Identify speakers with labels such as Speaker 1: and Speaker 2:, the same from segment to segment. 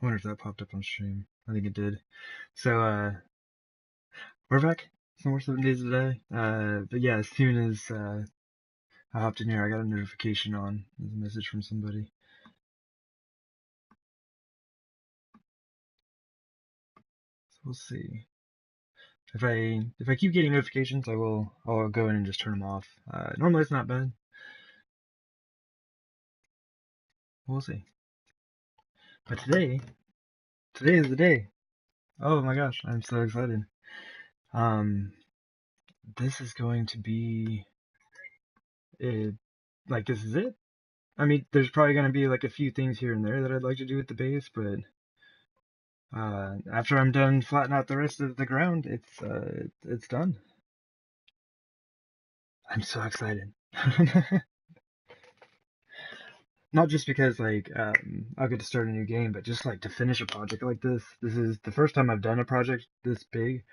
Speaker 1: wonder if that popped up on stream. I think it did. So, we're back. Some more 7 days a day. But yeah, as soon as, I hopped in here, I got a notification on. There's a message from somebody. So we'll see. If I keep getting notifications, I'll go in and just turn them off. Normally it's not bad. We'll see. But today is the day. Oh my gosh, I'm so excited. This is going to be it. Like, this is it. I mean, there's probably going to be like a few things here and there that I'd like to do with the base, but after I'm done flattening out the rest of the ground, it's done. I'm so excited. Not just because like I'll get to start a new game, but just like to finish a project like this. This is the first time I've done a project this big.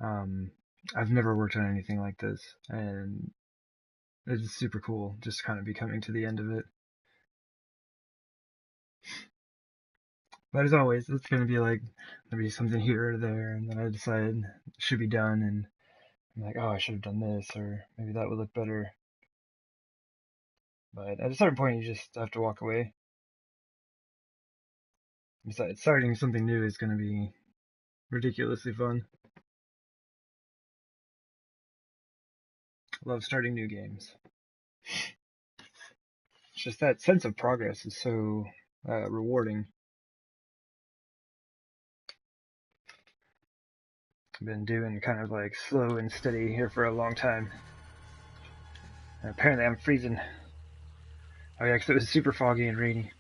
Speaker 1: Um, I've never worked on anything like this, and it's super cool. Just kind of be coming to the end of it. But as always, it's gonna be like there'll be something here or there, and then I decide it should be done, and I'm like, oh, I should have done this, or maybe that would look better. But at a certain point, you just have to walk away. Besides, starting something new is gonna be ridiculously fun. I love starting new games. It's just that sense of progress is so rewarding. I've been doing kind of like slow and steady here for a long time. And apparently I'm freezing. Oh yeah, because it was super foggy and rainy,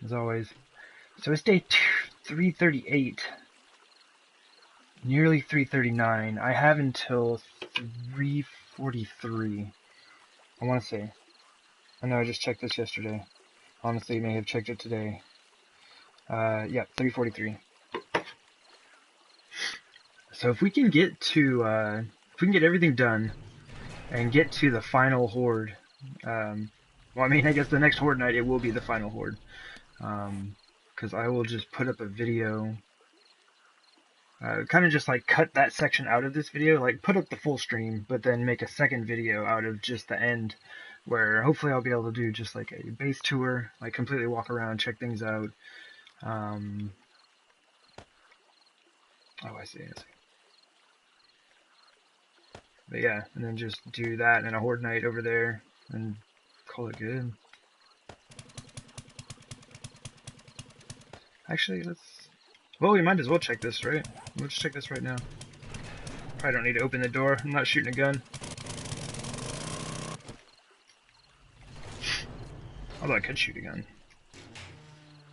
Speaker 1: as always. So it's day 338. Nearly 339. I have until 343. I want to say. I know I just checked this yesterday. Honestly, may have checked it today. Yeah, 343. So if we can get to, if we can get everything done and get to the final horde, well, I mean, I guess the next horde night it will be the final horde, because I will just put up a video, kind of just like cut that section out of this video, like put up the full stream, but then make a second video out of just the end, where hopefully I'll be able to do just like a base tour, like completely walk around, check things out. Oh, I see. But yeah, and then just do that and a horde night over there and call it good. Actually, well, we might as well check this, right? We'll just check this right now. Probably don't need to open the door. I'm not shooting a gun. Although I could shoot a gun.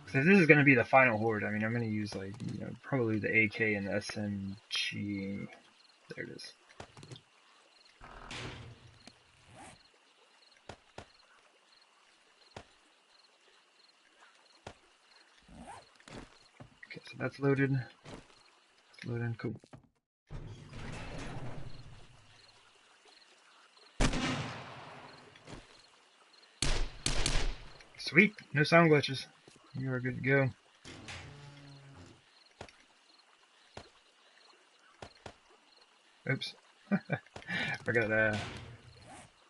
Speaker 1: Because this is going to be the final horde, I mean, I'm going to use, like, you know, probably the AK and the SMG. There it is. Okay, so that's loaded. It's loaded, cool. Sweet, no sound glitches. You are good to go. Oops. Forgot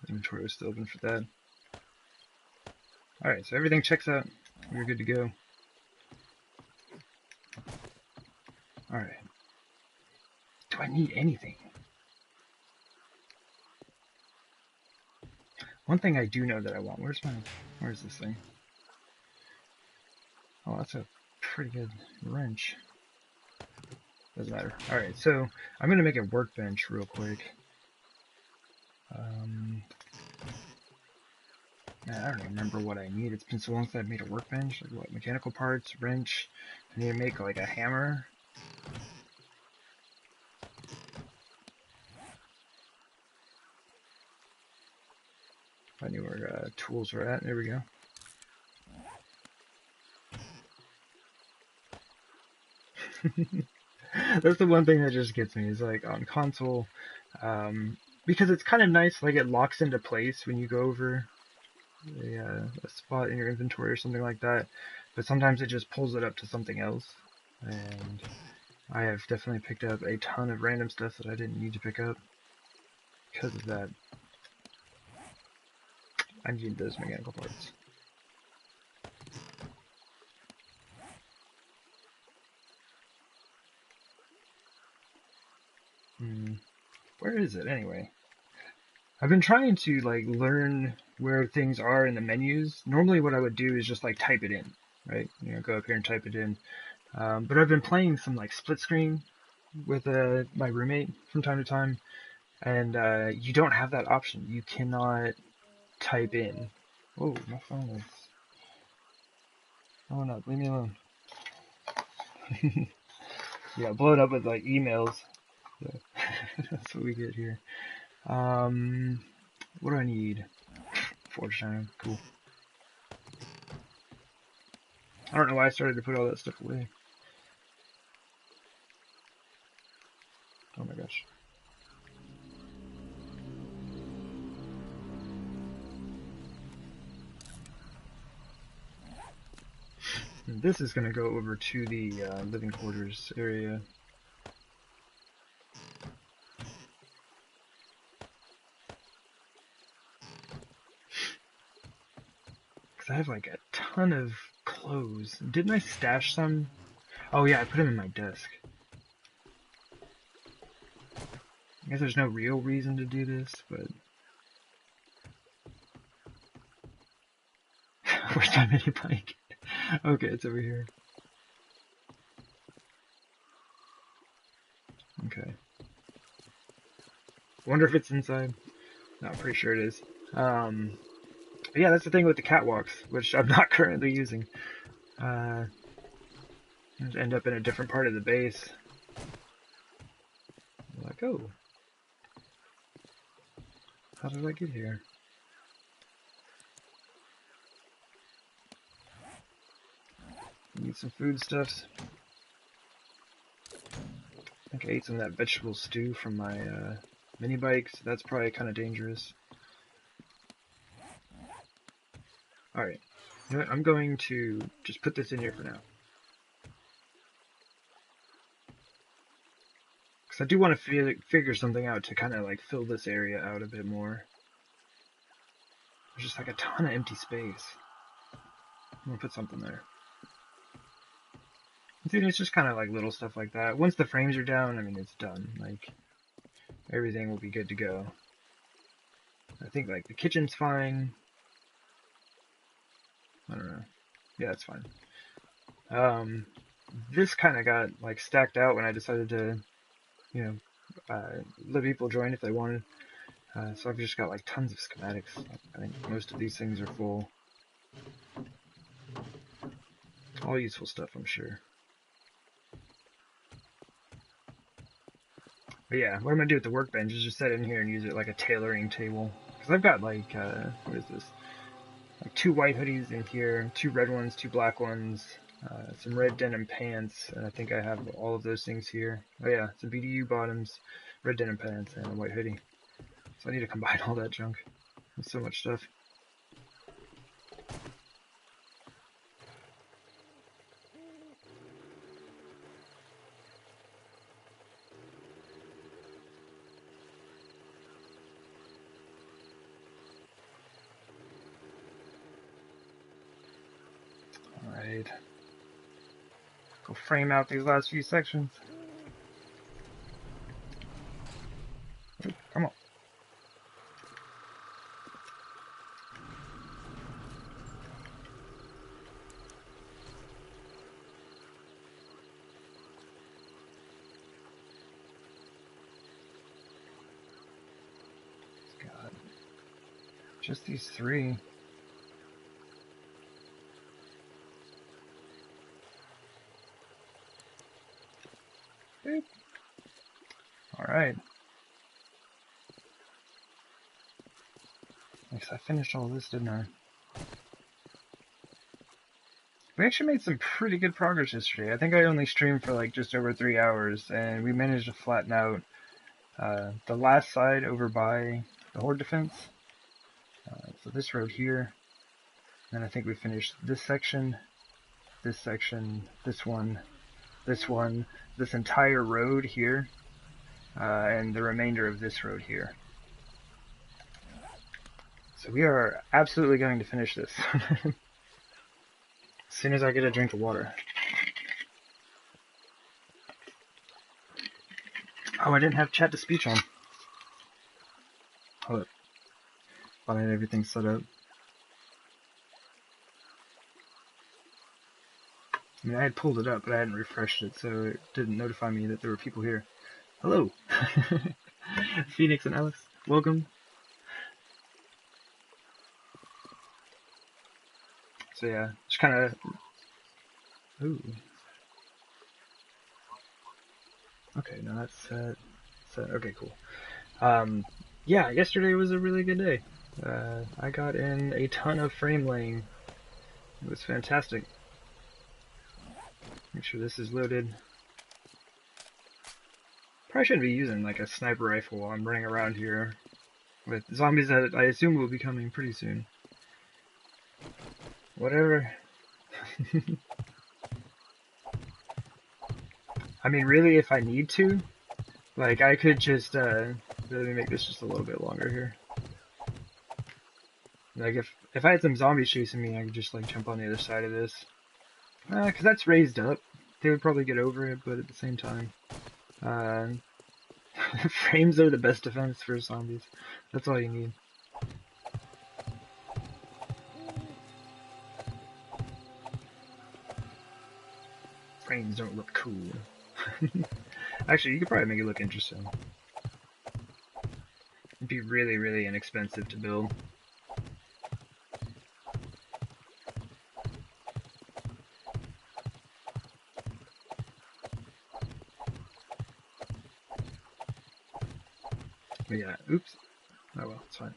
Speaker 1: inventory was still open for that. Alright, so everything checks out. We're good to go. Alright. Do I need anything? One thing I do know that I want. Where's this thing? Oh, that's a pretty good wrench. Doesn't matter. Alright, so I'm gonna make a workbench real quick. I don't even remember what I need. It's been so long since I've made a workbench. Like what? Mechanical parts, wrench. I need to make like a hammer. I knew where tools were at. There we go. That's the one thing that just gets me is like on console, because it's kind of nice. Like it locks into place when you go over a spot in your inventory or something like that. but sometimes it just pulls it up to something else, and I have definitely picked up a ton of random stuff that I didn't need to pick up because of that. I need those mechanical parts. Where is it anyway? I've been trying to like learn where things are in the menus. Normally what I would do is just like type it in, right? You know, go up here and type it in. But I've been playing some like split screen with my roommate from time to time, and you don't have that option. You cannot type in. Oh, my phone is. Oh no, leave me alone. Yeah, blow it up with like emails. So that's what we get here. What do I need? Forge time, cool. I don't know why I started to put all that stuff away. Oh my gosh. And this is going to go over to the living quarters area. Because I have like a ton of clothes. Didn't I stash some? Oh yeah, I put them in my desk. I guess there's no real reason to do this, but... Where's my mini bike? Okay, it's over here. Okay. Wonder if it's inside. No, I'm pretty sure it is. But yeah, that's the thing with the catwalks, which I'm not currently using. Just end up in a different part of the base. I'm like, oh. How did I get here? Need some foodstuffs. I think I ate some of that vegetable stew from my mini bike, so that's probably kind of dangerous. Alright, you know what? I'm going to just put this in here for now. Because I do want to figure something out to kind of like fill this area out a bit more. There's just like a ton of empty space. I'm going to put something there. Dude, it's just kind of like little stuff like that. Once the frames are down, I mean, it's done. Like, everything will be good to go. I think like the kitchen's fine. I don't know. Yeah, it's fine. This kind of got like stacked out when I decided to, you know, let people join if they wanted. So I've just got like tons of schematics. I think most of these things are full. All useful stuff, I'm sure. But yeah, what I'm gonna do with the workbench is just set it in here and use it like a tailoring table. Because I've got like, what is this? Like 2 white hoodies in here, 2 red ones, 2 black ones, some red denim pants, and I think I have all of those things here. Oh yeah, some BDU bottoms, red denim pants, and a white hoodie. So I need to combine all that junk. There's so much stuff. Alright. Go frame out these last few sections. Ooh, come on. God. Just these 3. Alright. I guess I finished all this, didn't I? We actually made some pretty good progress yesterday. I think I only streamed for like just over 3 hours, and we managed to flatten out the last side over by the Horde defense. So this road here, and I think we finished this section. this section, this one, this entire road here, and the remainder of this road here. So we are absolutely going to finish this. As soon as I get a drink of water. Oh, I didn't have chat to speech on. Hold up. Thought I had everything set up. I mean, I had pulled it up, but I hadn't refreshed it, so it didn't notify me that there were people here. Hello! Phoenix and Alex, welcome. So yeah, just kind of... Ooh. Okay, now that's set. Okay, cool. Yeah, yesterday was a really good day. I got in a ton of frame laying. It was fantastic. Make sure this is loaded. Probably shouldn't be using like a sniper rifle while I'm running around here with zombies that I assume will be coming pretty soon. Whatever. I mean, really, if I need to, like, I could just, let me make this just a little bit longer here. Like, if I had some zombies chasing me, I could just, like, jump on the other side of this. Because that's raised up. They would probably get over it, but at the same time, frames are the best defense for zombies. That's all you need. Frames don't look cool. Actually, you could probably make it look interesting. It'd be really, really inexpensive to build. But yeah, oops. Oh well, it's fine.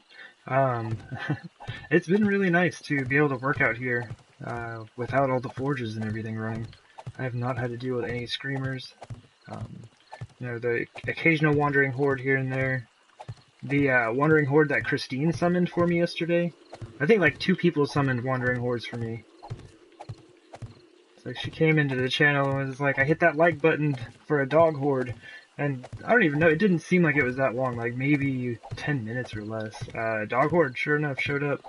Speaker 1: It's been really nice to be able to work out here without all the forges and everything running. I have not had to deal with any screamers. You know, the occasional wandering horde here and there. The wandering horde that Christine summoned for me yesterday. I think like 2 people summoned wandering hordes for me. It's like she came into the channel and was like, I hit that like button for a dog horde. And I don't even know, it didn't seem like it was that long, like maybe 10 minutes or less. Dog horde, sure enough, showed up.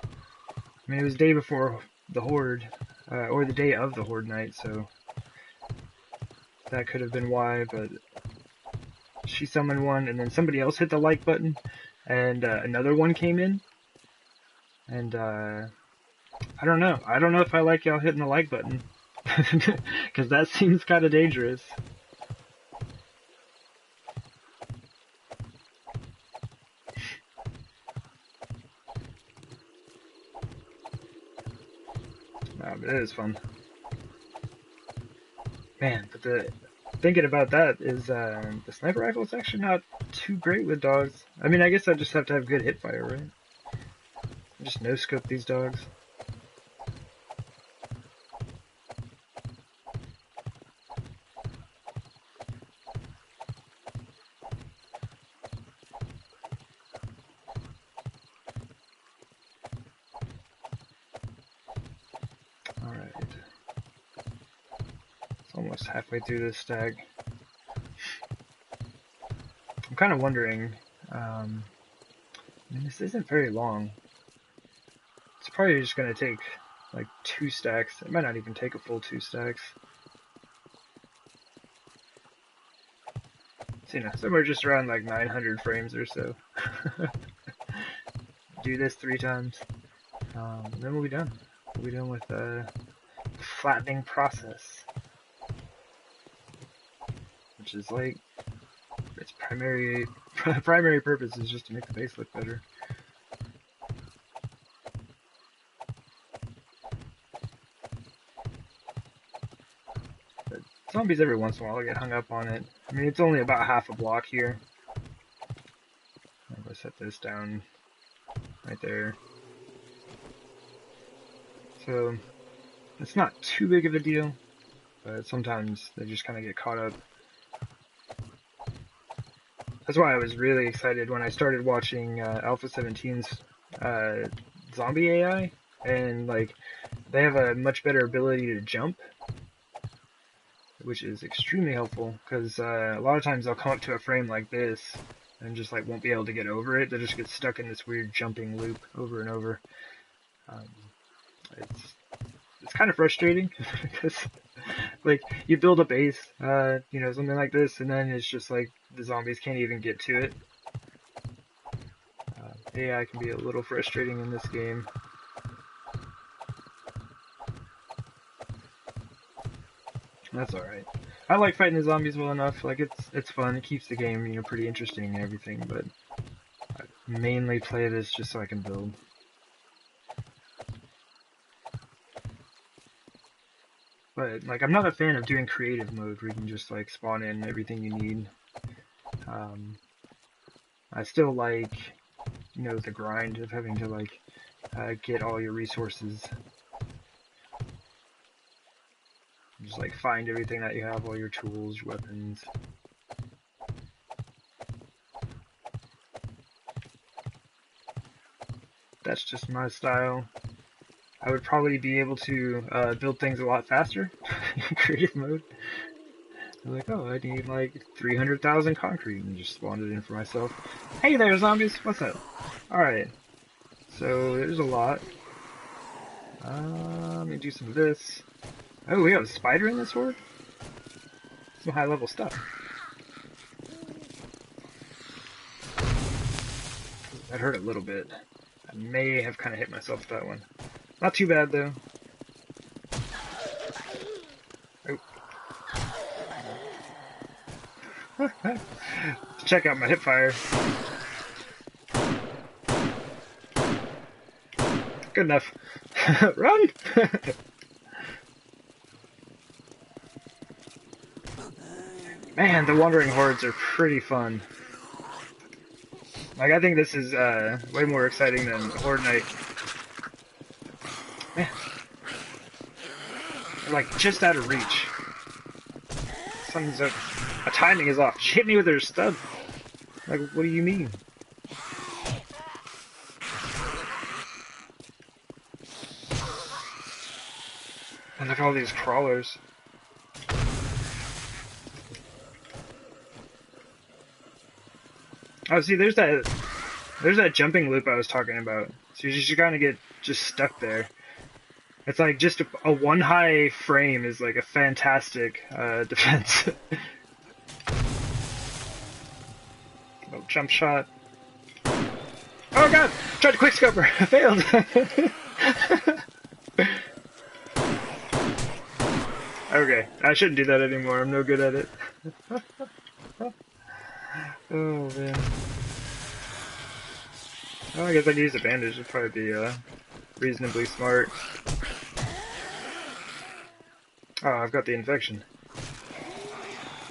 Speaker 1: I mean, it was the day before the horde, or the day of the horde night, so that could have been why, but she summoned one, and then somebody else hit the like button, and another one came in, and I don't know. I don't know if I like y'all hitting the like button, because that seems kind of dangerous. But it is fun. Man, but thinking about that is the sniper rifle is actually not too great with dogs. I mean, I guess I just have to have good hip fire, right? Just no-scope these dogs. Alright. It's almost halfway through this stag. I'm kind of wondering, I mean, this isn't very long. It's probably just going to take like 2 stacks. It might not even take a full 2 stacks. So, you know, somewhere just around like 900 frames or so. Do this 3 times. And then we'll be done. We'll be done with the flattening process. Which is like, its primary purpose is just to make the base look better. But zombies every once in a while get hung up on it. I mean, it's only about half a block here. I'm gonna set this down right there. So it's not too big of a deal, but sometimes they just kind of get caught up. That's why I was really excited when I started watching Alpha 17's zombie AI, and like they have a much better ability to jump, which is extremely helpful because a lot of times they'll come up to a frame like this and just like won't be able to get over it. They'll just get stuck in this weird jumping loop over and over. Um, it's kind of frustrating because like you build a base, you know, something like this, and then it's just like the zombies can't even get to it. AI can be a little frustrating in this game. That's alright. I like fighting the zombies well enough. Like it's fun. It keeps the game, you know, pretty interesting and everything. But I mainly play this just so I can build. But like I'm not a fan of doing creative mode where you can just like spawn in everything you need. I still like, you know, the grind of having to like get all your resources. Just like find everything that you have, all your tools, your weapons. That's just my style. I would probably be able to build things a lot faster in creative mode. I'm like, oh, I need like 300,000 concrete and just spawned it in for myself. Hey there, zombies! What's up? Alright, so there's a lot. Let me do some of this. Oh, we have a spider in this horde? Some high level stuff. That hurt a little bit. I may have kind of hit myself with that one. Not too bad though. Oh. Check out my hip fire. Good enough. Run! Man, the wandering hordes are pretty fun. Like, I think this is way more exciting than Horde Night. Man. They're like just out of reach. Something's up. My timing is off. She hit me with her stub. Like, what do you mean? And look at all these crawlers. Oh, see, there's that jumping loop I was talking about. So you just kind of get just stuck there. It's like just a one high frame is like a fantastic defense. Oh, jump shot. Oh god! Tried to quickscope her. I failed. Okay, I shouldn't do that anymore. I'm no good at it. Oh man. Oh, I guess I can use a bandage. It'd probably be reasonably smart. Oh, I've got the infection.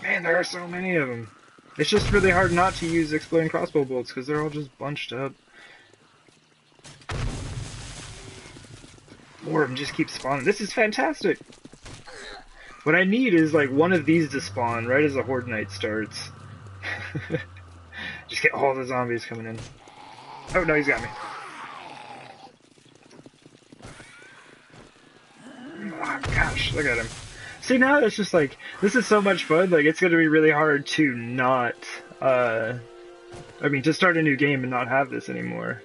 Speaker 1: Man, there are so many of them. It's just really hard not to use exploding crossbow bolts because they're all just bunched up. More of them just keep spawning. This is fantastic! What I need is like one of these to spawn right as the Horde Night starts. Just get all the zombies coming in. Oh no, he's got me. Oh gosh, look at him. See, now it's just like, this is so much fun, like it's gonna be really hard to not, I mean, to start a new game and not have this anymore.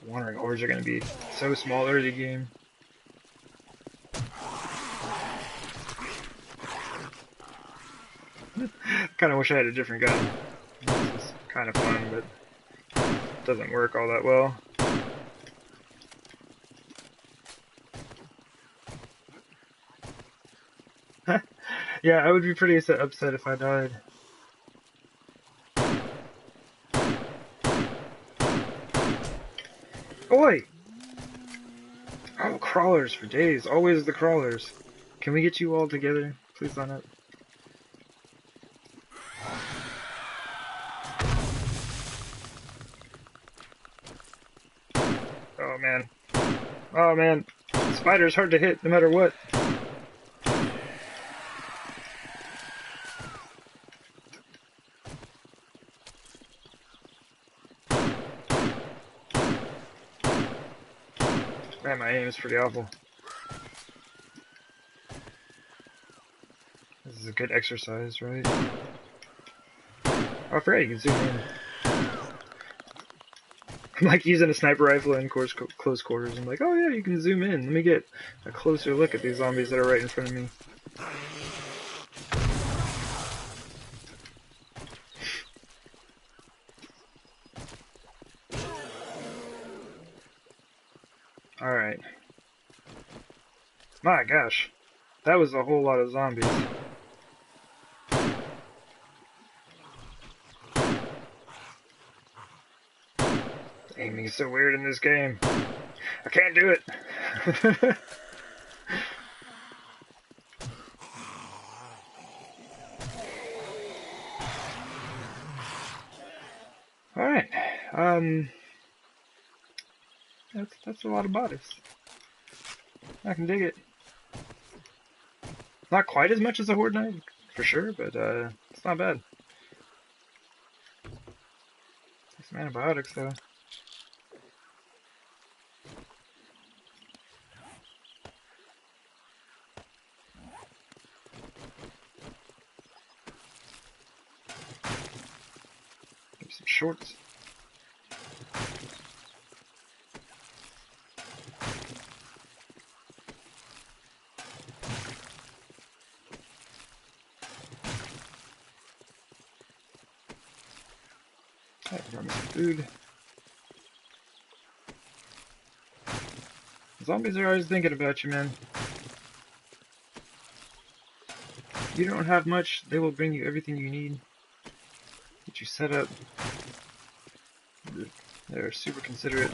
Speaker 1: Wandering hordes are gonna be so small early game. Kinda wish I had a different gun. This is kind of fun, but it doesn't work all that well. Yeah, I would be pretty upset if I died. Oi! Oh, crawlers for days. Always the crawlers. Can we get you all together? Please line up. Oh man. Oh man. Spider's hard to hit no matter what. Man, my aim is pretty awful. This is a good exercise, right? Oh, I forgot you can zoom in. I'm like using a sniper rifle in close quarters. I'm like, oh yeah, you can zoom in. Let me get a closer look at these zombies that are right in front of me. Alright. My gosh. That was a whole lot of zombies. Aiming is so weird in this game. I can't do it. Alright. That's a lot of bodies. I can dig it. Not quite as much as a Horde Knight, for sure, but it's not bad. Take some antibiotics, though. Give some shorts. Got me some food. Zombies are always thinking about you, man. You don't have much, they will bring you everything you need. Get you set up. They're super considerate.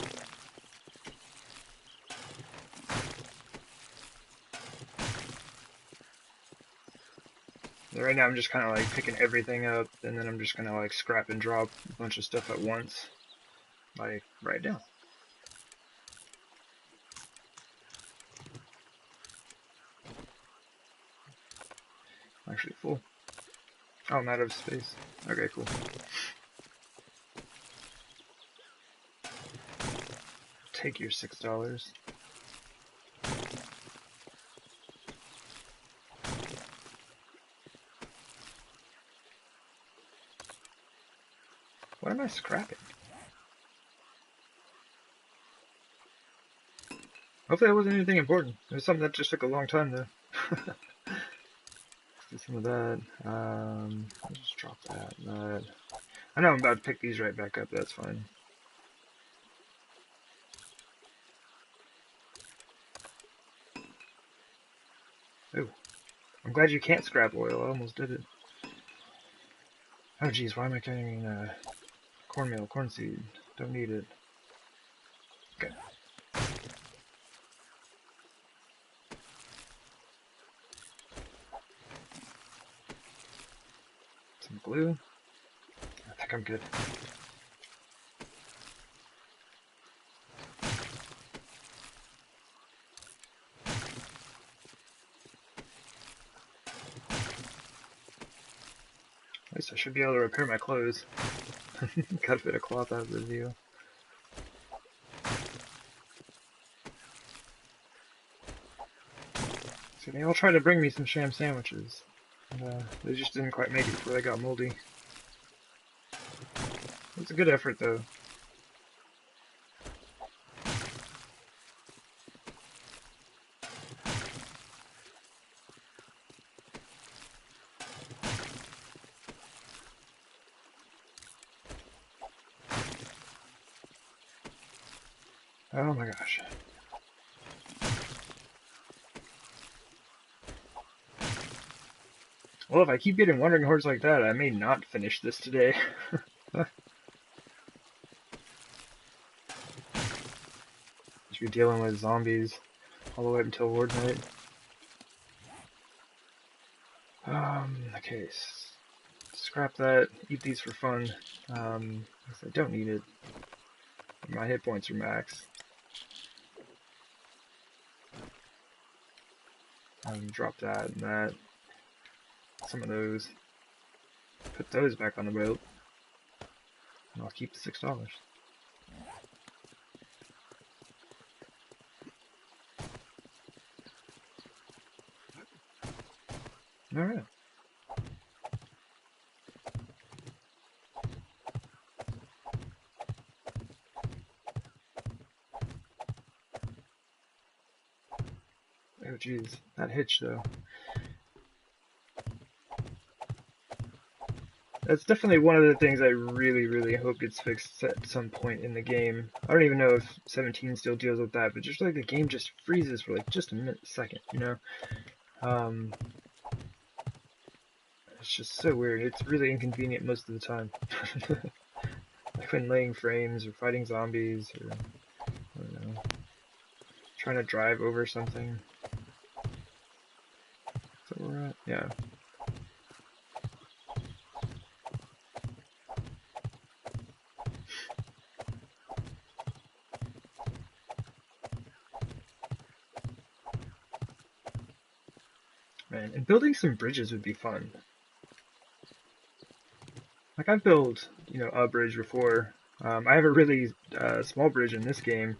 Speaker 1: Right now I'm just kind of like picking everything up, and then I'm just gonna like scrap and drop a bunch of stuff at once. Like, right now. Actually full. Oh, I'm out of space. Okay, cool. Take your $6. What am I scrapping? Hopefully that wasn't anything important. It was something that just took a long time though. Let's do some of that. I'll just drop that. I know I'm about to pick these right back up, that's fine. Ooh. I'm glad you can't scrap oil, I almost did it. Oh geez, why am I carrying cornmeal, corn seed? Don't need it. Okay. Some glue. I think I'm good. At least I should be able to repair my clothes. Cut a bit of cloth out of the deal. So they all tried to bring me some sham sandwiches. And, they just didn't quite make it before they got moldy. It's a good effort though. Oh my gosh. Well, if I keep getting wandering hordes like that, I may not finish this today. Just be dealing with zombies all the way up until Horde Night. Okay, scrap that, eat these for fun. I don't need it. My hit points are max. Drop that and that. Some of those. Put those back on the boat. And I'll keep the $6. Alright. Oh jeez, that hitch though. That's definitely one of the things I really, really hope gets fixed at some point in the game. I don't even know if 17 still deals with that, but just like the game just freezes for like just a second, you know? Um, it's just so weird. It's really inconvenient most of the time. Like when laying frames or fighting zombies or, I don't know, trying to drive over something. So we're at, yeah. Man, and building some bridges would be fun. Like I've built, you know, a bridge before. I have a really small bridge in this game,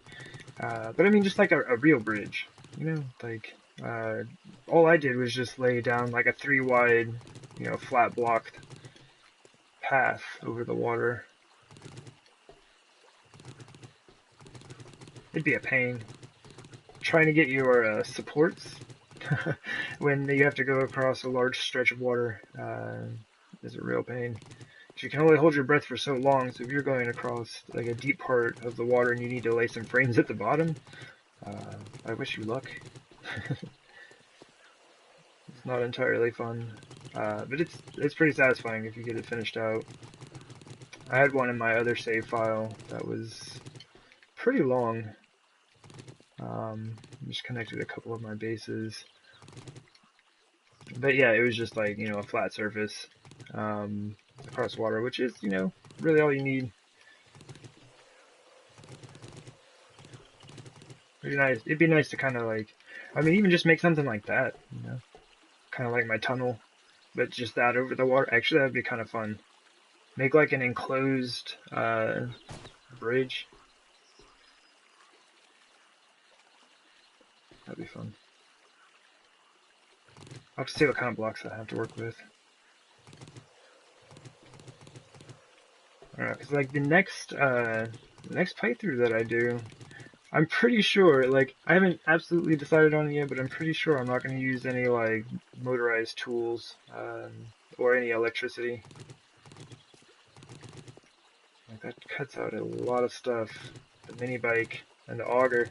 Speaker 1: but I mean just like a real bridge, you know, like uh, all I did was just lay down like a 3 wide, you know, flat blocked path over the water. It'd be a pain trying to get your supports when you have to go across a large stretch of water. Is a real pain. You can only hold your breath for so long, so if you're going across like a deep part of the water and you need to lay some frames at the bottom, I wish you luck. It's not entirely fun, but it's pretty satisfying if you get it finished out. I had one in my other save file that was pretty long. Just connected a couple of my bases, but yeah, it was just like, you know, a flat surface across water, which is, you know, really all you need. It'd be nice. It'd be nice to kind of like, I mean, even just make something like that, you know, kind of like my tunnel, but just that over the water. Actually, that'd be kind of fun. Make like an enclosed bridge. That'd be fun. I'll have to see what kind of blocks I have to work with. I don't know, cause like the next playthrough that I do, I'm pretty sure, like, I haven't absolutely decided on it yet, but I'm pretty sure I'm not going to use any, like, motorized tools, or any electricity. Like, that cuts out a lot of stuff. The mini bike and the auger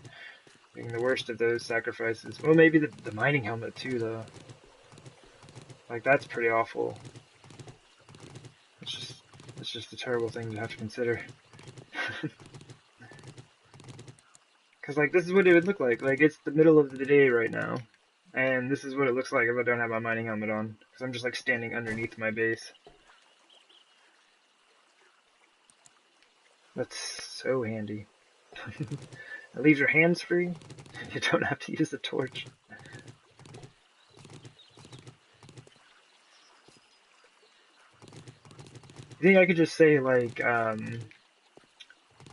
Speaker 1: being the worst of those sacrifices. Well, maybe the mining helmet, too, though. Like, that's pretty awful. It's just, it's just a terrible thing to have to consider. Because, like, this is what it would look like. Like, it's the middle of the day right now. And this is what it looks like if I don't have my mining helmet on. Because I'm just, like, standing underneath my base. That's so handy. It leaves your hands free. You don't have to use a torch. You think I could just say, like,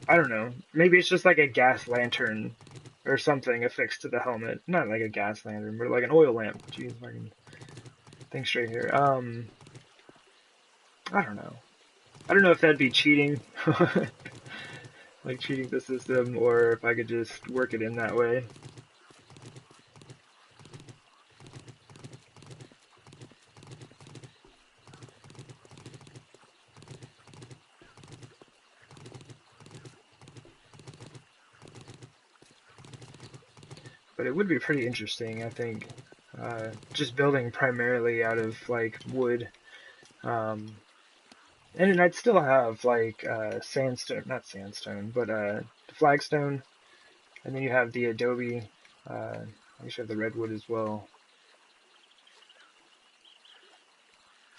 Speaker 1: I don't know. Maybe it's just like a gas lantern or something affixed to the helmet. Not like a gas lantern, but like an oil lamp. Jeez, if I can think straight here. I don't know. I don't know if that'd be cheating, like cheating the system, or if I could just work it in that way. But it would be pretty interesting, I think. Just building primarily out of like wood. Um, and I'd still have like sandstone, not sandstone, but flagstone. And then you have the adobe. I guess you have the redwood as well.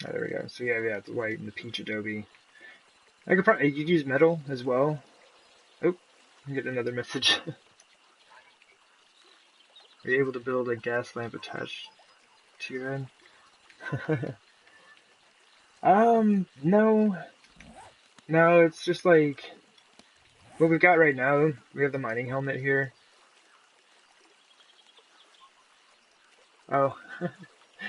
Speaker 1: Oh, there we go. So yeah, the white and the peach adobe. I could probably you'd use metal as well. Oh, I get another message. Are you able to build a gas lamp attached to your head? No, no. It's just like what we've got right now. We have the mining helmet here. Oh,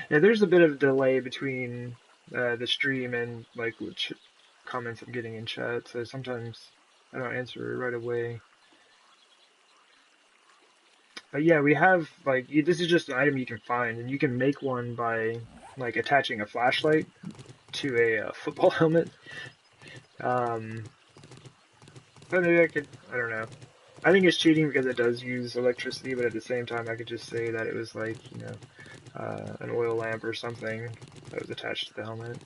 Speaker 1: Yeah, there's a bit of delay between the stream and like which comments I'm getting in chat, so sometimes I don't answer right away. But yeah, we have like this is just an item you can find, and you can make one by like attaching a flashlight to a football helmet. Um, but maybe I don't know. I think it's cheating because it does use electricity, but at the same time, I could just say that it was like, an oil lamp or something that was attached to the helmet.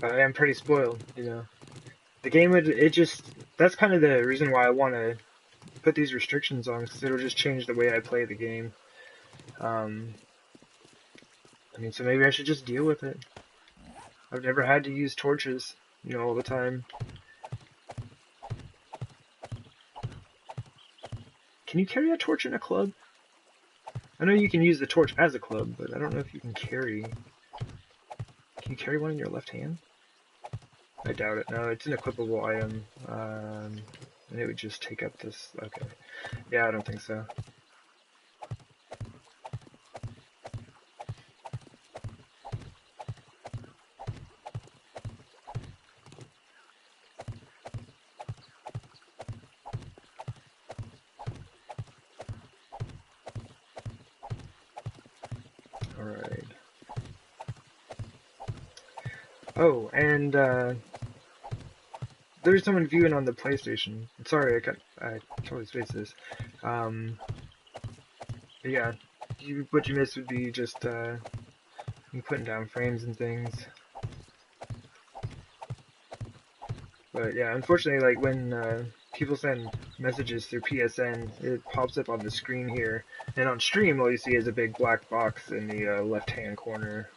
Speaker 1: But I am pretty spoiled. The game that's kind of the reason why I want to put these restrictions on, because it'll just change the way I play the game. Um, I mean, so maybe I should just deal with it. I've never had to use torches, all the time. Can you carry a torch in a club? I know you can use the torch as a club, but I don't know if you can carry. Can you carry one in your left hand? I doubt it. No, it's an equipable item. And it would just take up this. Okay. Yeah, I don't think so. Alright. Oh, and there's someone viewing on the PlayStation. Sorry, I totally spaced this. Yeah, what you missed would be just you putting down frames and things. But yeah, unfortunately, like when people send messages through PSN, it pops up on the screen here, and on stream, all you see is a big black box in the left-hand corner.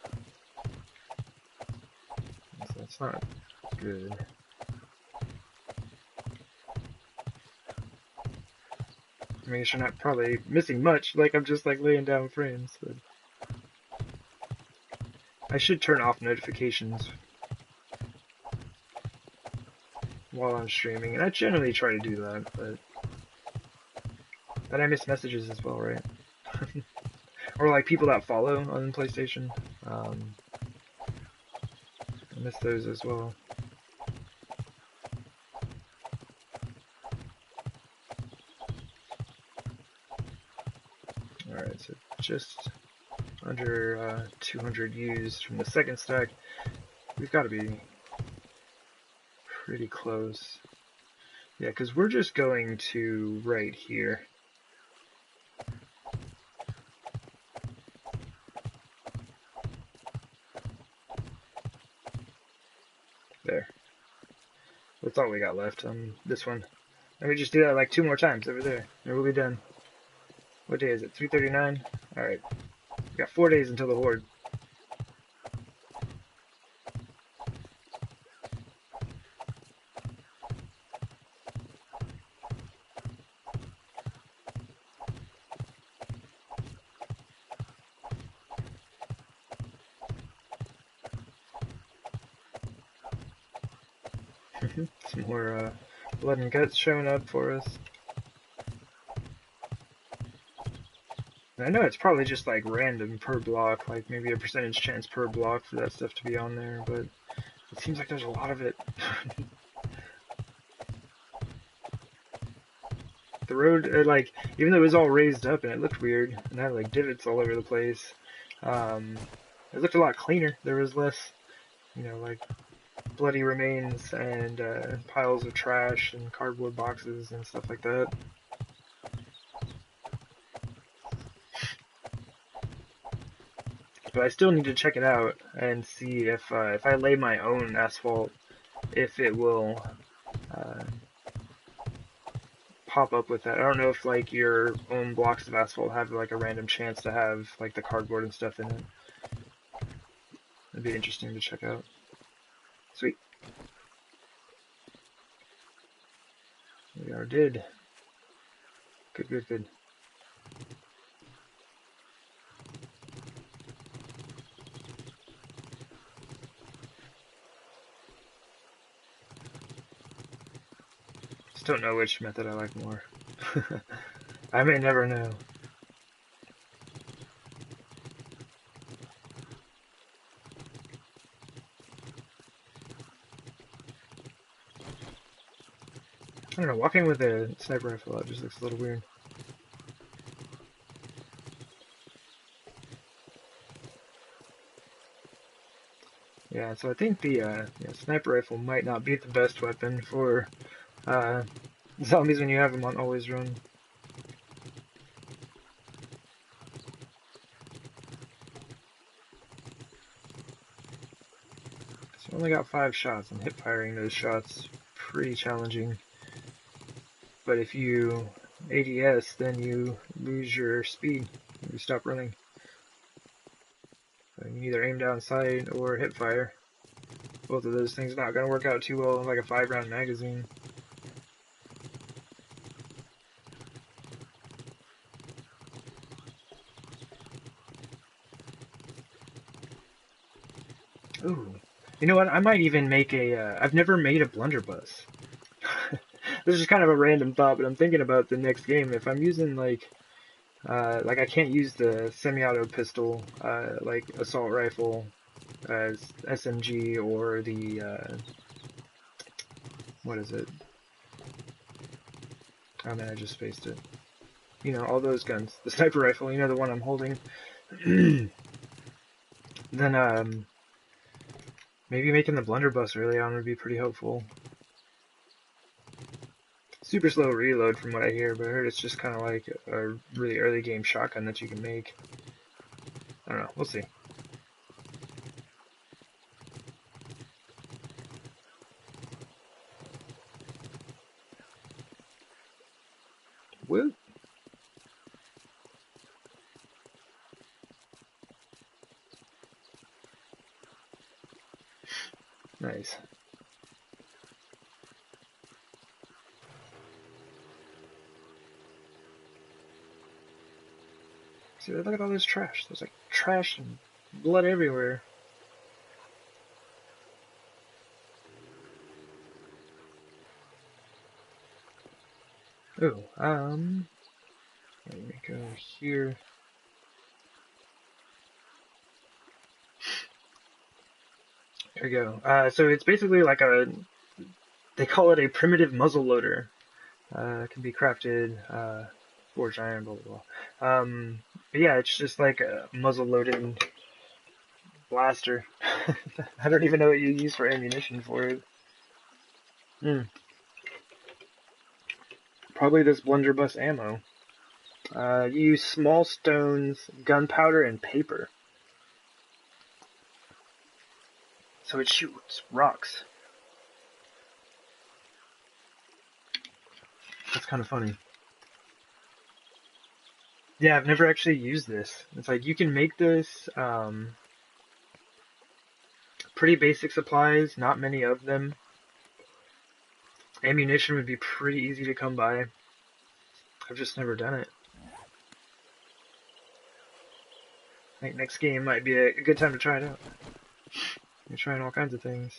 Speaker 1: So that's not good. I mean, you're not probably missing much. Like I'm just like laying down frames. But I should turn off notifications while I'm streaming, and I generally try to do that, but I miss messages as well, right? Or like people that follow on PlayStation. I miss those as well. Alright, so just under 200 used from the second stack. We've got to be pretty close. Yeah, because we're just going to right here. There. That's all we got left on this one. Let me just do that like 2 more times over there, and we'll be done. What day is it? 3:39? Alright. We got 4 days until the Horde. Some more blood and guts showing up for us. And I know it's probably just like random per block, like maybe a percentage chance per block for that stuff to be on there, but it seems like there's a lot of it. The road, like, even though it was all raised up and it looked weird and had like divots all over the place, it looked a lot cleaner. There was less, like bloody remains and piles of trash and cardboard boxes and stuff like that. But I still need to check it out and see if I lay my own asphalt, if it will uh, pop up with that. I don't know if like your own blocks of asphalt have like a random chance to have like the cardboard and stuff in it. It'd be interesting to check out. Sweet. We are did. Good, good, good. just don't know which method I like more. I may never know. I don't know, walking with a sniper rifle out just looks a little weird. Yeah, so I think the sniper rifle might not be the best weapon for zombies when you have them on always run. So I only got 5 shots, and hip firing those shots pretty challenging. But if you ADS, then you lose your speed. You stop running. So you can either aim down sight or hip fire. Both of those things not going to work out too well in like a 5-round magazine. Ooh. You know what? I might even make a... I've never made a blunderbuss. This is just kind of a random thought, but I'm thinking about the next game. If I'm using like I can't use the semi-auto pistol, like assault rifle, as SMG, or the what is it? Oh man, I just spaced it. You know, all those guns. The sniper rifle, you know, the one I'm holding. Then maybe making the blunderbuss early on would be pretty helpful. Super slow reload from what I hear, but I heard it's just kind of like a really early game shotgun that you can make. I don't know, we'll see. Woo! Nice. See, look at all this trash. There's like trash and blood everywhere. Ooh, let me go here. There we go. So it's basically like they call it a primitive muzzle loader. It can be crafted, forged iron, blah, blah, blah. But yeah, it's just like a muzzle loaded blaster. I don't even know what you use for ammunition for it. Probably this blunderbuss ammo. You use small stones, gunpowder, and paper. So it shoots rocks. That's kind of funny. Yeah, I've never actually used this. It's like you can make this pretty basic supplies, not many of them. Ammunition would be pretty easy to come by. I've just never done it. I think next game might be a good time to try it out. You're trying all kinds of things.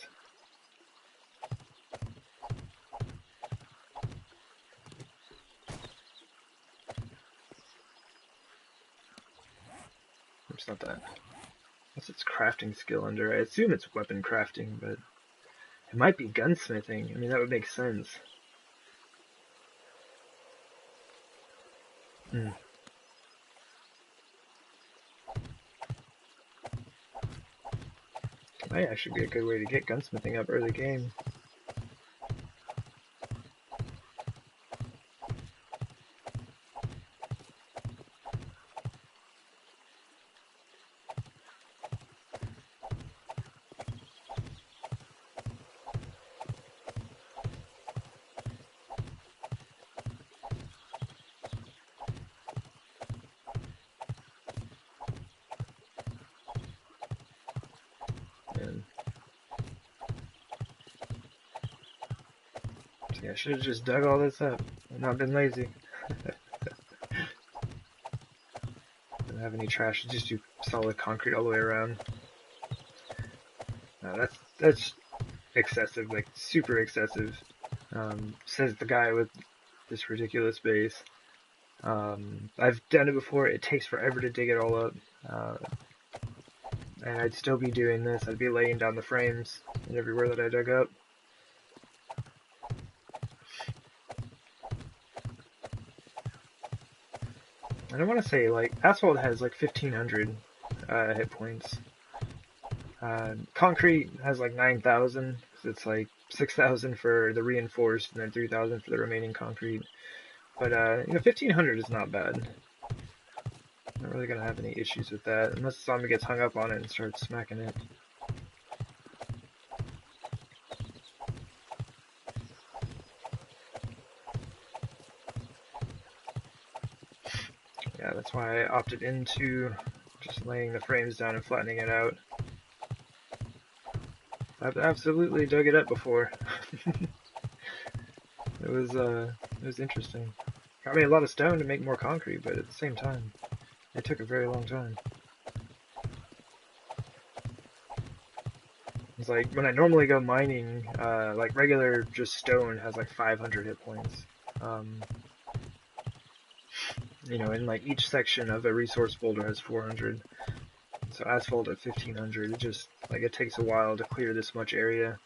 Speaker 1: It's not that. What's its crafting skill under? I assume it's weapon crafting, but it might be gunsmithing. I mean, that would make sense. Might actually be a good way to get gunsmithing up early game. See, I should have just dug all this up and not been lazy. Don't have any trash, just do solid concrete all the way around. No, that's excessive, like super excessive. Says the guy with this ridiculous base. I've done it before. It takes forever to dig it all up. Uh, and I'd still be doing this. I'd be laying down the frames in everywhere that I dug up. And I want to say, like, Asphalt has like 1,500 hit points. Concrete has like 9,000. It's like 6,000 for the reinforced and then 3,000 for the remaining concrete. But, 1,500 is not bad. Not really gonna have any issues with that, unless the zombie gets hung up on it and starts smacking it. Yeah, that's why I opted into just laying the frames down and flattening it out. I've absolutely dug it up before. It was interesting. Got me a lot of stone to make more concrete, but at the same time, it took a very long time. It's like when I normally go mining, like regular just stone has like 500 hit points. And like each section of a resource boulder has 400. So asphalt at 1,500, it just, like, it takes a while to clear this much area.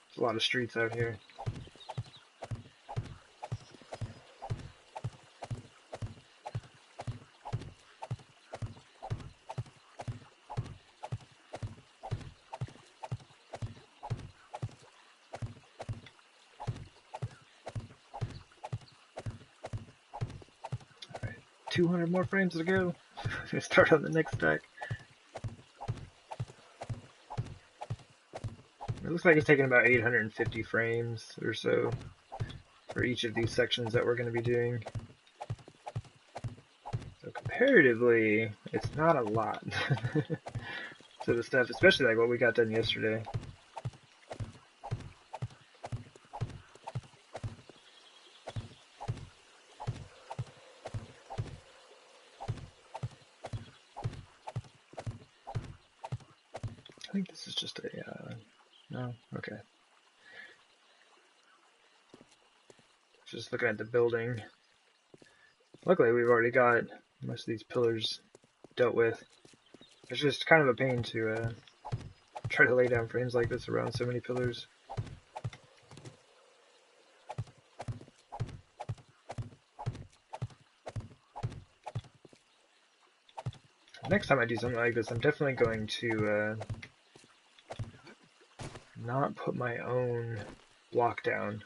Speaker 1: There's a lot of streets out here. Alright, 200 more frames to go. Gonna start on the next stack. It looks like it's taking about 850 frames or so for each of these sections that we're going to be doing. So comparatively, it's not a lot to the stuff, especially like what we got done yesterday. I think this is just a, no, okay. Just looking at the building. Luckily, we've already got most of these pillars dealt with. It's just kind of a pain to try to lay down frames like this around so many pillars. Next time I do something like this, I'm definitely going to not put my own block down.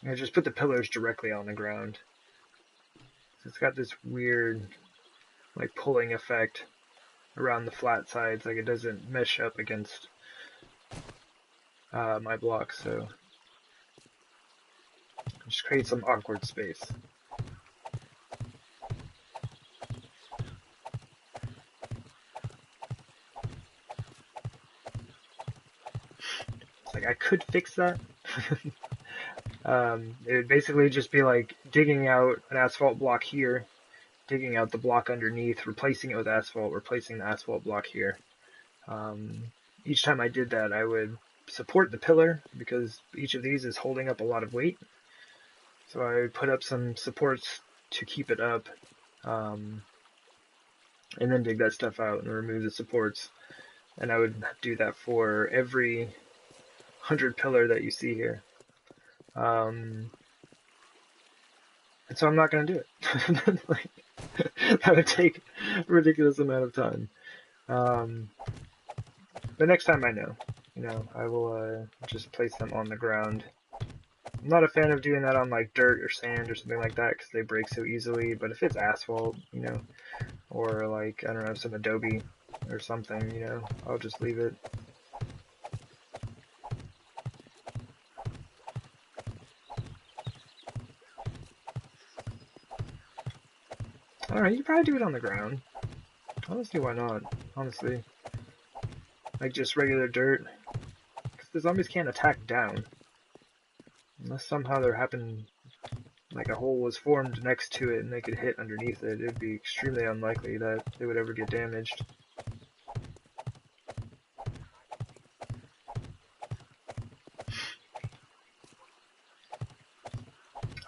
Speaker 1: I'm going to just put the pillars directly on the ground. So it's got this weird, like, pulling effect around the flat sides, like it doesn't mesh up against my block, so just create some awkward space. It's like I could fix that. It would basically just be like digging out an asphalt block here, digging out the block underneath, replacing it with asphalt, replacing the asphalt block here. Each time I did that, I would support the pillar because each of these is holding up a lot of weight. So I would put up some supports to keep it up, and then dig that stuff out and remove the supports. And I would do that for every 100 pillar that you see here. And so I'm not going to do it. Like, that would take a ridiculous amount of time. But next time I know, I will just place them on the ground. I'm not a fan of doing that on like dirt or sand or something like that because they break so easily, but if it's asphalt, or like, I don't know, some adobe or something, I'll just leave it. Alright, you could probably do it on the ground. Honestly, why not? Honestly. Like just regular dirt. Because the zombies can't attack down. Unless somehow there happened, like a hole was formed next to it and they could hit underneath it. It'd be extremely unlikely that they would ever get damaged.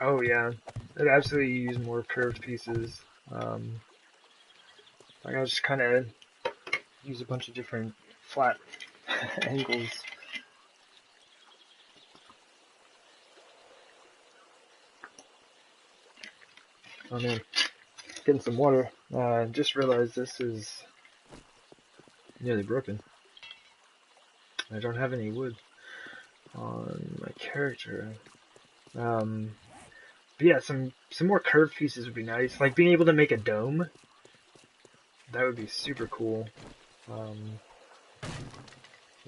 Speaker 1: Oh yeah, I'd absolutely use more curved pieces. Like I just kind of use a bunch of different flat angles. Oh man, getting some water. Just realized this is nearly broken. I don't have any wood on my character. But yeah, some more curved pieces would be nice. Like being able to make a dome. That would be super cool.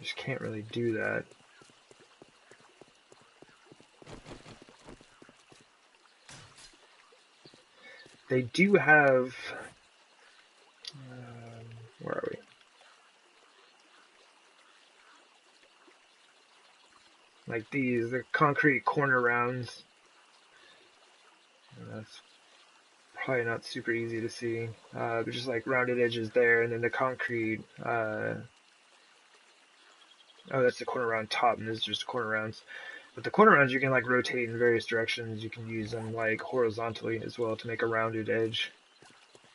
Speaker 1: Just can't really do that. They do have. Where are we? Like these, the concrete corner rounds. That's probably not super easy to see. But just like rounded edges there, and then the concrete. Oh, that's the corner round top, and this is just corner rounds. But the corner rounds you can like rotate in various directions. You can use them like horizontally as well to make a rounded edge.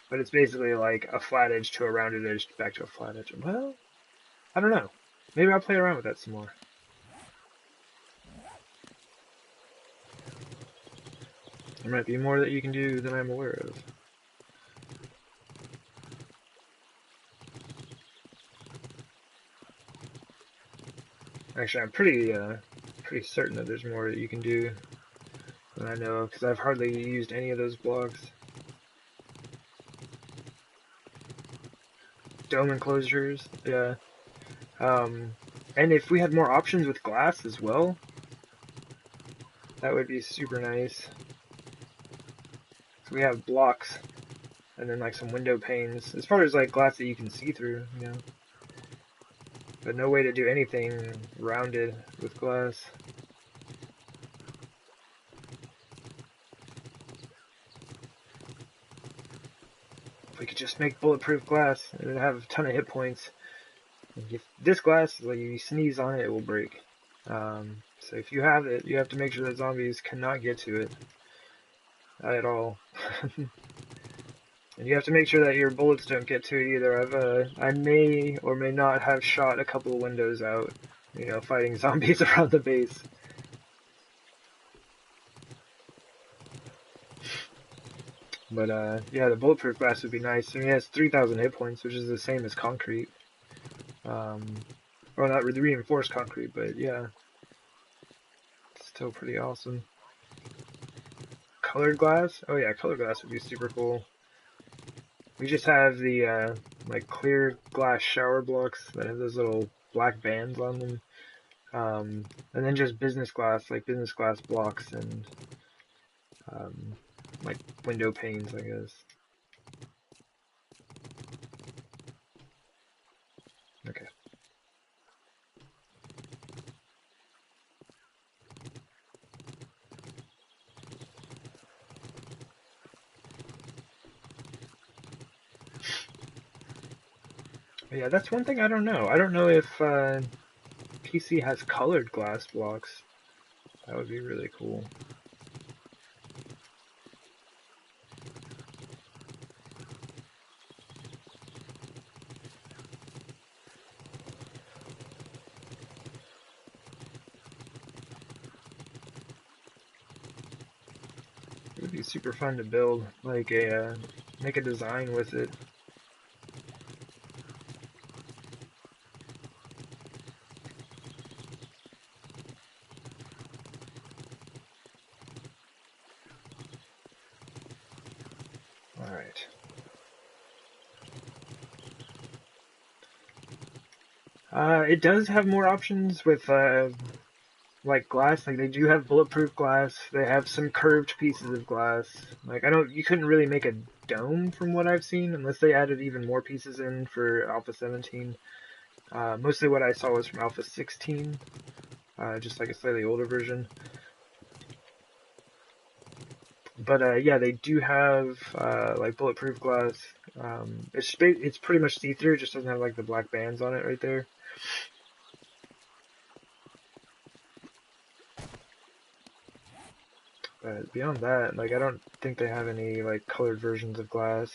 Speaker 1: But it's basically like a flat edge to a rounded edge back to a flat edge. Well, I don't know. Maybe I'll play around with that some more. There might be more that you can do than I'm aware of. Actually, I'm pretty certain that there's more that you can do than I know of, because I've hardly used any of those blocks. Dome enclosures, yeah. And if we had more options with glass as well, that would be super nice. So we have blocks, and then like some window panes, as far as like glass that you can see through, you know. But no way to do anything rounded with glass. If we could just make bulletproof glass, it would have a ton of hit points. If this glass, like you sneeze on it, it will break. So if you have it, you have to make sure that zombies cannot get to it at all. And you have to make sure that your bullets don't get to it either. I may or may not have shot a couple of windows out, you know, fighting zombies around the base. But yeah, the bulletproof glass would be nice. I mean, it has 3,000 hit points, which is the same as concrete. Well, not the reinforced concrete, but yeah, it's still pretty awesome. Colored glass? Oh yeah, colored glass would be super cool. We just have the like clear glass shower blocks that have those little black bands on them, and then just business glass, like business glass blocks and um, like window panes, I guess. Okay. But yeah, that's one thing I don't know. I don't know if PC has colored glass blocks. That would be really cool. It would be super fun to build, like make a design with it. All right. It does have more options with like glass. Like they do have bulletproof glass. They have some curved pieces of glass. Like you couldn't really make a dome from what I've seen unless they added even more pieces in for Alpha 17. Mostly what I saw was from Alpha 16, just like a slightly older version. But yeah, they do have like bulletproof glass. It's pretty much see-through. It just doesn't have like the black bands on it right there. But beyond that, like I don't think they have any like colored versions of glass.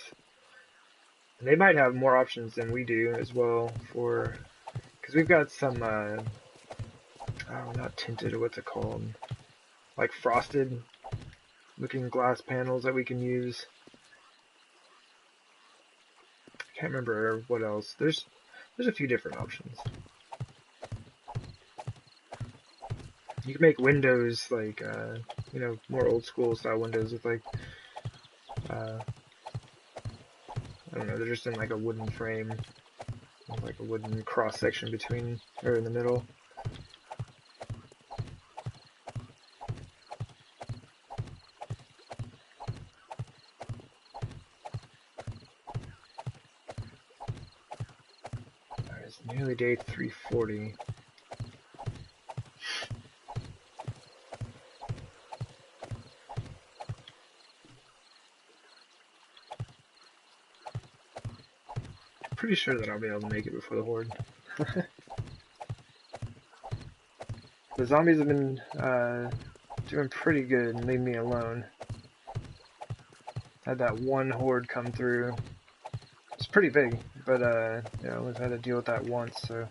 Speaker 1: And they might have more options than we do as well for, because we've got some, oh, not tinted, what's it called? Like frosted looking glass panels that we can use. I can't remember what else. There's a few different options. You can make windows like, you know, more old school style windows with like, I don't know, they're just in like a wooden frame, with like a wooden cross section between, or in the middle. Alright, it's nearly day 340. Pretty sure that I'll be able to make it before the horde. The zombies have been doing pretty good and leave me alone. Had that one horde come through. It's pretty big, but you know, we've had to deal with that once, so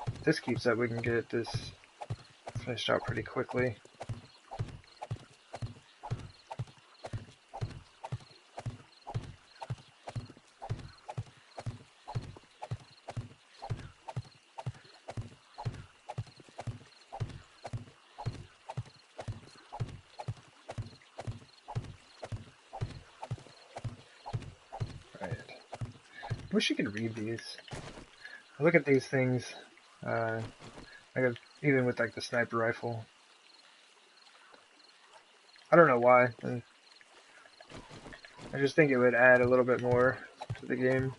Speaker 1: if this keeps up, we can get this finished out pretty quickly. Wish you could read these. I look at these things, like even with like the sniper rifle. I don't know why. I just think it would add a little bit more to the game.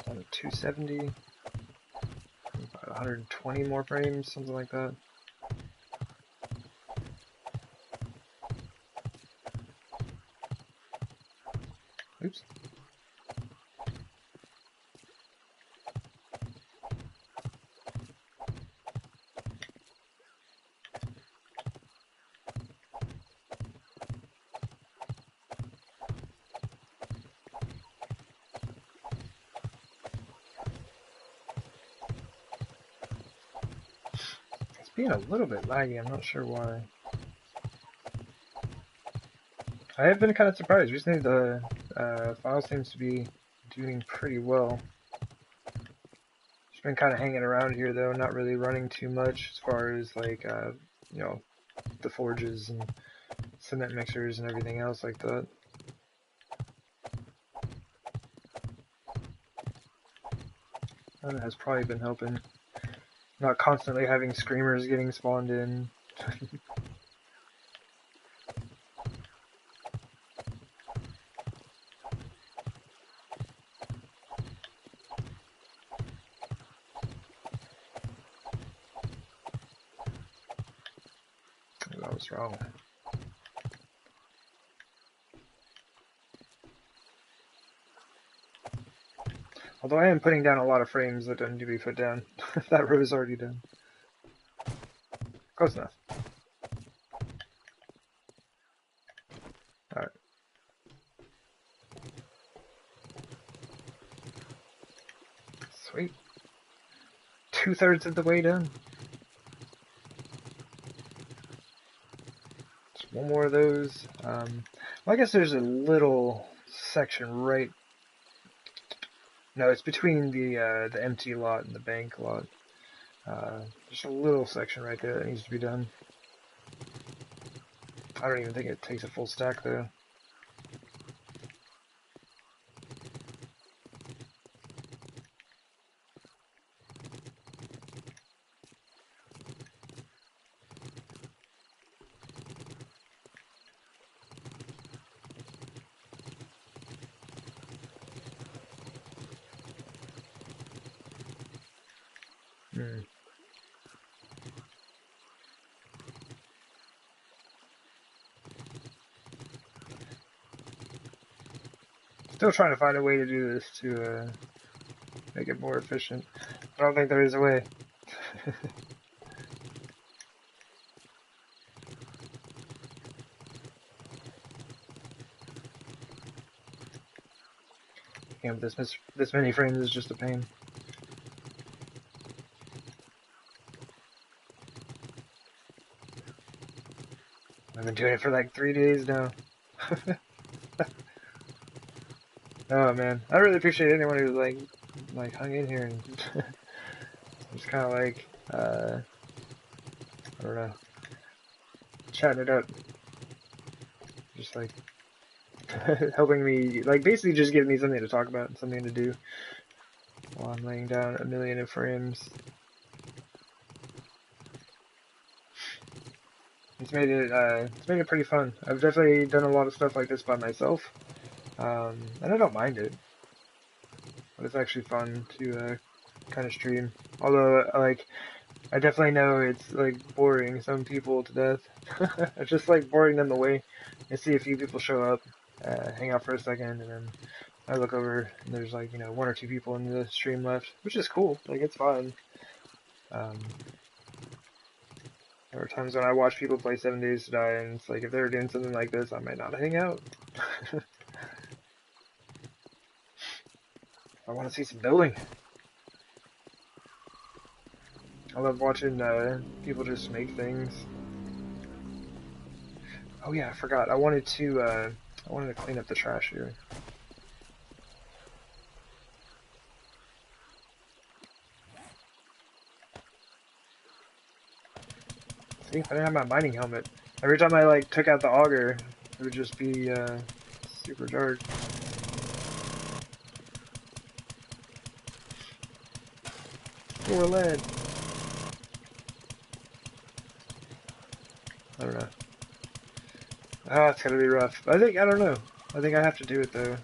Speaker 1: Down to 270. 120 more frames, something like that. Oops. It's being a little bit laggy, I'm not sure why. I have been kind of surprised. Recently the file seems to be doing pretty well. Just been kind of hanging around here though, not really running too much as far as like, you know, the forges and cement mixers and everything else like that. That has probably been helping. Not constantly having screamers getting spawned in. I was wrong. Although I am putting down a lot of frames that don't need to be put down. That row is already done. Close enough. Alright. Sweet. 2/3 of the way done. Just one more of those. Well, I guess there's a little section right. No, it's between the empty lot and the bank lot. There's a little section right there that needs to be done. I don't even think it takes a full stack though. Mm. Still trying to find a way to do this to make it more efficient. I don't think there is a way. Yeah, but this many frames is just a pain. I've been doing it for like 3 days now. Oh man, I really appreciate anyone who like hung in here and just kind of like I don't know, chatting it up, just like helping me, like basically just giving me something to talk about and something to do while I'm laying down a million of frames. It's made it pretty fun. I've definitely done a lot of stuff like this by myself, and I don't mind it. But it's actually fun to kind of stream. Although, like, I definitely know it's like boring some people to death. It's just like boring them away. I see a few people show up, hang out for a second, and then I look over and there's like, you know, 1 or 2 people in the stream left, which is cool. Like, it's fun. Um, there are times when I watch people play 7 Days to Die, and it's like, if they were doing something like this, I might not hang out. I want to see some building. I love watching people just make things. Oh yeah, I forgot. I wanted to clean up the trash here. See, I didn't have my mining helmet. Every time I like took out the auger, it would just be super dark. More lead. I don't know. Ah, it's gonna be rough. I don't know. I think I have to do it though.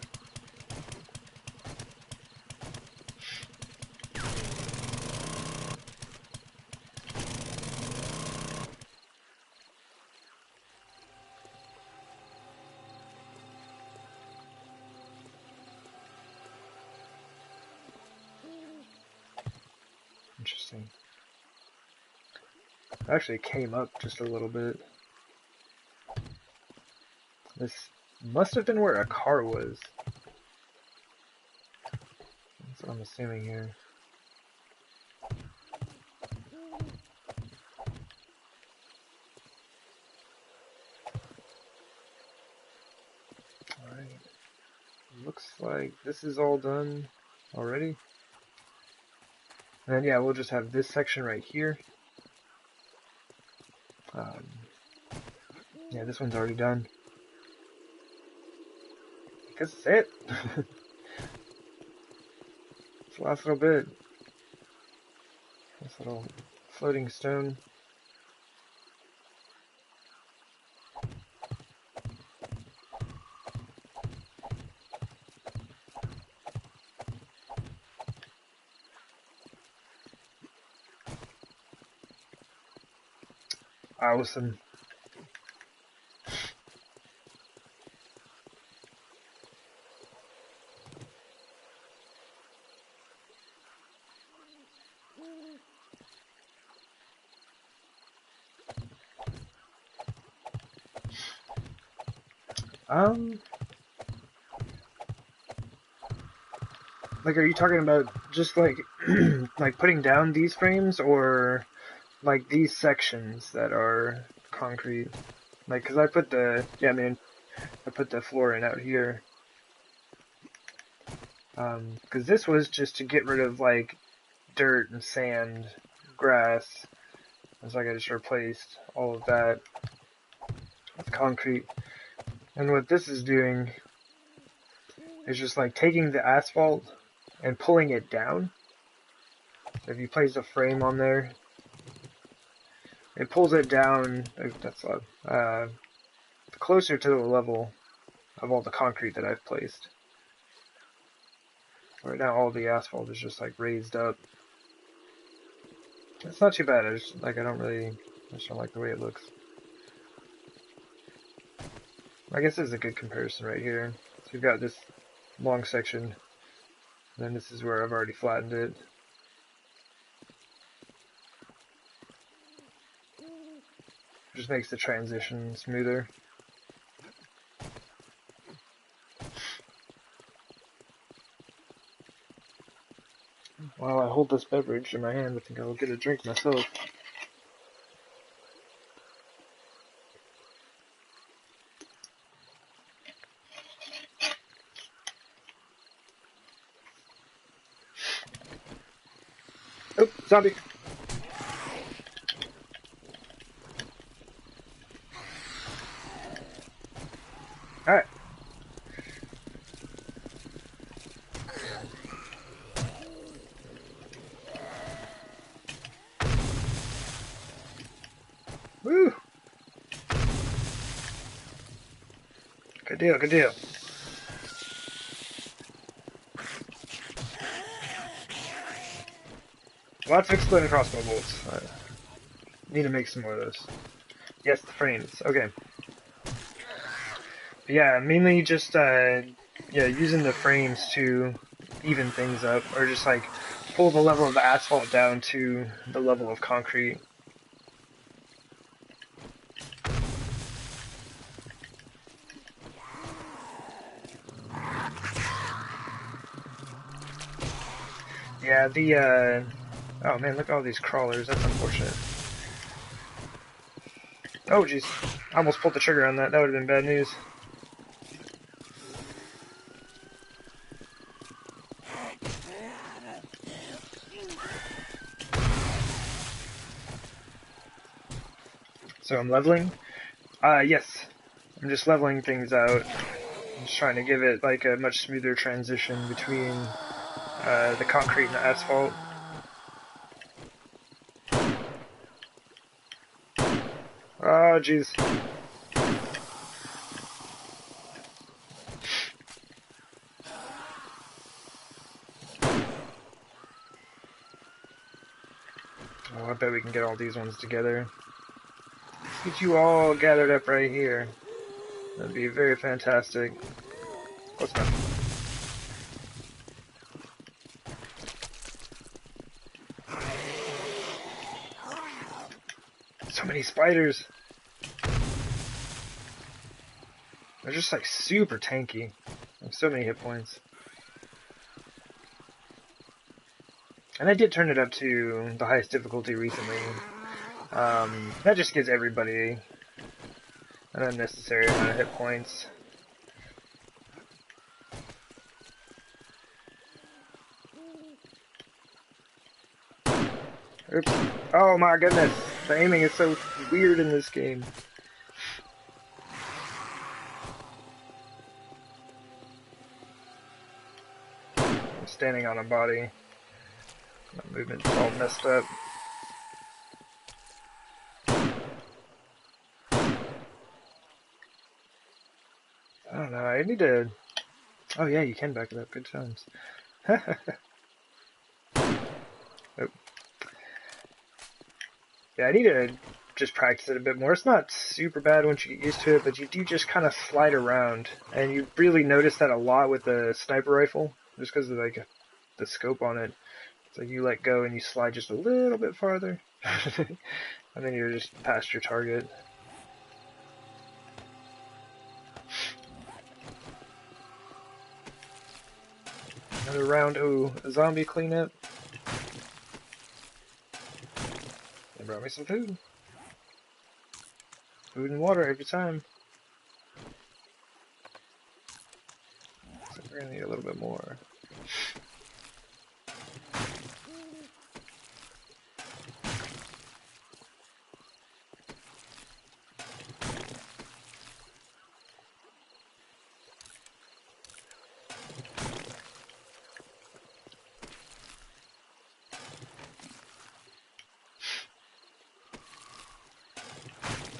Speaker 1: Interesting. I actually came up just a little bit. This must have been where a car was. That's what I'm assuming here. Alright. Looks like this is all done already. And then, yeah, we'll just have this section right here. Yeah, this one's already done. I guess that's it. It's the last little bit. This little floating stone. Awesome. Like, are you talking about just like, like putting down these frames, or like these sections that are concrete? Like, cause I put I put the flooring out here. Cause this was just to get rid of like dirt and sand, grass. And so I just replaced all of that with concrete. And what this is doing is just like taking the asphalt and pulling it down. So if you place a frame on there, it pulls it down. That's closer to the level of all the concrete that I've placed. Right now, all the asphalt is just like raised up. It's not too bad. I just I just don't like the way it looks. I guess this is a good comparison right here. So we've got this long section, and then this is where I've already flattened it. Just makes the transition smoother. While I hold this beverage in my hand, I think I'll get a drink myself. Oh, zombie! Alright. Woo! Good deal, good deal. Lots of exploding crossbow bolts. I need to make some more of those. Yes, the frames. Okay. But yeah, mainly just using the frames to even things up, or just like pull the level of the asphalt down to the level of concrete. Yeah, oh man, look at all these crawlers. That's unfortunate. Oh jeez, I almost pulled the trigger on that. That would have been bad news. So I'm leveling. Yes, I'm just leveling things out. I'm just trying to give it like a much smoother transition between the concrete and the asphalt. Oh jeez. Oh, I bet we can get all these ones together. Let's get you all gathered up right here. That'd be very fantastic. Close enough. So many spiders. They're just like super tanky. Have so many hit points. And I did turn it up to the highest difficulty recently. That just gives everybody an unnecessary amount of hit points. Oops. Oh my goodness. The aiming is so weird in this game. I'm standing on a body. My movement's all messed up. I don't know, I need to... Oh yeah, you can back it up. Good times. Oh. Yeah, I need to just practice it a bit more. It's not super bad once you get used to it, but you do just kind of slide around. And you really notice that a lot with the sniper rifle, just because of like the scope on it. So you let go and you slide just a little bit farther. And then you're just past your target. Another round. Oh, a zombie cleanup. They brought me some food. Food and water every time. So we're gonna need a little bit more.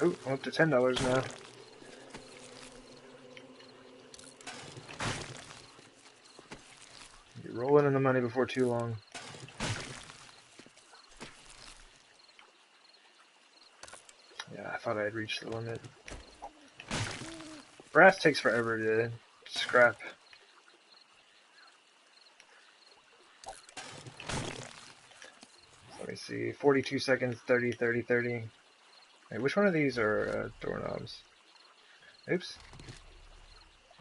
Speaker 1: Oh, I'm up to $10 now. You're rolling in the money before too long. thought I had reached the limit. Brass takes forever to scrap. So let me see. 42 seconds, 30, 30, 30. Wait, which one of these are doorknobs? Oops.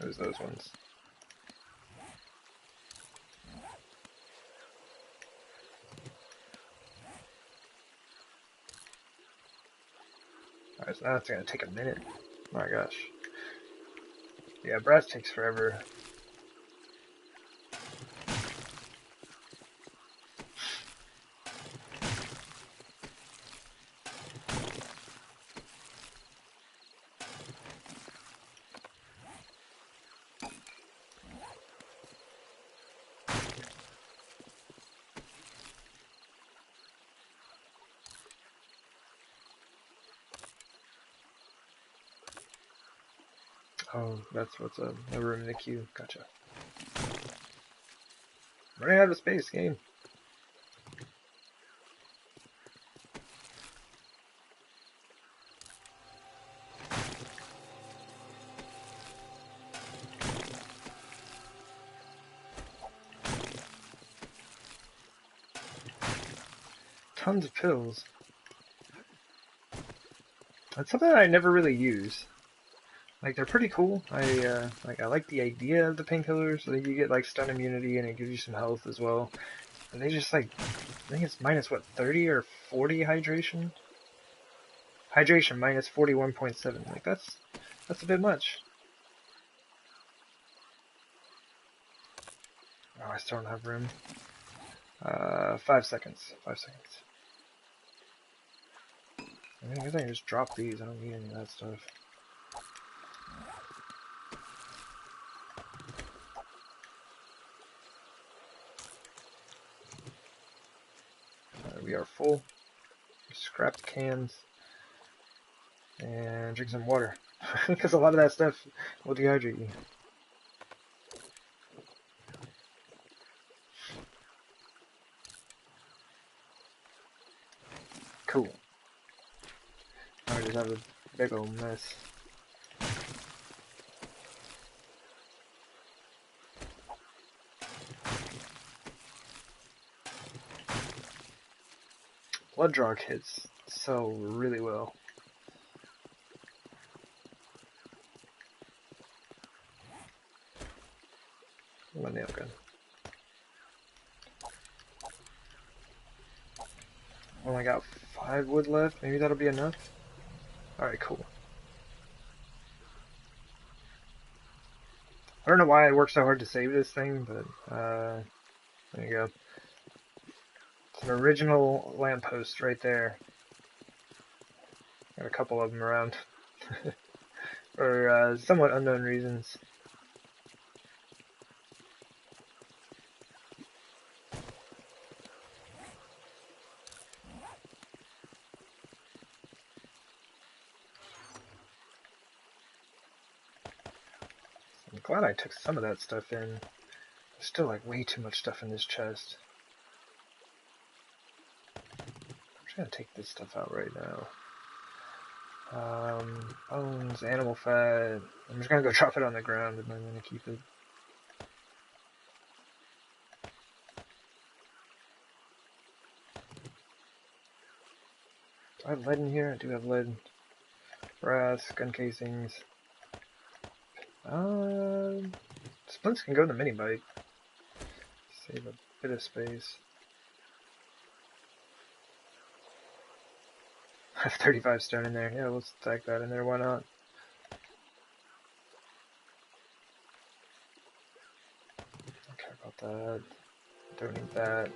Speaker 1: It was those ones. Alright, so now it's gonna take a minute. Oh my gosh. Yeah, brass takes forever. Oh, that's what's up. No room in the queue. Gotcha. Running out of space, game. Tons of pills. That's something that I never really use. Like, they're pretty cool. I like the idea of the painkillers. So you get like stun immunity and it gives you some health as well. And they just like, I think it's minus what, 30 or 40 hydration? Hydration minus 41.7. Like that's a bit much. Oh, I still don't have room. 5 seconds. 5 seconds. I guess I can just drop these. I don't need any of that stuff. We are full. Scrap the cans and drink some water because a lot of that stuff will dehydrate you. Cool. I just have a big old mess. Blood draw hits so really well. My nail gun. Only got 5 wood left. Maybe that'll be enough. Alright, cool. I don't know why I worked so hard to save this thing, but there you go. It's an original lamppost right there. Got a couple of them around. For somewhat unknown reasons. I'm glad I took some of that stuff in. There's still like way too much stuff in this chest. I'm just gonna take this stuff out right now. Bones, animal fat. I'm just gonna go drop it on the ground and I'm gonna keep it. Do I have lead in here? I do have lead. Brass, gun casings. Splints can go in the mini bike. Save a bit of space. I have 35 stone in there. Yeah, let's stack that in there. Why not? Don't care about that. Don't need that.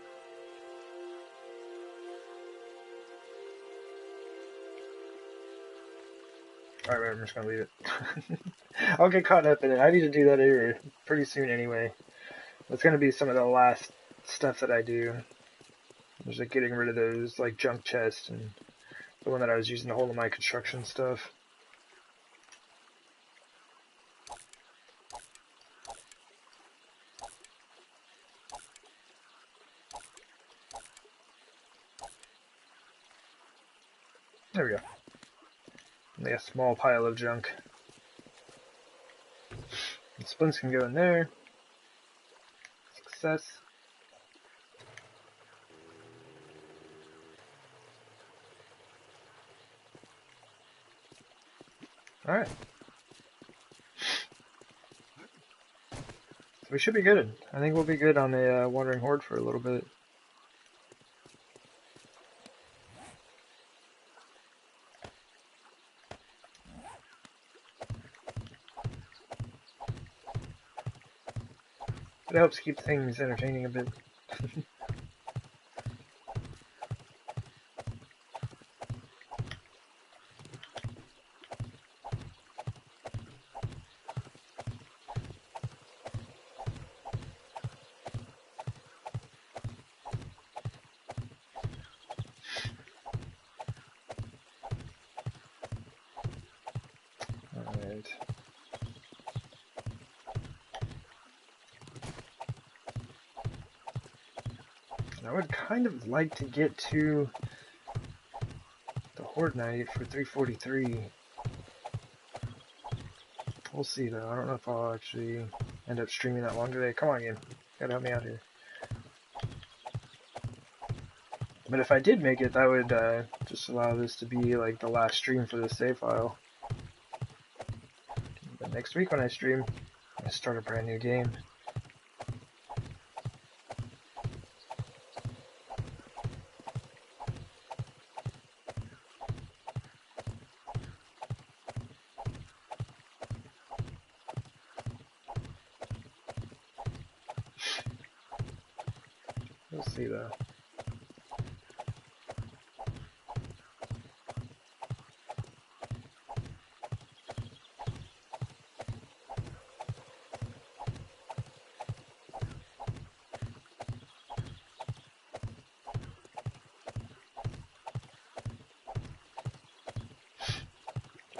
Speaker 1: Alright, I'm just gonna leave it. I'll get caught up in it. I need to do that here pretty soon anyway. That's gonna be some of the last stuff that I do. Just like getting rid of those like junk chests and the one that I was using to hold all my construction stuff. There we go. Only a small pile of junk. And splints can go in there. Success. Alright. So we should be good. I think we'll be good on a Wandering Horde for a little bit. It helps keep things entertaining a bit. Alright. I would kind of like to get to the Horde Night for 343. We'll see though. I don't know if I'll actually end up streaming that long today. Come on, game. Gotta help me out here. But if I did make it, that would just allow this to be like the last stream for this save file. But next week when I stream, I start a brand new game. We'll see though.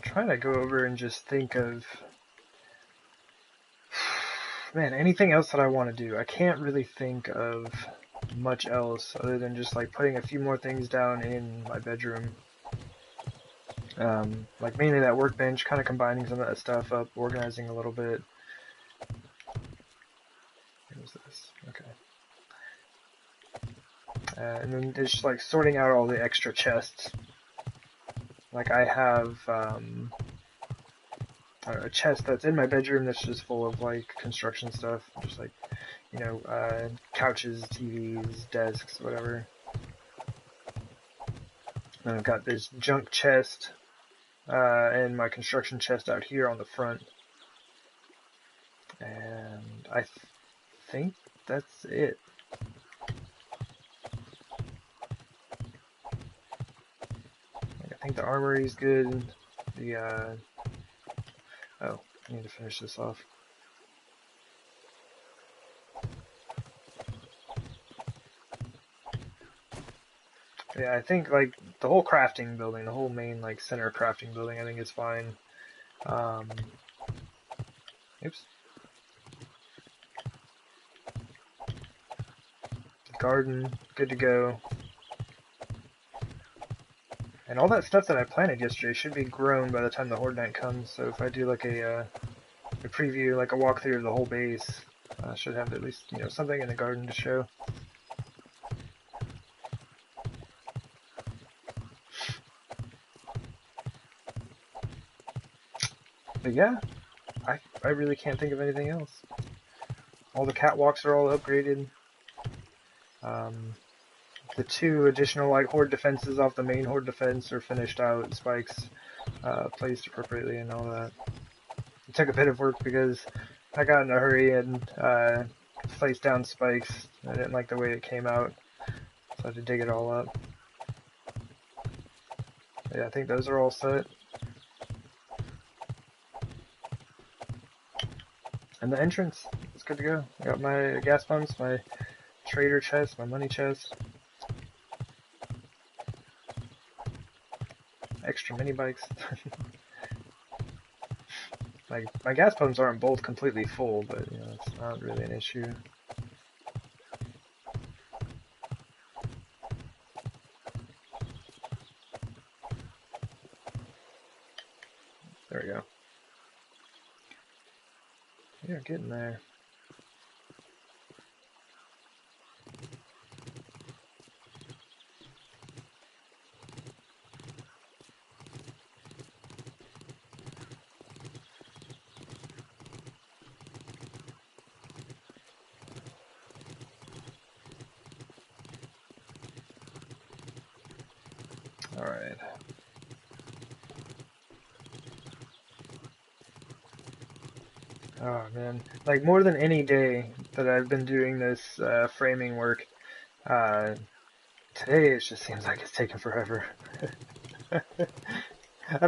Speaker 1: Trying to go over and just think of, man, anything else that I want to do. I can't really think of much else other than just like putting a few more things down in my bedroom. Like mainly that workbench, kind of combining some of that stuff up, organizing a little bit. What is this? Okay. And then just like sorting out all the extra chests. Like I have a chest that's in my bedroom that's just full of like construction stuff, just like, you know, couches, TVs, desks, whatever. And I've got this junk chest and my construction chest out here on the front. And I think that's it. I think the armory is good. The oh, I need to finish this off. Yeah, I think like the whole crafting building, the whole main like center crafting building, I think is fine. Oops. Garden, good to go. And all that stuff that I planted yesterday should be grown by the time the Horde Night comes. So if I do like a preview, like a walkthrough of the whole base, I should have at least, you know, something in the garden to show. But yeah, I really can't think of anything else. All the catwalks are all upgraded. The 2 additional like Horde defenses off the main Horde defense are finished out. Spikes placed appropriately and all that. It took a bit of work because I got in a hurry and placed down spikes. I didn't like the way it came out, so I had to dig it all up. But yeah, I think those are all set. And the entrance, it's good to go. I got my gas pumps, my trader chest, my money chest. Extra mini bikes. Like, my gas pumps aren't both completely full, but, you know, it's not really an issue. There we go. Yeah, getting there. Alright. Oh man, like more than any day that I've been doing this framing work, uh, today it just seems like it's taking forever. And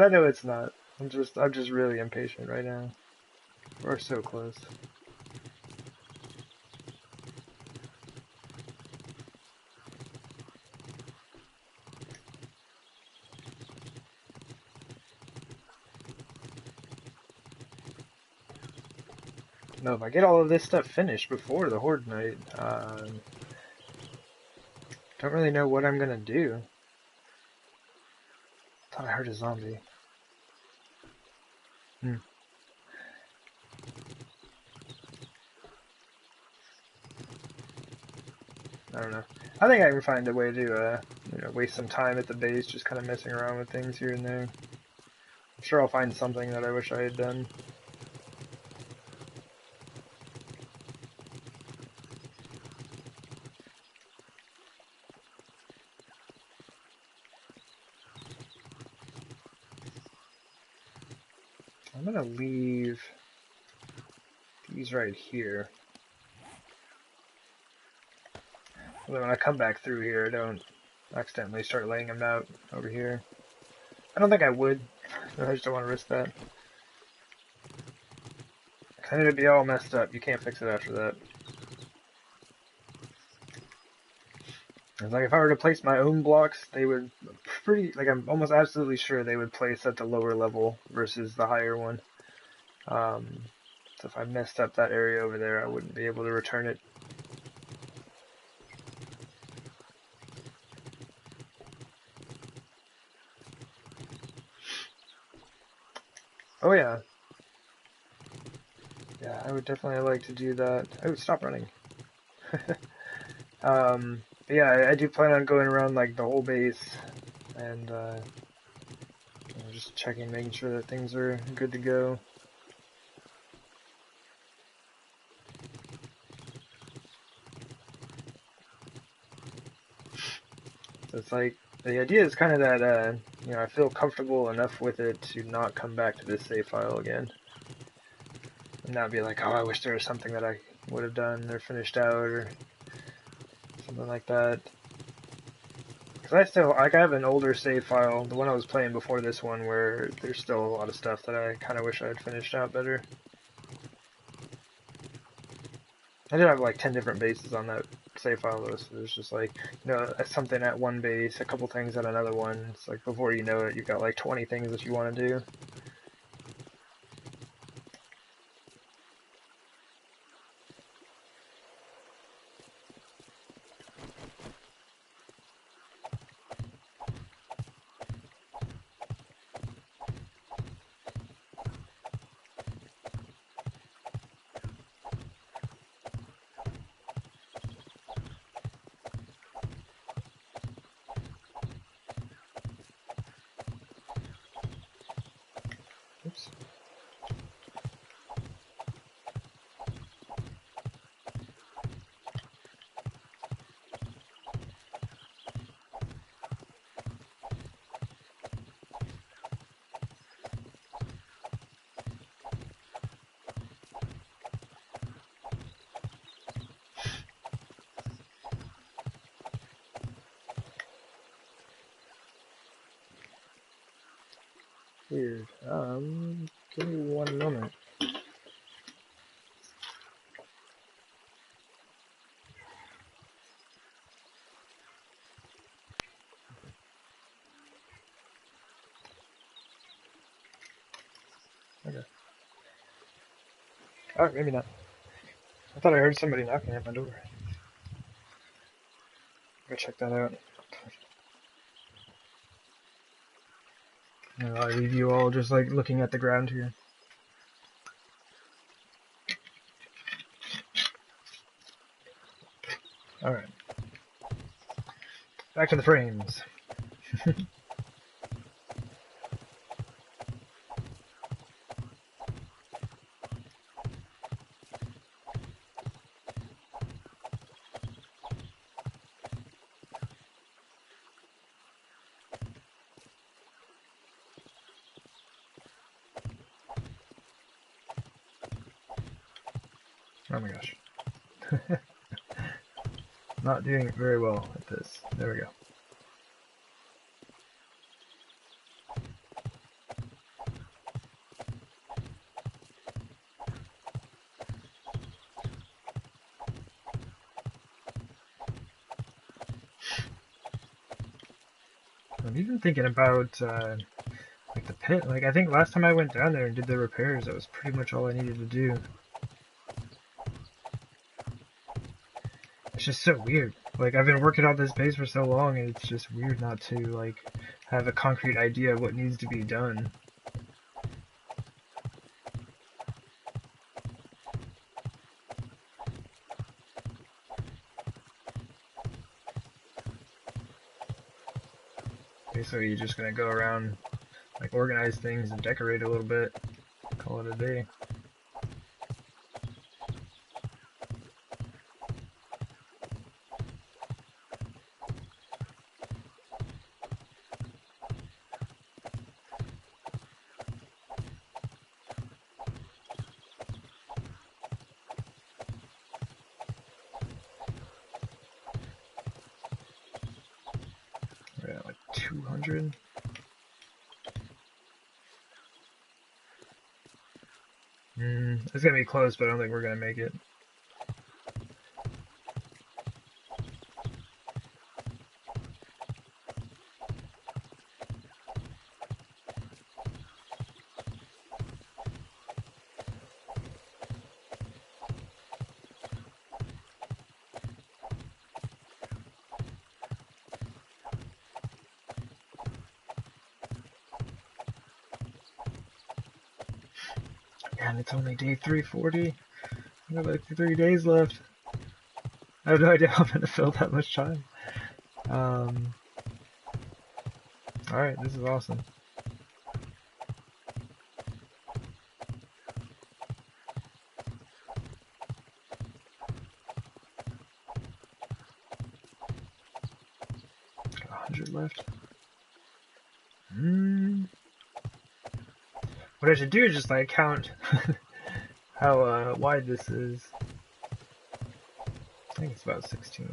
Speaker 1: I know it's not. I'm just really impatient right now. We're so close. No, if I get all of this stuff finished before the Horde Night, don't really know what I'm gonna do. Thought I heard a zombie. Hmm. I don't know. I think I can find a way to, waste some time at the base, just kind of messing around with things here and there. I'm sure I'll find something that I wish I had done. I'm gonna leave these right here. So that when I come back through here, I don't accidentally start laying them out over here. I don't think I would. I just don't want to risk that. Cause then it'd be all messed up. You can't fix it after that. It's like if I were to place my own blocks, they would I'm almost absolutely sure they would place at the lower level versus the higher one. So if I messed up that area over there, I wouldn't be able to return it. Oh yeah. Yeah, I would definitely like to do that. Oh, stop running. But yeah, I do plan on going around like the whole base and just checking, making sure that things are good to go. So it's like the idea is kind of that I feel comfortable enough with it to not come back to this save file again, and not be like, oh, I wish there was something that I would have done or finished out or something like that. Because I have an older save file, the one I was playing before this one, where there's still a lot of stuff that I kind of wish I had finished out better. I did have like 10 different bases on that save file though, so there's just like, something at one base, a couple things at another one. It's like before you know it, you've got like 20 things that you want to do. Oops. Weird. Give me one moment. Okay. Oh, maybe not. I thought I heard somebody knocking at my door. Go check that out. I leave you all just like looking at the ground here. Alright. Back to the frames. Oh my gosh. Not doing very well at this. There we go. I'm even thinking about like the pit. Like I think last time I went down there and did the repairs, that was pretty much all I needed to do. It's just so weird. Like I've been working on this base for so long, and it's just weird not to like have a concrete idea of what needs to be done. Basically, you're just gonna go around, like organize things and decorate a little bit. Call it a day. We're at like 200. It's gonna be close, but I don't think we're gonna make it. Man, it's only day 340. I got like 3 days left. I have no idea how I'm gonna fill that much time. Alright, this is awesome. Got 100 left. What I should do is just like count how wide this is. I think it's about 16.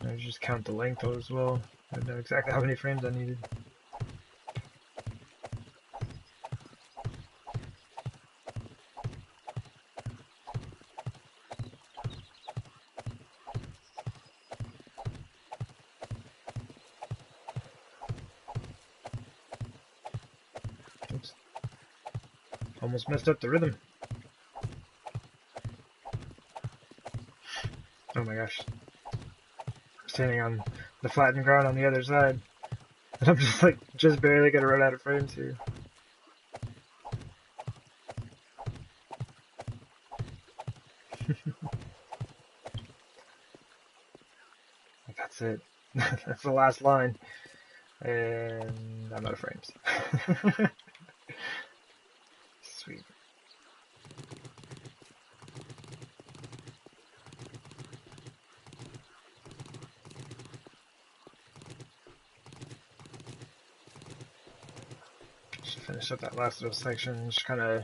Speaker 1: I just count the length as well. I know exactly how many frames I needed. Oops. Almost messed up the rhythm. Oh my gosh. I'm standing on the flattened ground on the other side. And I'm just like, just barely gonna run out of frames here. That's it. That's the last line. And I'm out of frames. Sweet. Just finish up that last little section. Just kind of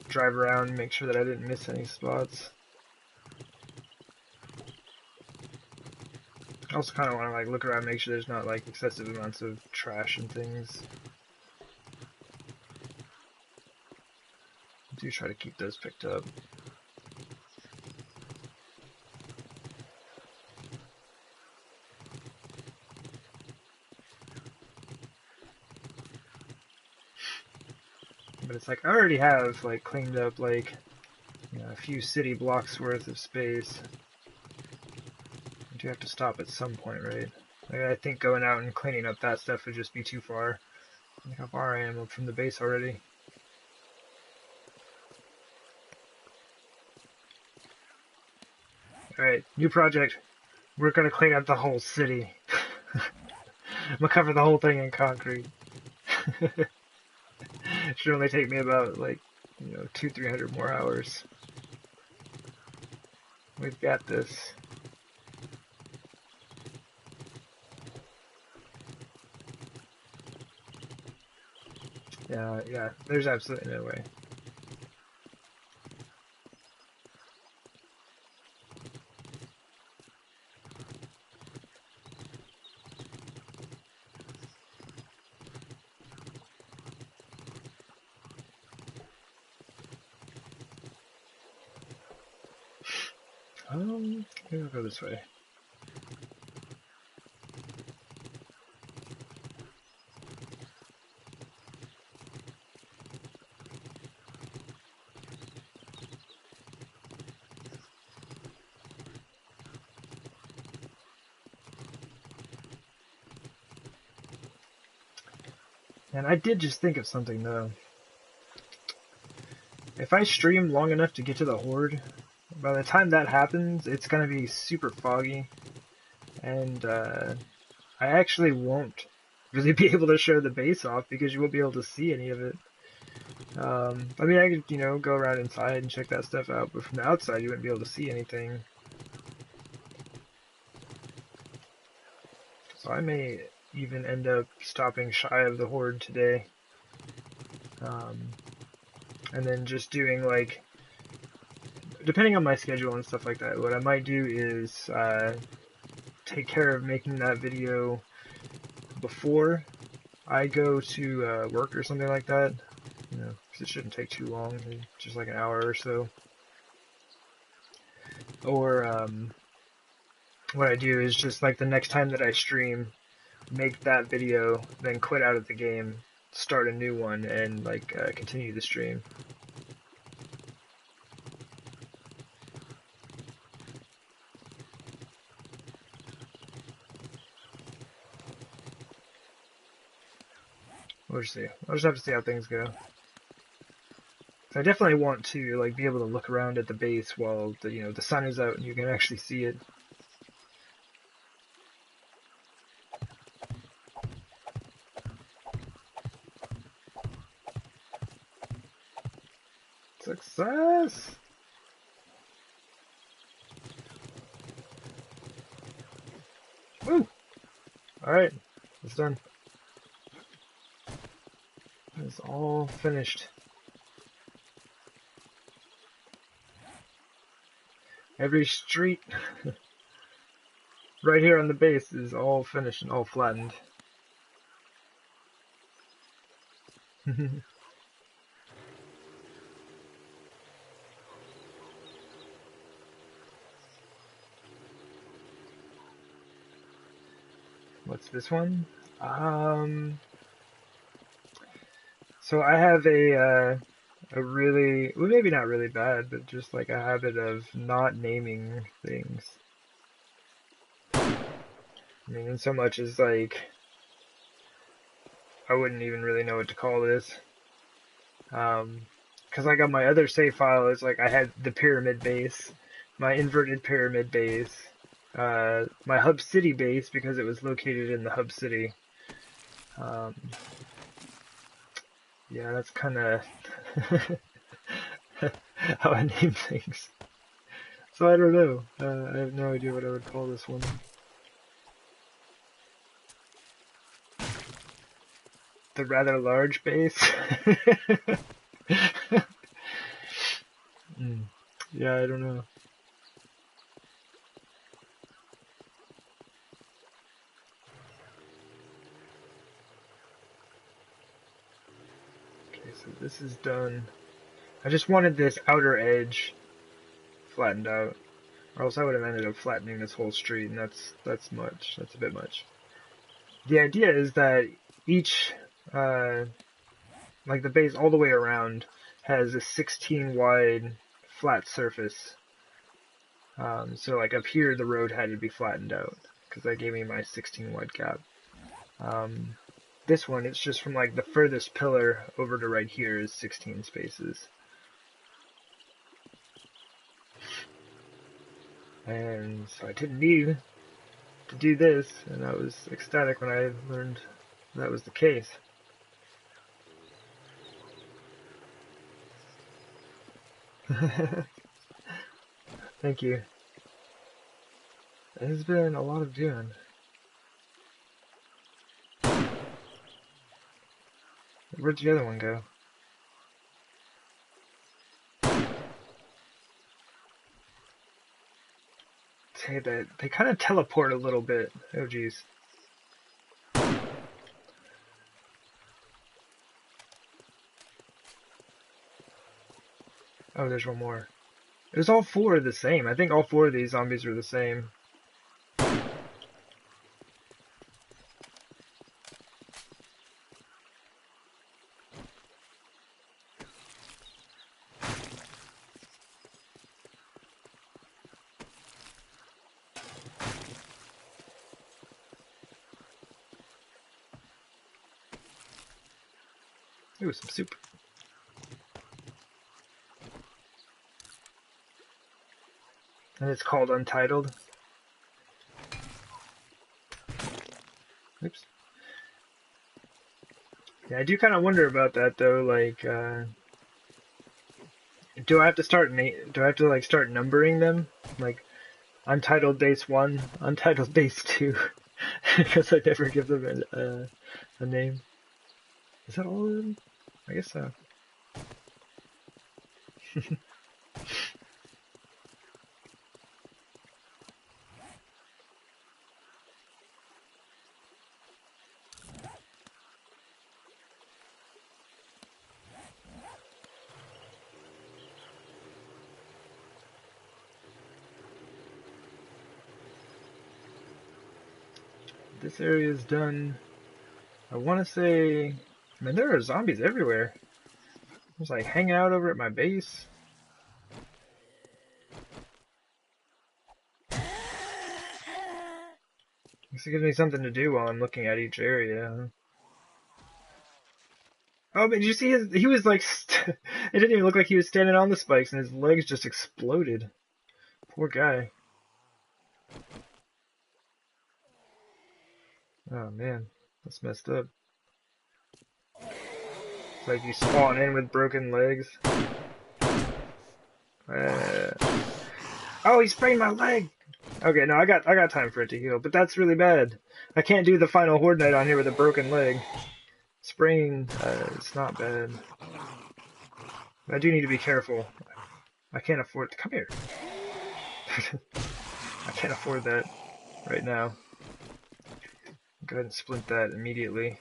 Speaker 1: drive around, make sure that I didn't miss any spots. I also kind of want to like look around, make sure there's not like excessive amounts of trash and things. I do try to keep those picked up. But it's like I already have like cleaned up like a few city blocks worth of space. do have to stop at some point, right? Like, I think going out and cleaning up that stuff would just be too far. Look how far I am from the base already. Alright, new project. We're gonna clean up the whole city. I'm gonna cover the whole thing in concrete. Should only take me about, like, 200-300 more hours. We've got this. Yeah, there's absolutely no way. Maybe I'll go this way. And I did just think of something, though. If I stream long enough to get to the Horde, by the time that happens, it's going to be super foggy. And I actually won't really be able to show the base off because you won't be able to see any of it. I mean, I could, go around inside and check that stuff out, but from the outside you wouldn't be able to see anything. So I may even end up stopping shy of the Horde today. And then just doing, like, depending on my schedule and stuff like that, what I might do is take care of making that video before I go to work or something like that. Because it shouldn't take too long, just like an hour or so. Or what I do is just, like, the next time that I stream, make that video, then quit out of the game, start a new one, and, like, continue the stream. We'll just see. I'll just have to see how things go. I definitely want to, like, be able to look around at the base while the sun is out and you can actually see it. Success! Woo! Alright, it's done. It's all finished. Every street right here on the base is all finished and all flattened. What's this one? So I have a really, well, maybe not really bad, but just like a habit of not naming things. I mean, in so much as, like, I wouldn't even really know what to call this. Because, like, on my other save file, it's like I had the pyramid base, my inverted pyramid base, my hub city base because it was located in the hub city. Yeah, that's kind of how I name things. So I don't know. I have no idea what I would call this one. The rather large base. Yeah, I don't know. Okay, so this is done. I just wanted this outer edge flattened out, or else I would have ended up flattening this whole street, and that's much. That's a bit much. The idea is that each, like the base all the way around, has a 16 wide flat surface. So like up here, the road had to be flattened out because that gave me my 16 wide gap. This one, it's just from like the furthest pillar over to right here is 16 spaces. And so I didn't need to do this, and I was ecstatic when I learned that was the case. Thank you. It has been a lot of doing. Where'd the other one go? Say that they kind of teleport a little bit. Oh geez. Oh, there's one more. It was all four the same. I think all four of these zombies were the same. Ooh, some soup. And it's called Untitled. Oops. Yeah, I do kind of wonder about that though. Like, do I have to start like start numbering them? Like, Untitled Base 1, Untitled Base 2, because I never give them a name. Is that all of them? I guess so. This area is done. I want to say, I mean, there are zombies everywhere. I was like hanging out over at my base. This gives me something to do while I'm looking at each area. Oh, but did you see he was like, it didn't even look like he was standing on the spikes and his legs just exploded. Poor guy. Oh man, that's messed up. It's like you spawn in with broken legs. Oh, he sprained my leg! Okay, no, I got time for it to heal, but that's really bad. I can't do the final Horde Night on here with a broken leg. Spraying, it's not bad. I do need to be careful. I can't afford... Come here. I can't afford that right now. Go ahead and splint that immediately.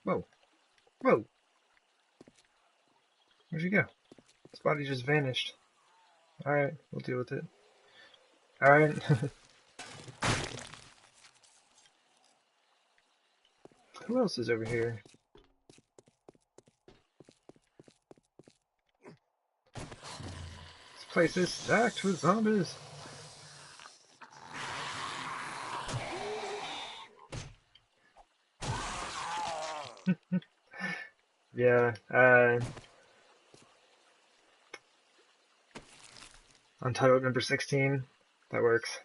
Speaker 1: Whoa. Whoa. Where'd you go? His body just vanished. Alright, we'll deal with it. Alright. Who else is over here? This place is stacked with zombies. Yeah, Untitled number 16. That works.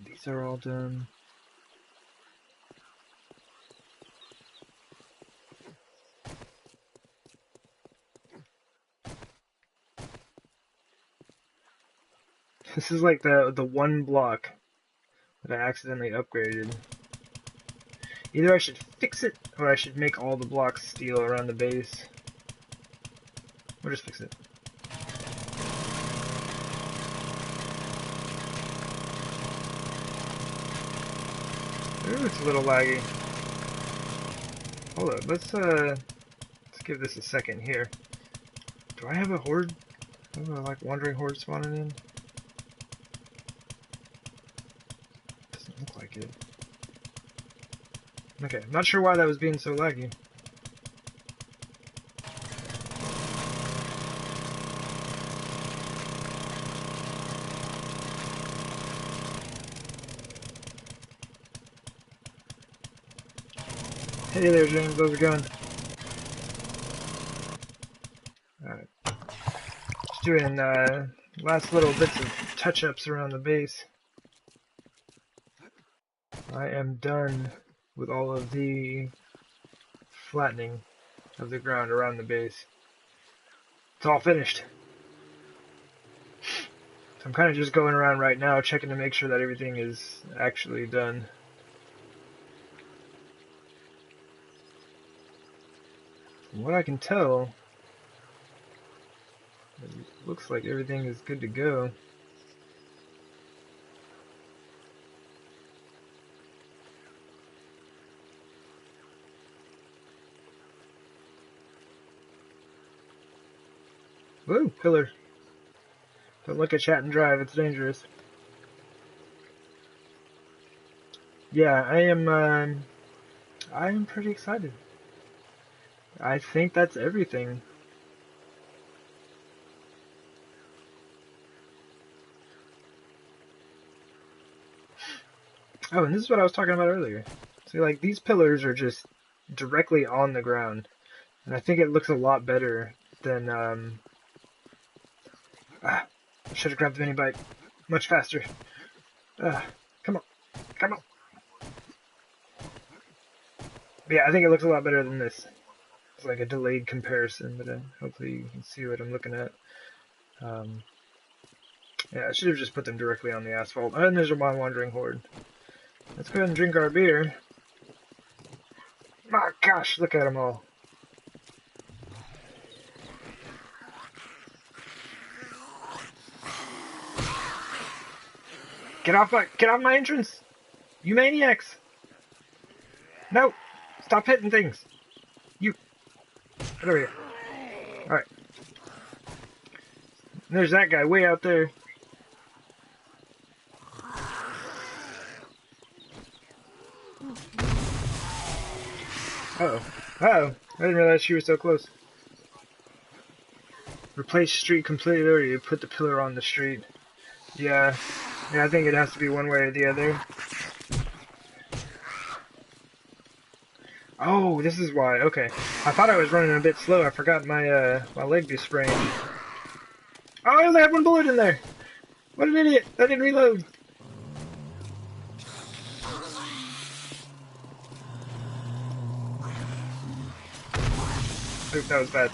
Speaker 1: These are all done. This is like the one block that I accidentally upgraded. Either I should fix it, or I should make all the blocks steel around the base. Or just fix it. Ooh, it's a little laggy. Hold up, let's give this a second here. Do I have a horde? Oh, like wandering horde spawning in? Doesn't look like it. Okay, I'm not sure why that was being so laggy. Hey there, James. How's it going? Alright. Just doing last little bits of touch-ups around the base. I am done with all of the flattening of the ground around the base. It's all finished. So I'm kind of just going around right now checking to make sure that everything is actually done. From what I can tell, it looks like everything is good to go. Woo, pillar. Don't look at chat and drive, it's dangerous. Yeah, I am pretty excited. I think that's everything. Oh, and this is what I was talking about earlier. See, like, these pillars are just directly on the ground. And I think it looks a lot better than, I should have grabbed the mini bike much faster. Come on. Come on. But yeah, I think it looks a lot better than this. It's like a delayed comparison, but hopefully you can see what I'm looking at. Yeah, I should have just put them directly on the asphalt. And there's a wandering horde. Let's go ahead and drink our beer. My gosh, look at them all. Get off my entrance! You maniacs! No! Stop hitting things! You! Get over here. Alright. There's that guy way out there. Uh-oh. Uh-oh. I didn't realize she was so close. Replace street completely, or you put the pillar on the street. Yeah. Yeah, I think it has to be one way or the other. Oh, this is why. Okay. I thought I was running a bit slow. I forgot my my leg be sprained. Oh, I only had one bullet in there! What an idiot! I didn't reload! Oop, that was bad.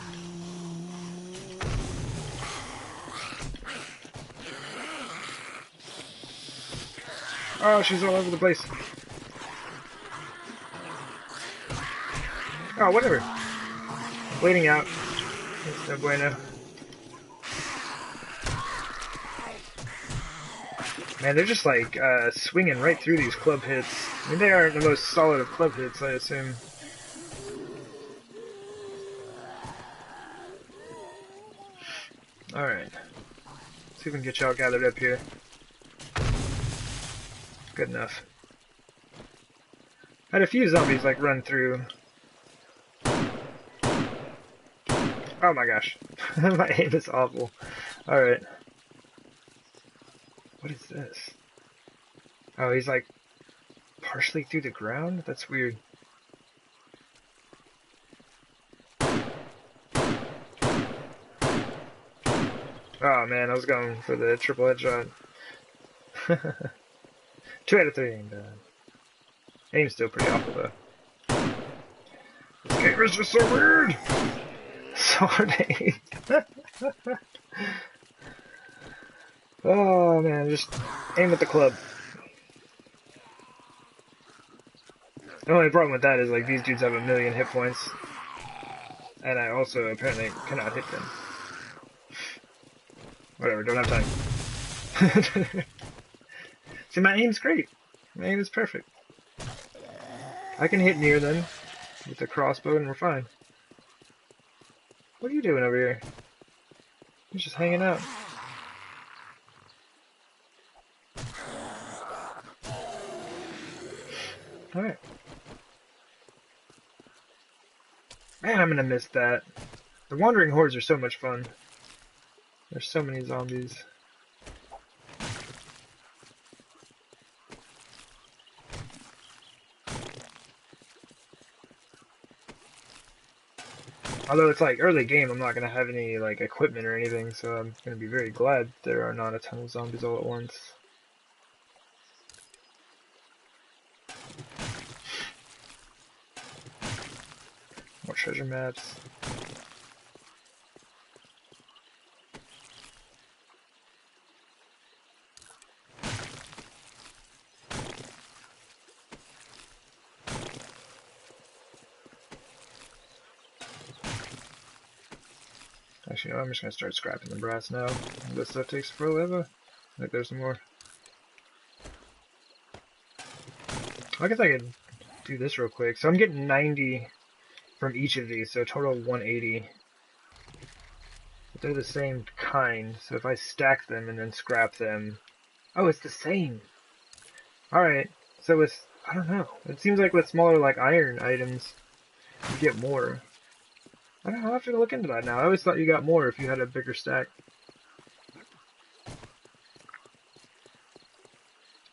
Speaker 1: Oh, she's all over the place. Oh, whatever. Bleeding out. It's no bueno. Man, they're just like swinging right through these club hits. I mean, they aren't the most solid of club hits, I assume. Alright. See if we can get y'all gathered up here. Good enough. I had a few zombies like run through. Oh my gosh. My aim is awful. Alright. What is this? Oh, he's like partially through the ground? That's weird. Oh man, I was going for the triple headshot. 2 out of 3 ain't bad. Aim's still pretty awful though. This game is just so weird! So hard to aim. Oh man, just aim at the club. The only problem with that is like these dudes have 1,000,000 hit points. And I also apparently cannot hit them. Whatever, don't have time. See, my aim's great. My aim is perfect. I can hit near them with the crossbow and we're fine. What are you doing over here? You're just hanging out. Alright. Man, I'm gonna miss that. The wandering hordes are so much fun. There's so many zombies. Although it's like early game, I'm not gonna have any like equipment or anything, so I'm gonna be very glad there are not a ton of zombies all at once. More treasure maps. Actually, no, I'm just gonna start scrapping the brass now. This stuff takes forever. Like, there's some more. I guess I could do this real quick. So I'm getting 90 from each of these, so a total of 180. But they're the same kind, so if I stack them and then scrap them... Oh, it's the same! Alright, so with... I don't know. It seems like with smaller, like, iron items, you get more. I don't know, I'll have to look into that now. I always thought you got more if you had a bigger stack.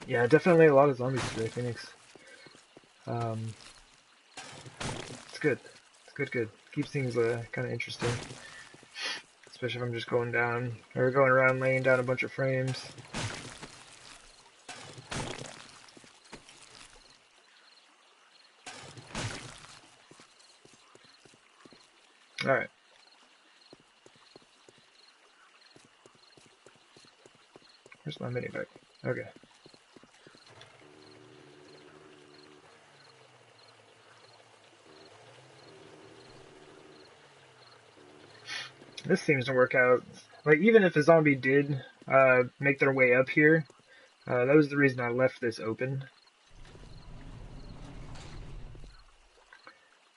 Speaker 1: Yeah, definitely a lot of zombies today, Phoenix. It's good. It's good. Keeps things kind of interesting. Especially if I'm just going down, or going around laying down a bunch of frames. Alright. Where's my mini-bike? Okay. This seems to work out. Like, even if a zombie did make their way up here, that was the reason I left this open.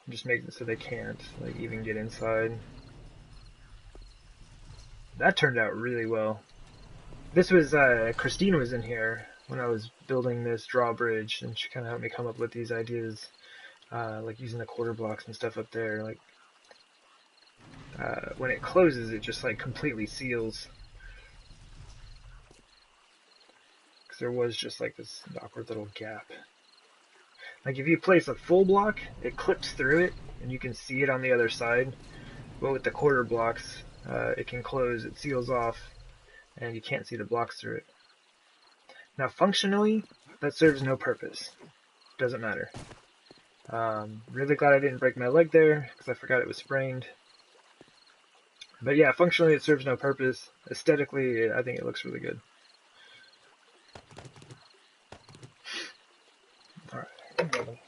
Speaker 1: Just making it so they can't, like, even get inside. That turned out really well. This was, Christine was in here when I was building this drawbridge, and she kind of helped me come up with these ideas, like using the quarter blocks and stuff up there. Like, when it closes, it just, like, completely seals. Because there was just, like, this awkward little gap. Like, if you place a full block, it clips through it, and you can see it on the other side. But with the quarter blocks, it can close, it seals off, and you can't see the blocks through it. Now, functionally, that serves no purpose. Doesn't matter. Really glad I didn't break my leg there, because I forgot it was sprained. But yeah, functionally it serves no purpose. Aesthetically, I think it looks really good. Alright, another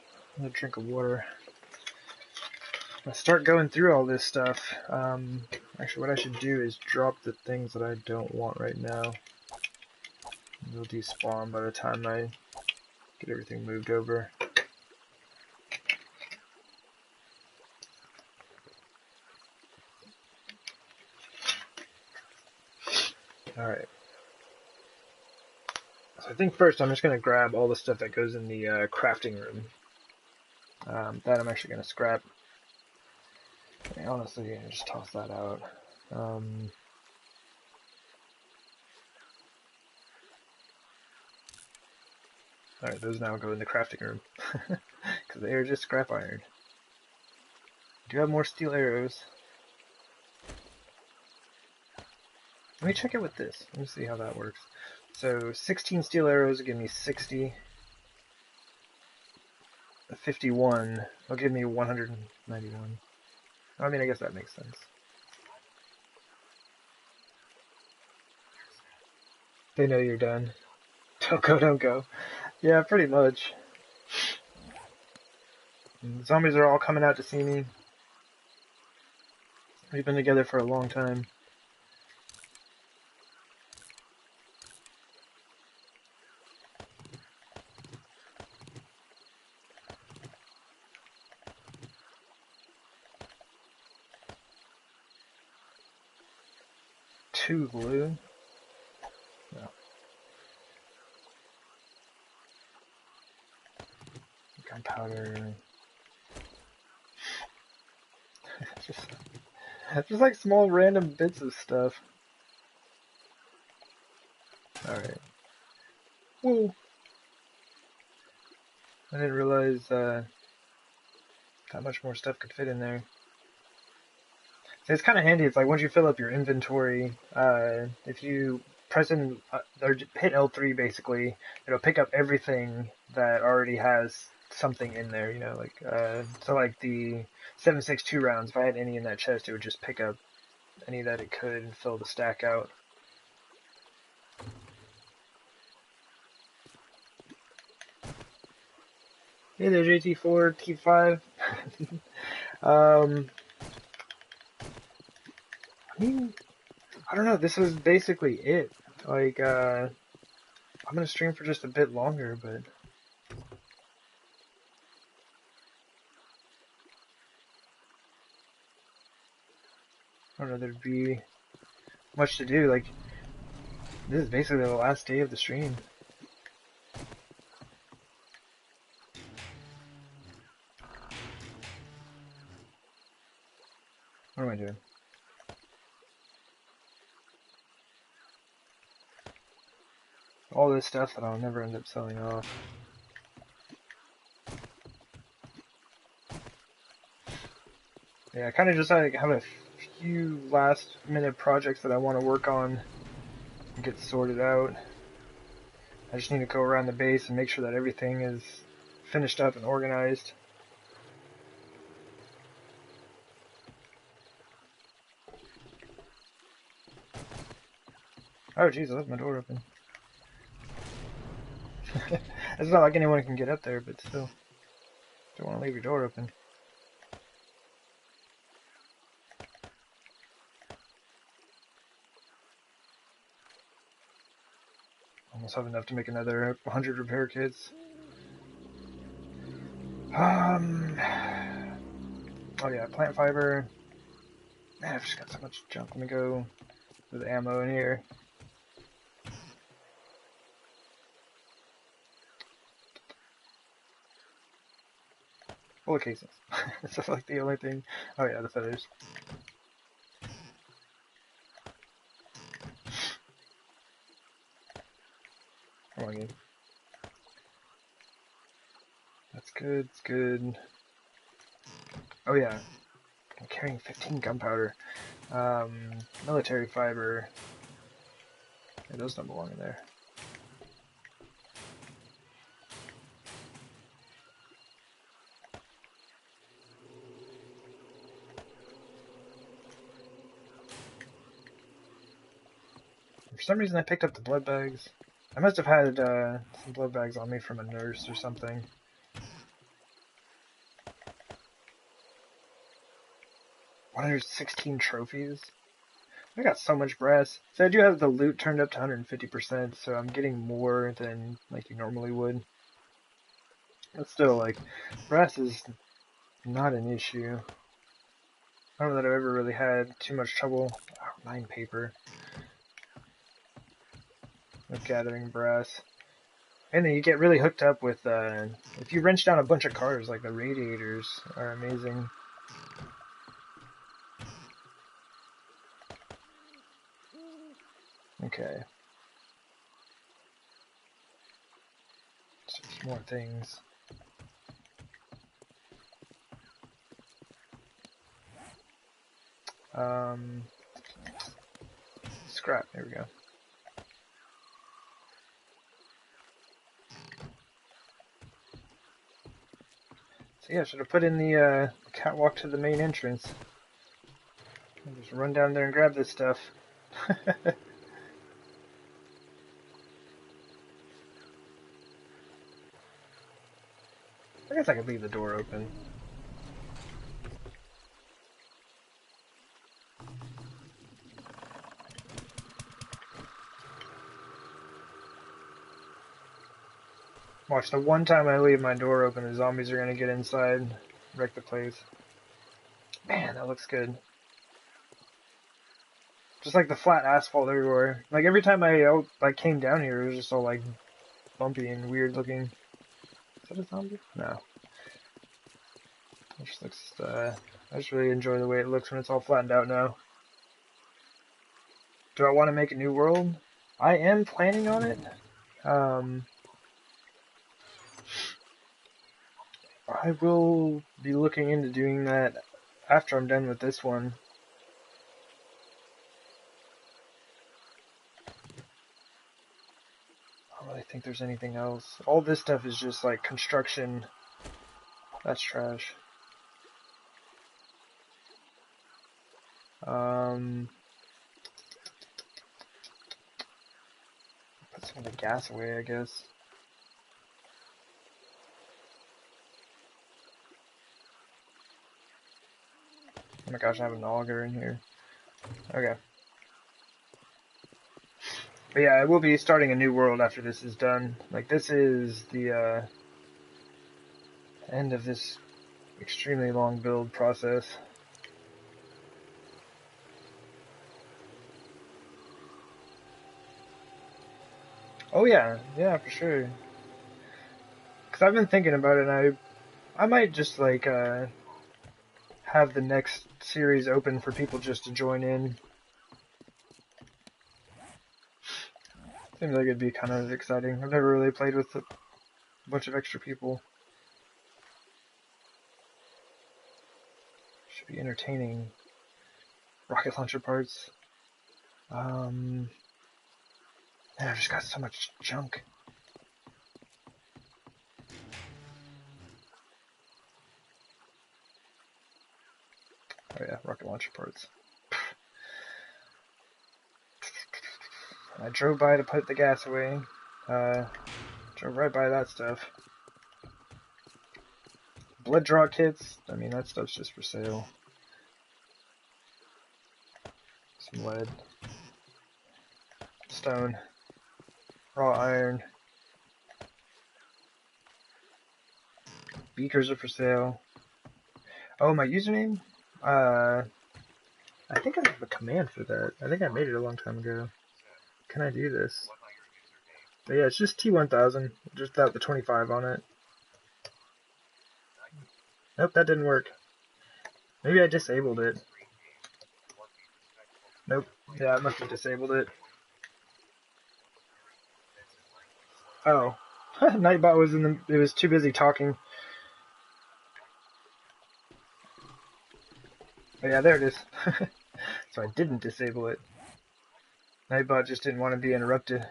Speaker 1: drink of water. I start going through all this stuff. Actually, what I should do is drop the things that I don't want right now. They'll despawn by the time I get everything moved over. Alright. So I think first I'm just going to grab all the stuff that goes in the crafting room. That I'm actually going to scrap. And honestly, I just toss that out. Alright, those now go in the crafting room. Because they are just scrap iron. I do have more steel arrows. Let me check it with this. Let me see how that works. So 16 steel arrows will give me 60. 51 will give me 191. I mean, I guess that makes sense. They know you're done. Don't go, don't go. Yeah, pretty much. And the zombies are all coming out to see me. We've been together for a long time. 2 glue. No. Gunpowder. just like small random bits of stuff. Alright. Whoa! I didn't realize that much more stuff could fit in there. So it's kind of handy. It's like once you fill up your inventory, if you press in or hit L3 basically, it'll pick up everything that already has something in there. You know, like so like the 7.62 rounds. If I had any in that chest, it would just pick up any that it could and fill the stack out. Hey there, JT4, T5. I mean, I don't know. This was basically it. Like, I'm gonna stream for just a bit longer, but I don't know. There'd be much to do. Like, this is basically the last day of the stream. What am I doing? All this stuff that I'll never end up selling off. Yeah, I kind of just like have a few last minute projects that I want to work on and get sorted out. I just need to go around the base and make sure that everything is finished up and organized. Oh jeez, I left my door open. It's not like anyone can get up there, but still. Don't want to leave your door open. Almost have enough to make another 100 repair kits. Oh yeah, plant fiber. Man, I've just got so much junk. Let me go with ammo in here. Bullet casings. That's like the only thing. Oh yeah, the feathers. Come on, game. That's good, it's good. Oh yeah, I'm carrying 15 gunpowder. Military fiber. Yeah, those don't belong in there. For some reason I picked up the blood bags. I must have had some blood bags on me from a nurse or something. $116 trophies. I got so much brass. So I do have the loot turned up to 150%, so I'm getting more than like you normally would. But still, like, brass is not an issue. I don't know that I've ever really had too much trouble. Oh, 9 paper. With gathering brass. And then you get really hooked up with, if you wrench down a bunch of cars, like the radiators are amazing. Okay. Just more things. Scrap, there we go. So yeah, should have put in the catwalk to the main entrance. And just run down there and grab this stuff. I guess I could leave the door open. Watch, the one time I leave my door open, the zombies are going to get inside and wreck the place. Man, that looks good. Just like the flat asphalt everywhere. Like every time I like came down here, it was just all like bumpy and weird looking. Is that a zombie? No. It just looks. I just really enjoy the way it looks when it's all flattened out now. Do I want to make a new world? I am planning on it. I will be looking into doing that after I'm done with this one. I don't really think there's anything else. All this stuff is just like construction. That's trash. Put some of the gas away, I guess. Oh my gosh, I have an auger in here. Okay. But yeah, I will be starting a new world after this is done. Like, this is the end of this extremely long build process. Oh yeah, yeah, for sure. Because I've been thinking about it, and I might just, like, have the next series open for people just to join in. Seems like it'd be kind of exciting. I've never really played with a bunch of extra people. Should be entertaining. Rocket launcher parts. Man, I've just got so much junk. Oh yeah, rocket launcher parts. I drove by to put the gas away. Drove right by that stuff. Blood draw kits. I mean, that stuff's just for sale. Some lead. Stone. Raw iron. Beakers are for sale. Oh, my username? I think I have a command for that. I think I made it a long time ago. Can I do this? But yeah, it's just T1000, just without the 25 on it. Nope, that didn't work. Maybe I disabled it. Nope. Yeah, I must have disabled it. Oh. Nightbot was it was too busy talking. Oh yeah, there it is. So I didn't disable it. Nightbot just didn't want to be interrupted.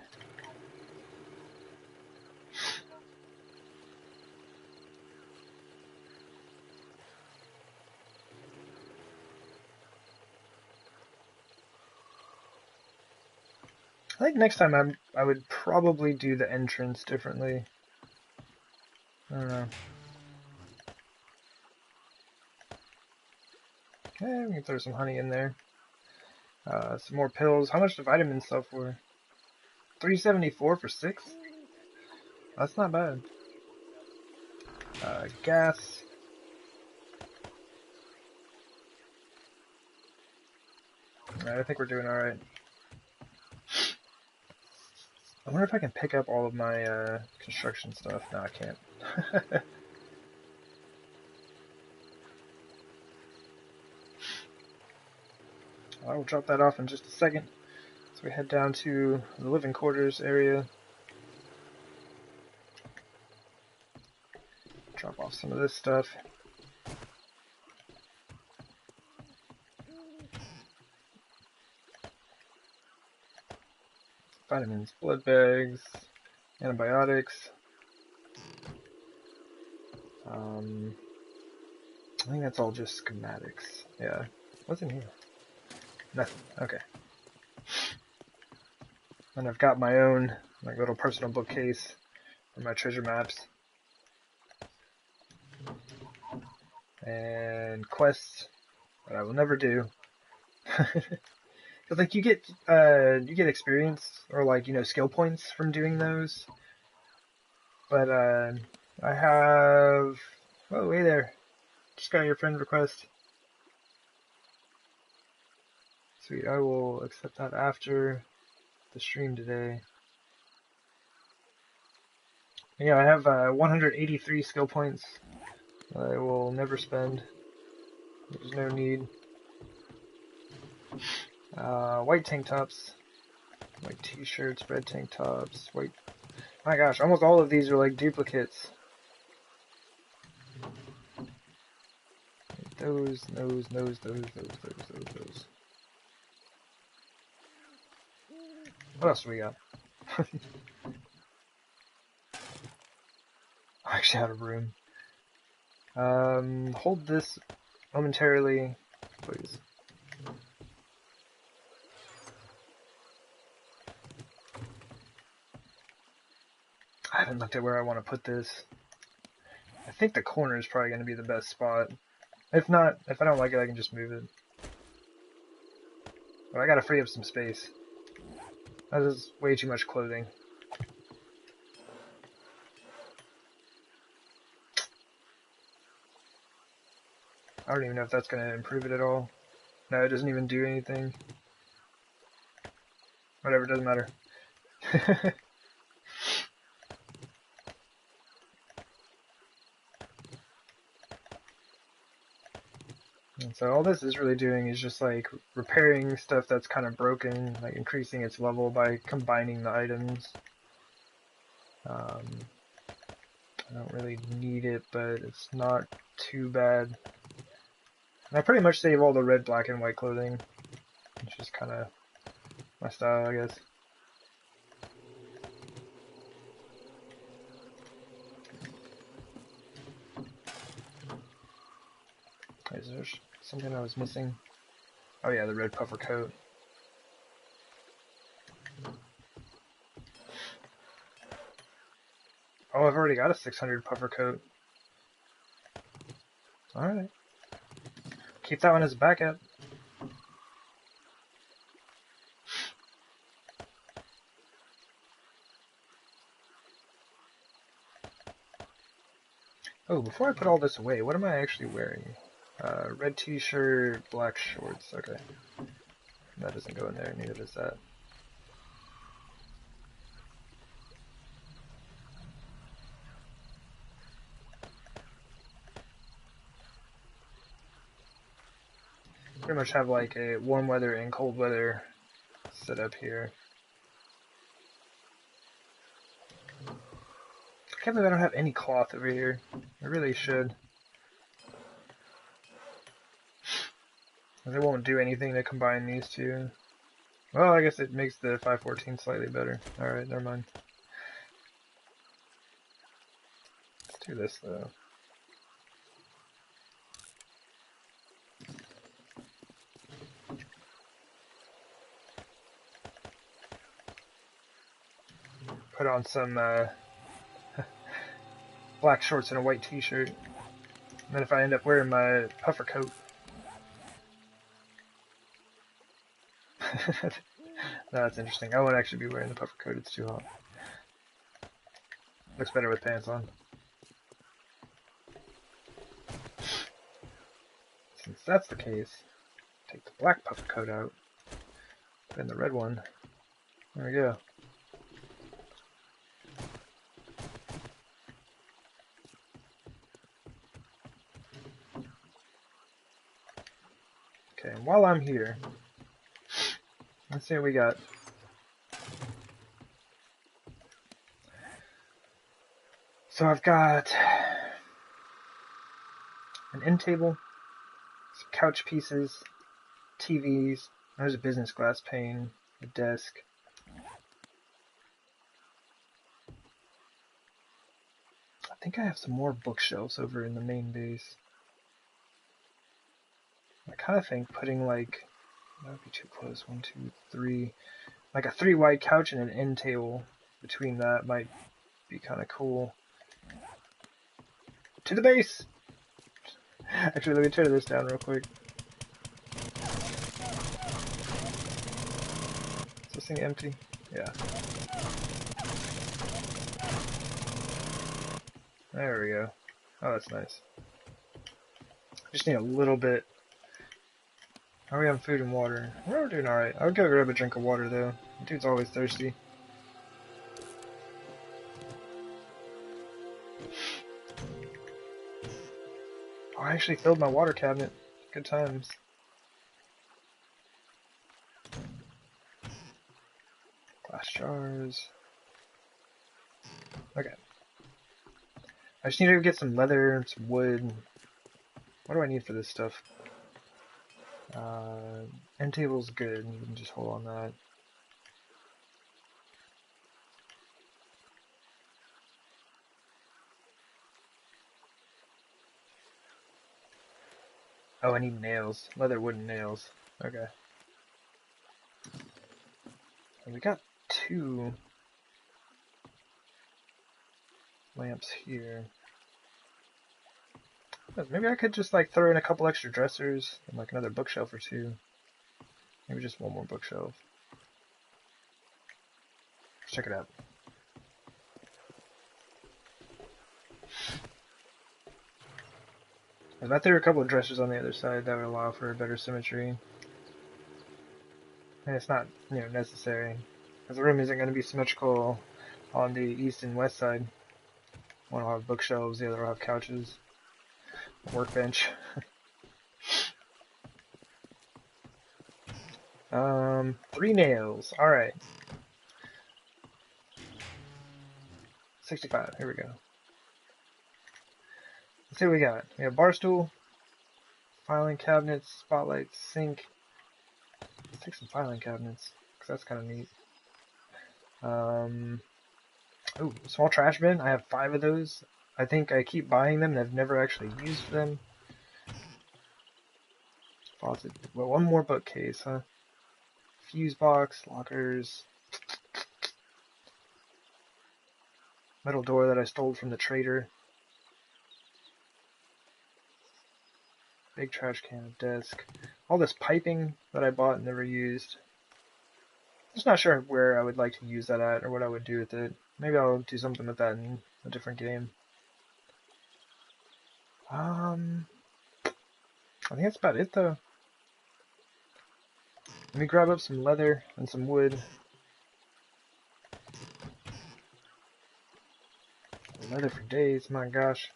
Speaker 1: I think next time I would probably do the entrance differently. I don't know. Okay, we can throw some honey in there. Some more pills. How much do vitamins sell for? $3.74 for 6? That's not bad. Gas. Alright, I think we're doing alright. I wonder if I can pick up all of my construction stuff. No, I can't. I will drop that off in just a second. So we head down to the living quarters area. Drop off some of this stuff. Vitamins, blood bags, antibiotics. I think that's all just schematics. Yeah. What's in here? Nothing. Okay. And I've got my own like little personal bookcase for my treasure maps. And quests that I will never do. Cause like you get experience or like, you know, skill points from doing those. But I have oh hey there. Just got your friend request. Sweet, I will accept that after the stream today. Yeah, I have 183 skill points I will never spend. There's no need. White tank tops, white t-shirts, red tank tops, white... My gosh, almost all of these are like duplicates. Those. What else do we got? I actually out of room. Hold this momentarily, please. I haven't looked at where I want to put this. I think the corner is probably going to be the best spot. If not, if I don't like it, I can just move it. But I gotta free up some space. That is way too much clothing. I don't even know if that's going to improve it at all. No, it doesn't even do anything. Whatever, doesn't matter. And so all this is really doing is just like repairing stuff that's kind of broken, like increasing its level by combining the items. I don't really need it, but it's not too bad. And I pretty much save all the red, black, and white clothing. It's just kind of my style, I guess. Is there something I was missing? Oh yeah, the red puffer coat. Oh, I've already got a 600 puffer coat. Alright. Keep that one as a backup. Oh, before I put all this away, what am I actually wearing? Red t-shirt, black shorts. Okay. That doesn't go in there, neither does that. Pretty much have like a warm weather and cold weather set up here. I can't believe I don't have any cloth over here. I really should. It won't do anything to combine these two. Well, I guess it makes the 514 slightly better. Alright, never mind. Let's do this though. Put on some black shorts and a white t-shirt. And then if I end up wearing my puffer coat. No, that's interesting. I won't actually be wearing the puffer coat, it's too hot. Looks better with pants on. Since that's the case, take the black puffer coat out. Put in the red one. There we go. Okay, and while I'm here, let's see what we got. So I've got an end table, some couch pieces, TVs, there's a business glass pane, a desk. I think I have some more bookshelves over in the main base. I kind of think putting like, that would be too close, 1, 2, 3, like a 3-wide couch and an end table between that might be kind of cool. To the base! Actually, let me turn this down real quick. Is this thing empty? Yeah. There we go. Oh, that's nice. Just need a little bit
Speaker 2: How are we on food and water? We're doing alright. I'll go grab a drink of water though. Dude's always thirsty. Oh, I actually filled my water cabinet. Good times. Glass jars. Okay. I just need to get some leather, some wood. What do I need for this stuff? End table's good. You can just hold on that. Oh, I need nails. Leather, wooden nails. Okay. And we got 2 lamps here. Maybe I could just like throw in a couple extra dressers and like another bookshelf or 2. Maybe just 1 more bookshelf. Let's check it out. I bet there are a couple of dressers on the other side that would allow for better symmetry. And it's not, necessary. Because the room isn't going to be symmetrical on the east and west side. One will have bookshelves, the other will have couches. A workbench. 3 nails. Alright. 65. Here we go. Let's see what we got. We have bar stool, filing cabinets, spotlight, sink. Let's take some filing cabinets, because that's kind of neat. Oh, small trash bin. I have 5 of those. I think I keep buying them and I've never actually used them. Faucet. Well, 1 more bookcase, huh? Fuse box, lockers. Metal door that I stole from the trader. Big trash can, desk. All this piping that I bought and never used. Just not sure where I would like to use that at or what I would do with it. Maybe I'll do something with that in a different game. I think that's about it though. Let me grab up some leather and some wood. Leather for days, my gosh.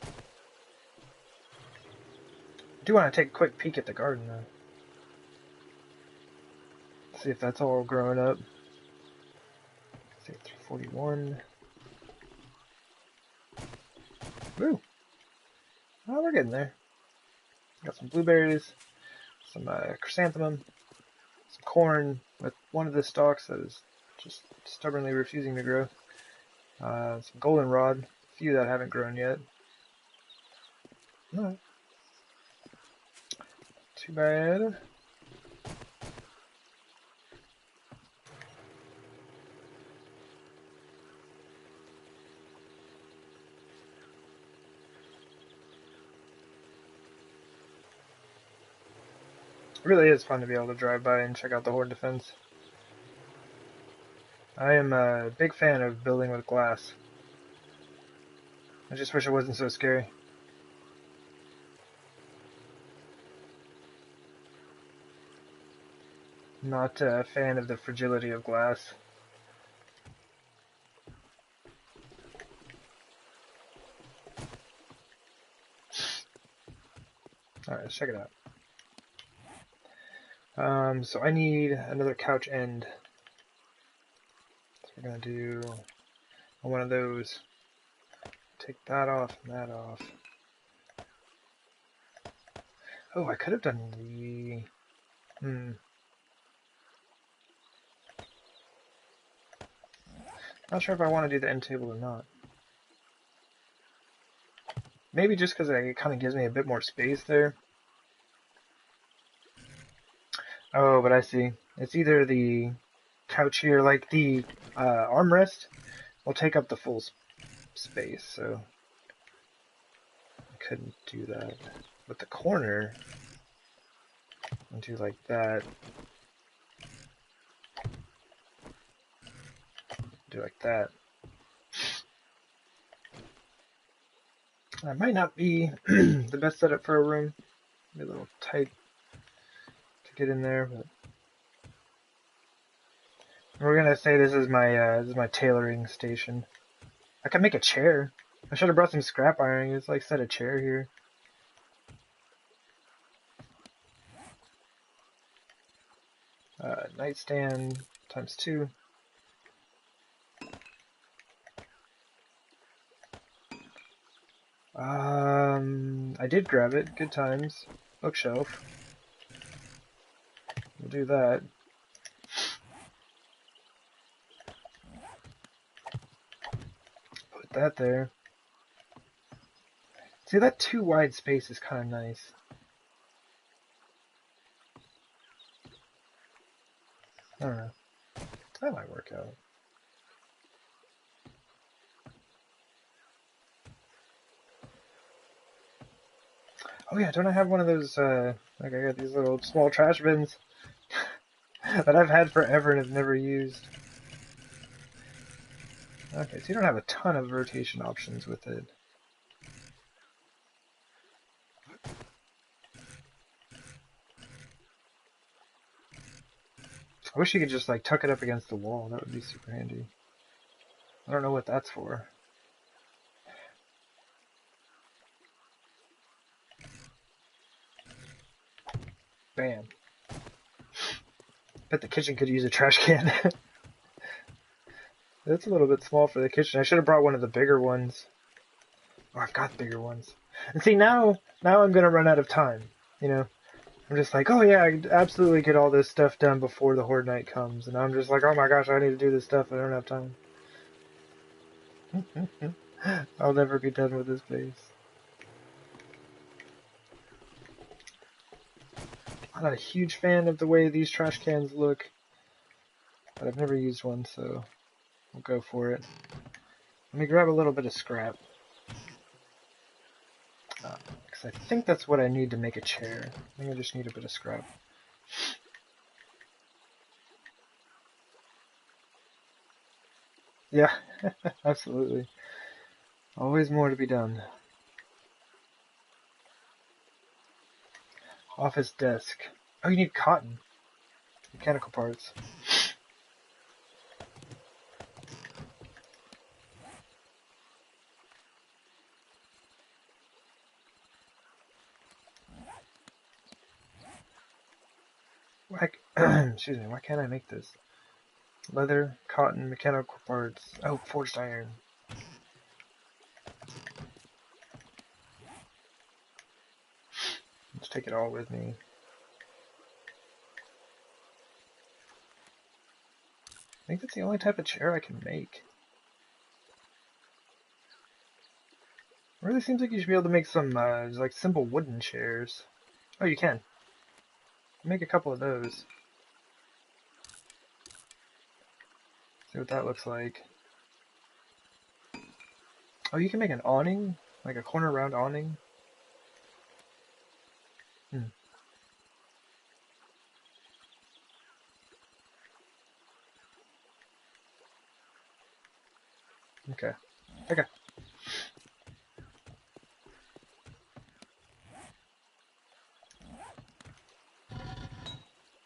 Speaker 2: I do want to take a quick peek at the garden though. See if that's all growing up. Let's see, 341. Woo! Oh, we're getting there. Got some blueberries, some chrysanthemum, some corn with one of the stalks that is just stubbornly refusing to grow. Some goldenrod, a few that haven't grown yet. No. Too bad. It really is fun to be able to drive by and check out the Horde defense. I am a big fan of building with glass. I just wish it wasn't so scary. Not a fan of the fragility of glass. Alright, let's check it out. So I need another couch end. So we're gonna do one of those. Take that off and that off. Oh, I could have done the... Not sure if I want to do the end table or not. Maybe just because it kind of gives me a bit more space there. Oh, but I see. It's either the couch here, like the armrest will take up the full space, so I couldn't do that. But the corner, I'll do like that. Do like that. That might not be the best setup for a room. Be a little tight to get in there, but we're gonna say this is my tailoring station. I could make a chair. I should have brought some scrap iron. It's like set a chair here. Nightstand times 2. I did grab it. Good times. Bookshelf. We'll do that. Put that there. See, that too wide space is kind of nice. I don't know. That might work out. Oh yeah, don't I have one of those, like I got these little small trash bins that I've had forever and have never used. Okay, so you don't have a ton of rotation options with it. I wish you could just like tuck it up against the wall. That would be super handy. I don't know what that's for. Bam. Bet the kitchen could use a trash can. That's a little bit small for the kitchen. I should have brought one of the bigger ones. Oh, I've got bigger ones. And see, now I'm gonna run out of time. You know, I'm just like, oh yeah, I could absolutely get all this stuff done before the Horde Night comes. And I'm just like, oh my gosh, I need to do this stuff. I don't have time. I'll never be done with this base. I'm not a huge fan of the way these trash cans look, but I've never used one, so we'll go for it. Let me grab a little bit of scrap. Because I think that's what I need to make a chair. I think I just need a bit of scrap. Yeah, absolutely. Always more to be done. Office desk. Oh, you need cotton. Mechanical parts. Why, excuse me, why can't I make this? Leather, cotton, mechanical parts. Oh, forged iron. Let's take it all with me. I think that's the only type of chair I can make. It really seems like you should be able to make some, like, simple wooden chairs. Oh, you can. Make a couple of those. See what that looks like. Oh, you can make an awning? Like a corner round awning? Okay. Okay.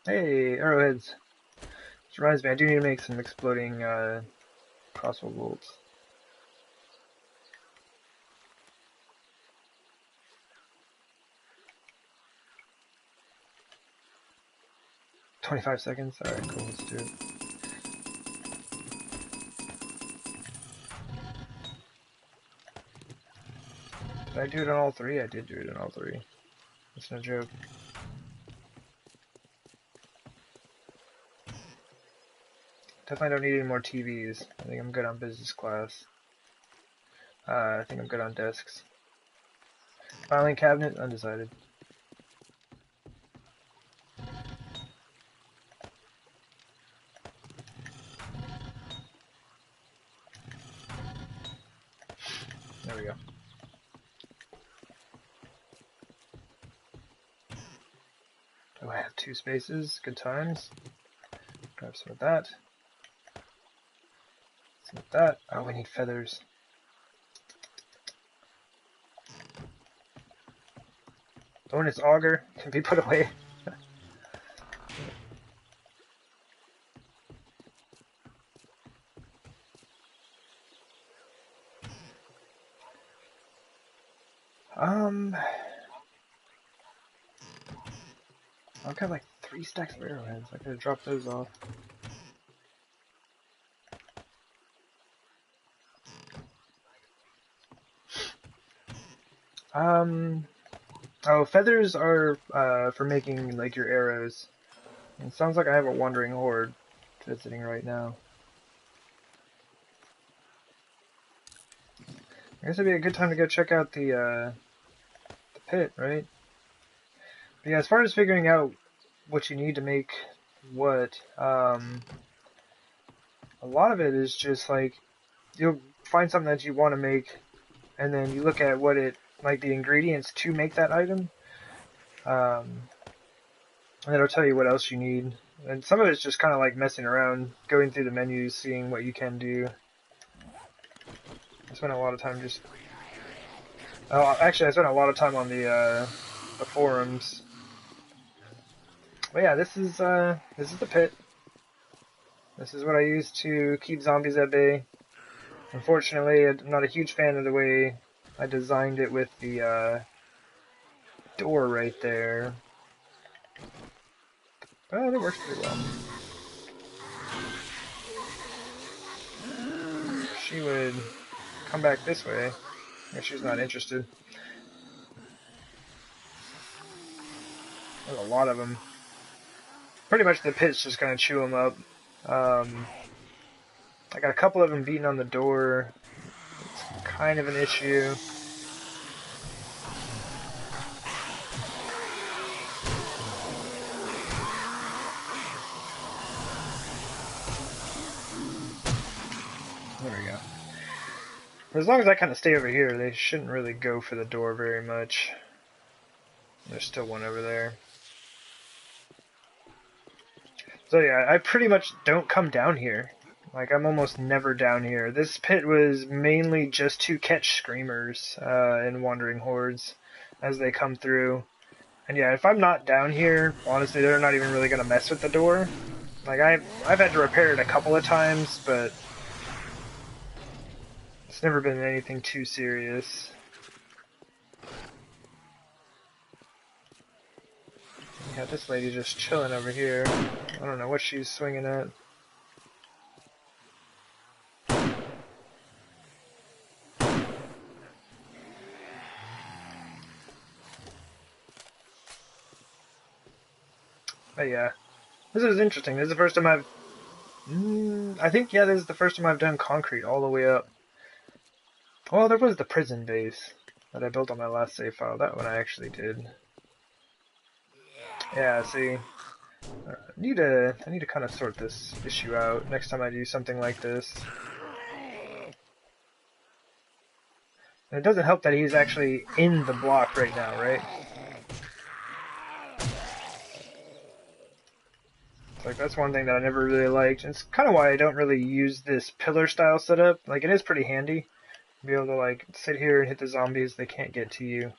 Speaker 2: Hey, arrowheads. This reminds me, I do need to make some exploding, crossbow bolts. $25. Alright, cool, let's do it. Did I do it on all 3? I did do it on all 3. That's no joke. Definitely don't need any more TVs. I think I'm good on business class. I think I'm good on desks. Filing cabinet, undecided. There we go. Oh, I have 2 spaces. Good times. Grab some of that. Some of that. Oh, we need feathers. when its auger can be put away. I've got like 3 stacks of arrowheads. I could have dropped those off. Oh, feathers are for making like your arrows. It sounds like I have a wandering horde visiting right now. I guess it'd be a good time to go check out the pit, right? But yeah, as far as figuring out what you need to make what, a lot of it is just like you'll find something that you want to make, and then you look at what it like the ingredients to make that item, and it'll tell you what else you need. And some of it's just kind of like messing around, going through the menus, seeing what you can do. I spent a lot of time just. Oh, actually, I spent a lot of time on the forums. But yeah, this is the pit. This is what I use to keep zombies at bay. Unfortunately, I'm not a huge fan of the way I designed it with the door right there. But it works pretty well. She would come back this way. I guess she's not interested. There's a lot of them. Pretty much the pit's just gonna chew them up. I got a couple of them beating on the door. It's kind of an issue. There we go. But as long as I kind of stay over here, they shouldn't really go for the door very much. There's still one over there. So yeah, I pretty much don't come down here. Like, I'm almost never down here. This pit was mainly just to catch screamers and wandering hordes as they come through. And yeah, if I'm not down here, honestly, they're not even really going to mess with the door. Like, I've had to repair it a couple of times, but it's never been anything too serious. You got this lady just chilling over here. I don't know what she's swinging at. But yeah, this is interesting. This is the first time I've... I think, yeah, this is the first time I've done concrete all the way up. Well, there was the prison base that I built on my last save file. That one I actually did. Yeah, see, I need to kind of sort this issue out next time I do something like this. And it doesn't help that he's actually in the block right now, right? Like, that's one thing that I never really liked. And it's kind of why I don't really use this pillar style setup. Like, it is pretty handy. Be able to, like, sit here and hit the zombies. They can't get to you.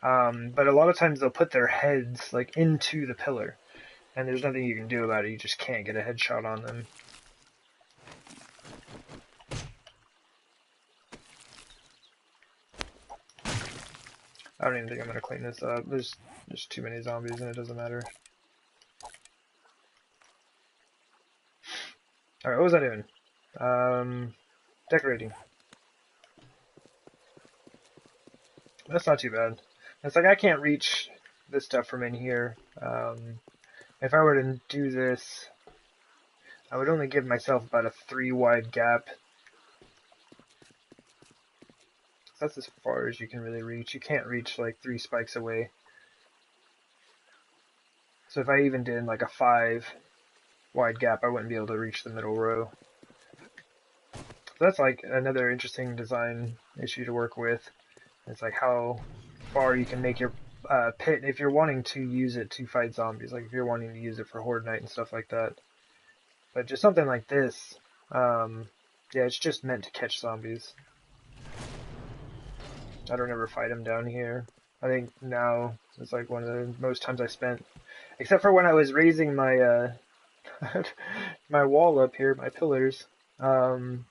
Speaker 2: But a lot of times they'll put their heads, like, into the pillar. And there's nothing you can do about it. You just can't get a headshot on them. I don't even think I'm going to clean this up. There's too many zombies and it doesn't matter. Alright, what was I doing? Decorating. That's not too bad. It's like I can't reach this stuff from in here. If I were to do this, I would only give myself about a 3 wide gap. That's as far as you can really reach. You can't reach like 3 spikes away. So if I even did like a 5 wide gap, I wouldn't be able to reach the middle row. So that's like another interesting design issue to work with. It's like how far you can make your pit if you're wanting to use it to fight zombies, like if you're wanting to use it for Horde Night and stuff like that. But just something like this, yeah, it's just meant to catch zombies. I don't ever fight them down here. I think now is like one of the most times I spent, except for when I was raising my my wall up here, my pillars. Um,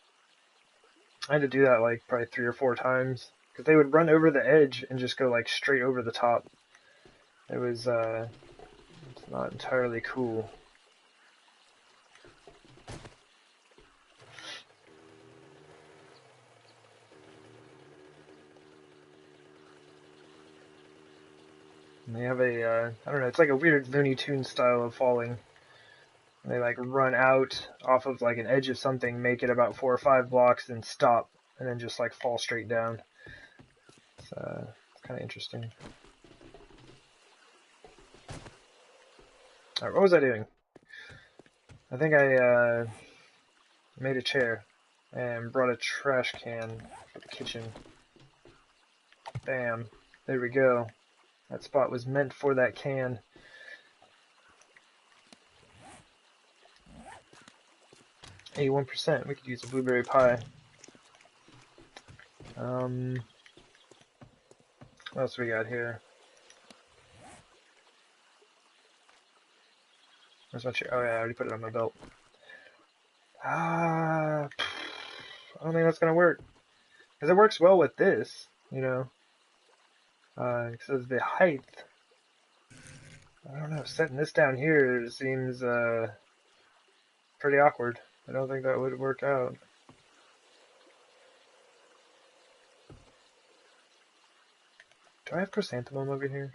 Speaker 2: I had to do that like probably 3 or 4 times because they would run over the edge and just go like straight over the top. It was it's not entirely cool. And they have a I don't know, it's like a weird Looney Tunes style of falling. And they like run out off of like an edge of something, make it about 4 or 5 blocks, then stop, and then just like fall straight down. It's kind of interesting. Alright, what was I doing? I think I made a chair and brought a trash can for the kitchen. Bam. There we go. That spot was meant for that can. %. We could use a blueberry pie. What else we got here? Where's my chair? Oh yeah, I already put it on my belt. I don't think that's gonna work. Because it works well with this, you know. Because the height. I don't know, setting this down here seems pretty awkward. I don't think that would work out. Do I have chrysanthemum over here?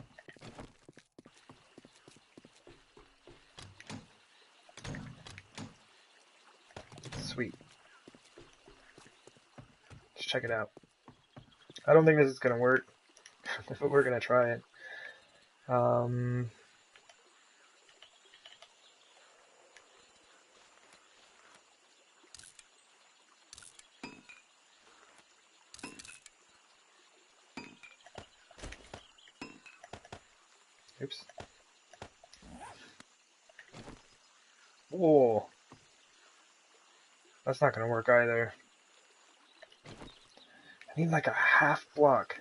Speaker 2: Sweet. Let's check it out. I don't think this is gonna work, but we're gonna try it. Oops. Whoa. That's not gonna work either. I need like a half block.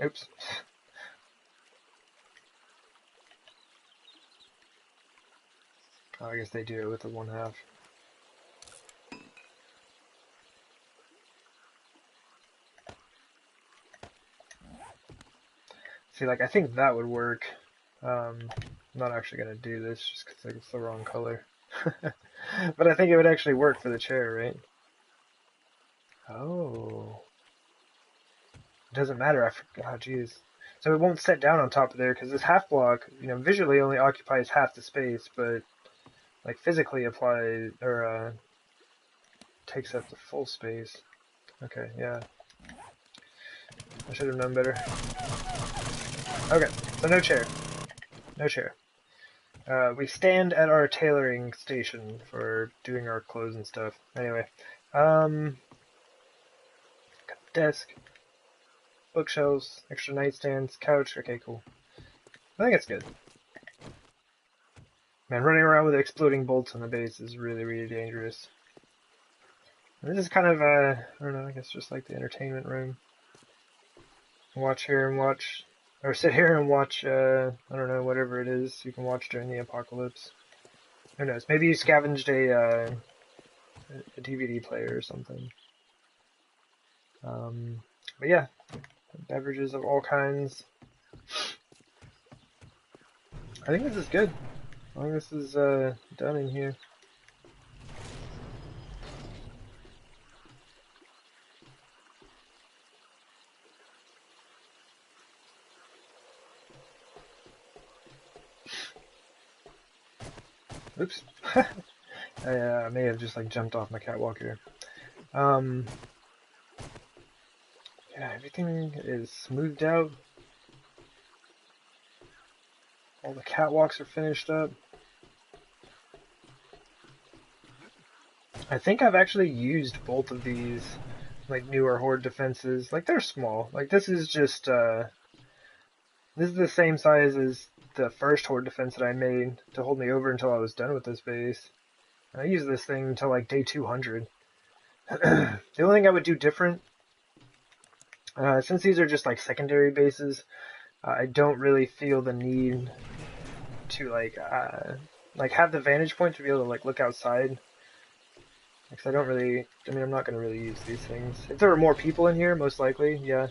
Speaker 2: Oops. Oh, I guess they do it with the 1/2. See, like, I think that would work. I'm not actually going to do this just because like, it's the wrong color. But I think it would actually work for the chair, right? Oh. It doesn't matter. I forgot. Oh, jeez. So it won't set down on top of there because this half block, you know, visually only occupies half the space, but like physically applies or takes up the full space. Okay, yeah. I should have known better. Okay, so no chair. No chair. We stand at our tailoring station for doing our clothes and stuff. Anyway, got a desk, bookshelves, extra nightstands, couch. Okay, cool. I think it's good. Man, running around with exploding bolts on the base is really, really dangerous. And this is kind of, I don't know, I guess just like the entertainment room. Watch here and watch, or sit here and watch, I don't know, whatever it is you can watch during the apocalypse. Who knows? Maybe you scavenged a DVD player or something. But yeah, beverages of all kinds. I think this is good. I think this is done in here. Oops. I may have just like jumped off my catwalk here. Yeah, everything is smoothed out. All the catwalks are finished up. I think I've actually used both of these like newer horde defenses. Like they're small. Like this is just this is the same size as the first horde defense that I made to hold me over until I was done with this base. And I used this thing until like day 200. The only thing I would do different, since these are just like secondary bases, I don't really feel the need to like have the vantage point to be able to like look outside. Because I don't really, I mean, I'm not going to really use these things. If there were more people in here, most likely, yeah.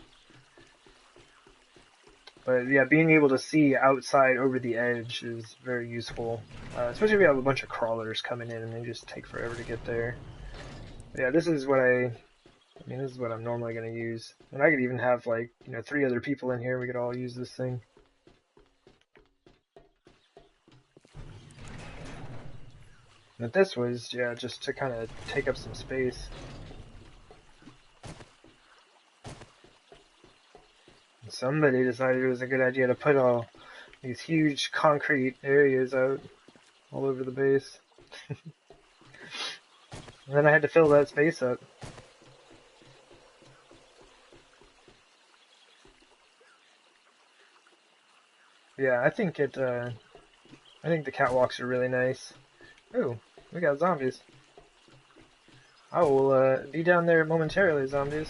Speaker 2: But yeah, being able to see outside over the edge is very useful. Especially if you have a bunch of crawlers coming in and they just take forever to get there. But yeah, this is what I mean, this is what I'm normally going to use. And I could even have, like, 3 other people in here. We could all use this thing. But this was, yeah, just to kind of take up some space. And somebody decided it was a good idea to put all these huge concrete areas out all over the base. And then I had to fill that space up. Yeah, I think the catwalks are really nice. Ooh, we got zombies. I will be down there momentarily, zombies.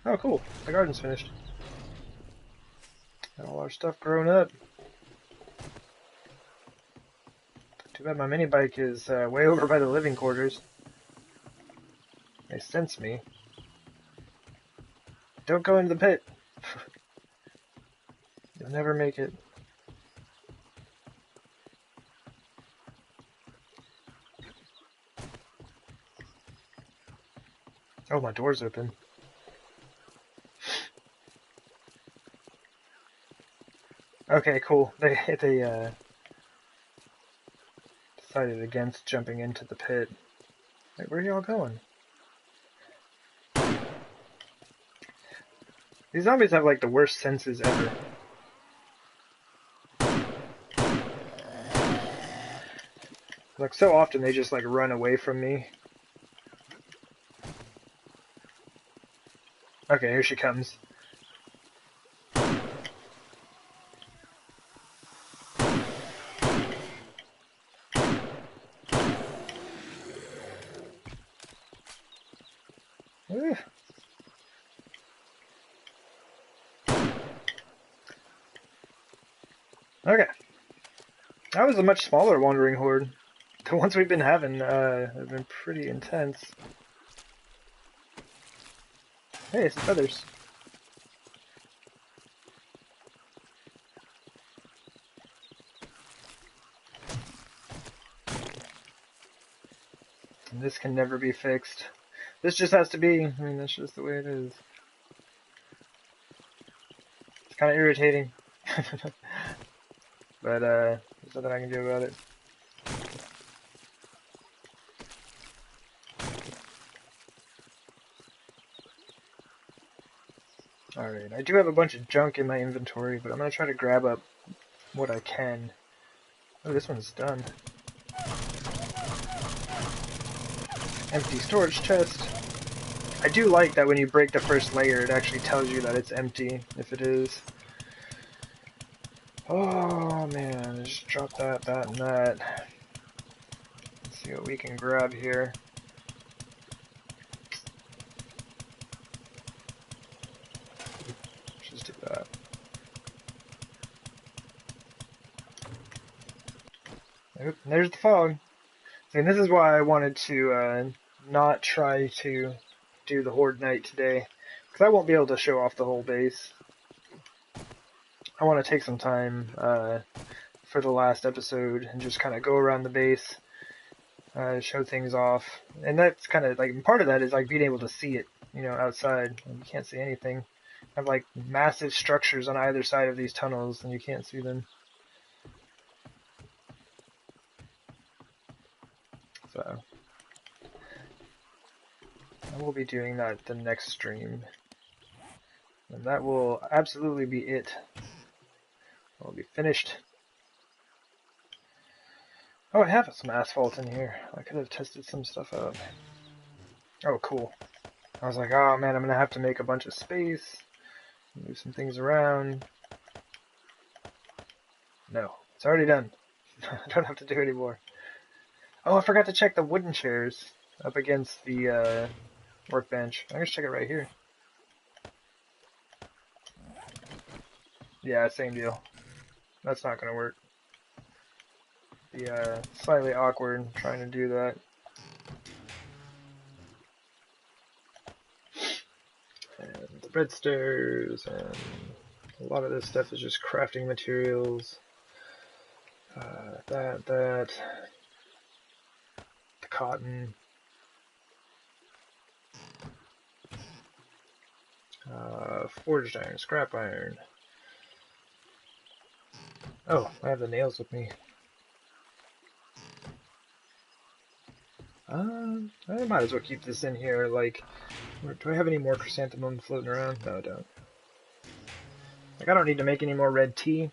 Speaker 2: Oh, cool. The garden's finished. Got all our stuff grown up. Too bad my mini bike is way over by the living quarters. They sense me. Don't go into the pit. You'll never make it. Oh, my door's open. Okay, cool. They decided against jumping into the pit. Wait, where are y'all going? These zombies have like the worst senses ever. Like so often they just like run away from me. Okay, here she comes. Ooh. Okay. That was a much smaller wandering horde. The ones we've been having have been pretty intense. Hey, some feathers. And this can never be fixed. This just has to be. I mean, that's just the way it is. It's kind of irritating. But, there's nothing I can do about it. Alright, I do have a bunch of junk in my inventory, but I'm gonna try to grab up what I can. Oh, this one's done. Empty storage chest. I do like that when you break the first layer, it actually tells you that it's empty, if it is. Oh man, just drop that, and that. Let's see what we can grab here. Just do that. Oop, there's the fog. And this is why I wanted to not try to do the Horde Night today, because I won't be able to show off the whole base. I want to take some time for the last episode and just kind of go around the base, show things off, and that's kind of like part of that is like being able to see it, outside. And you can't see anything. I have like massive structures on either side of these tunnels, and you can't see them. So I will be doing that the next stream, and that will absolutely be it. I'll be finished. Oh, I have some asphalt in here. I could have tested some stuff out. Oh, cool. I was like, oh man, I'm gonna have to make a bunch of space, move some things around. No, it's already done. I don't have to do any more. Oh, I forgot to check the wooden chairs up against the workbench. I'm gonna check it right here. Yeah, same deal. That's not gonna work. Be slightly awkward trying to do that. And the red stairs, and a lot of this stuff is just crafting materials. That, the cotton, forged iron, scrap iron. Oh, I have the nails with me. I might as well keep this in here. Like, do I have any more chrysanthemum floating around? No, I don't. Like, I don't need to make any more red tea.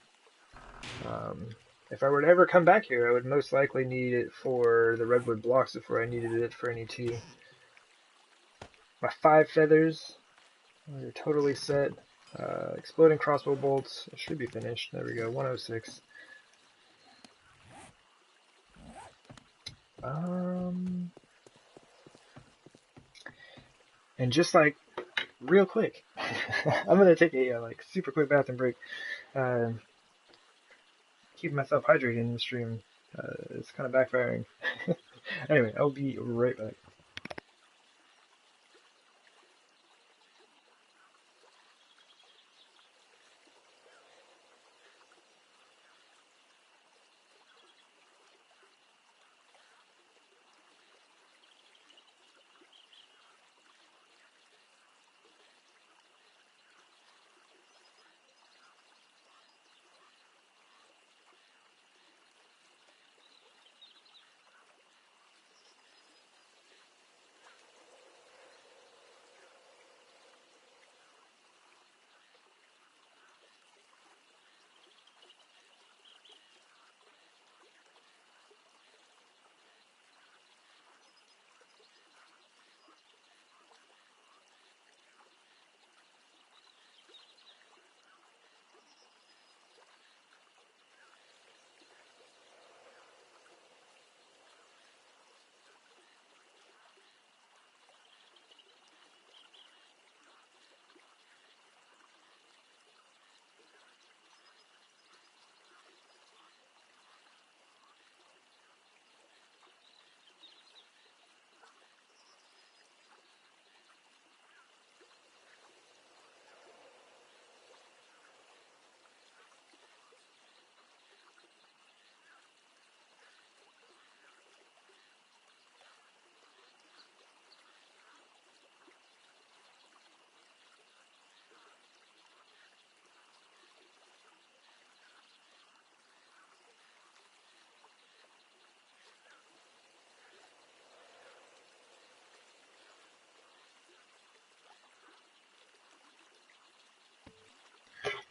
Speaker 2: If I were to ever come back here, I would most likely need it for the redwood blocks before I needed it for any tea. My 5 feathers are totally set. Exploding crossbow bolts should be finished. There we go, 106. And just like real quick, I'm gonna take a like super quick bathroom break. Keeping myself hydrated in the stream. It's kind of backfiring. Anyway, I'll be right back.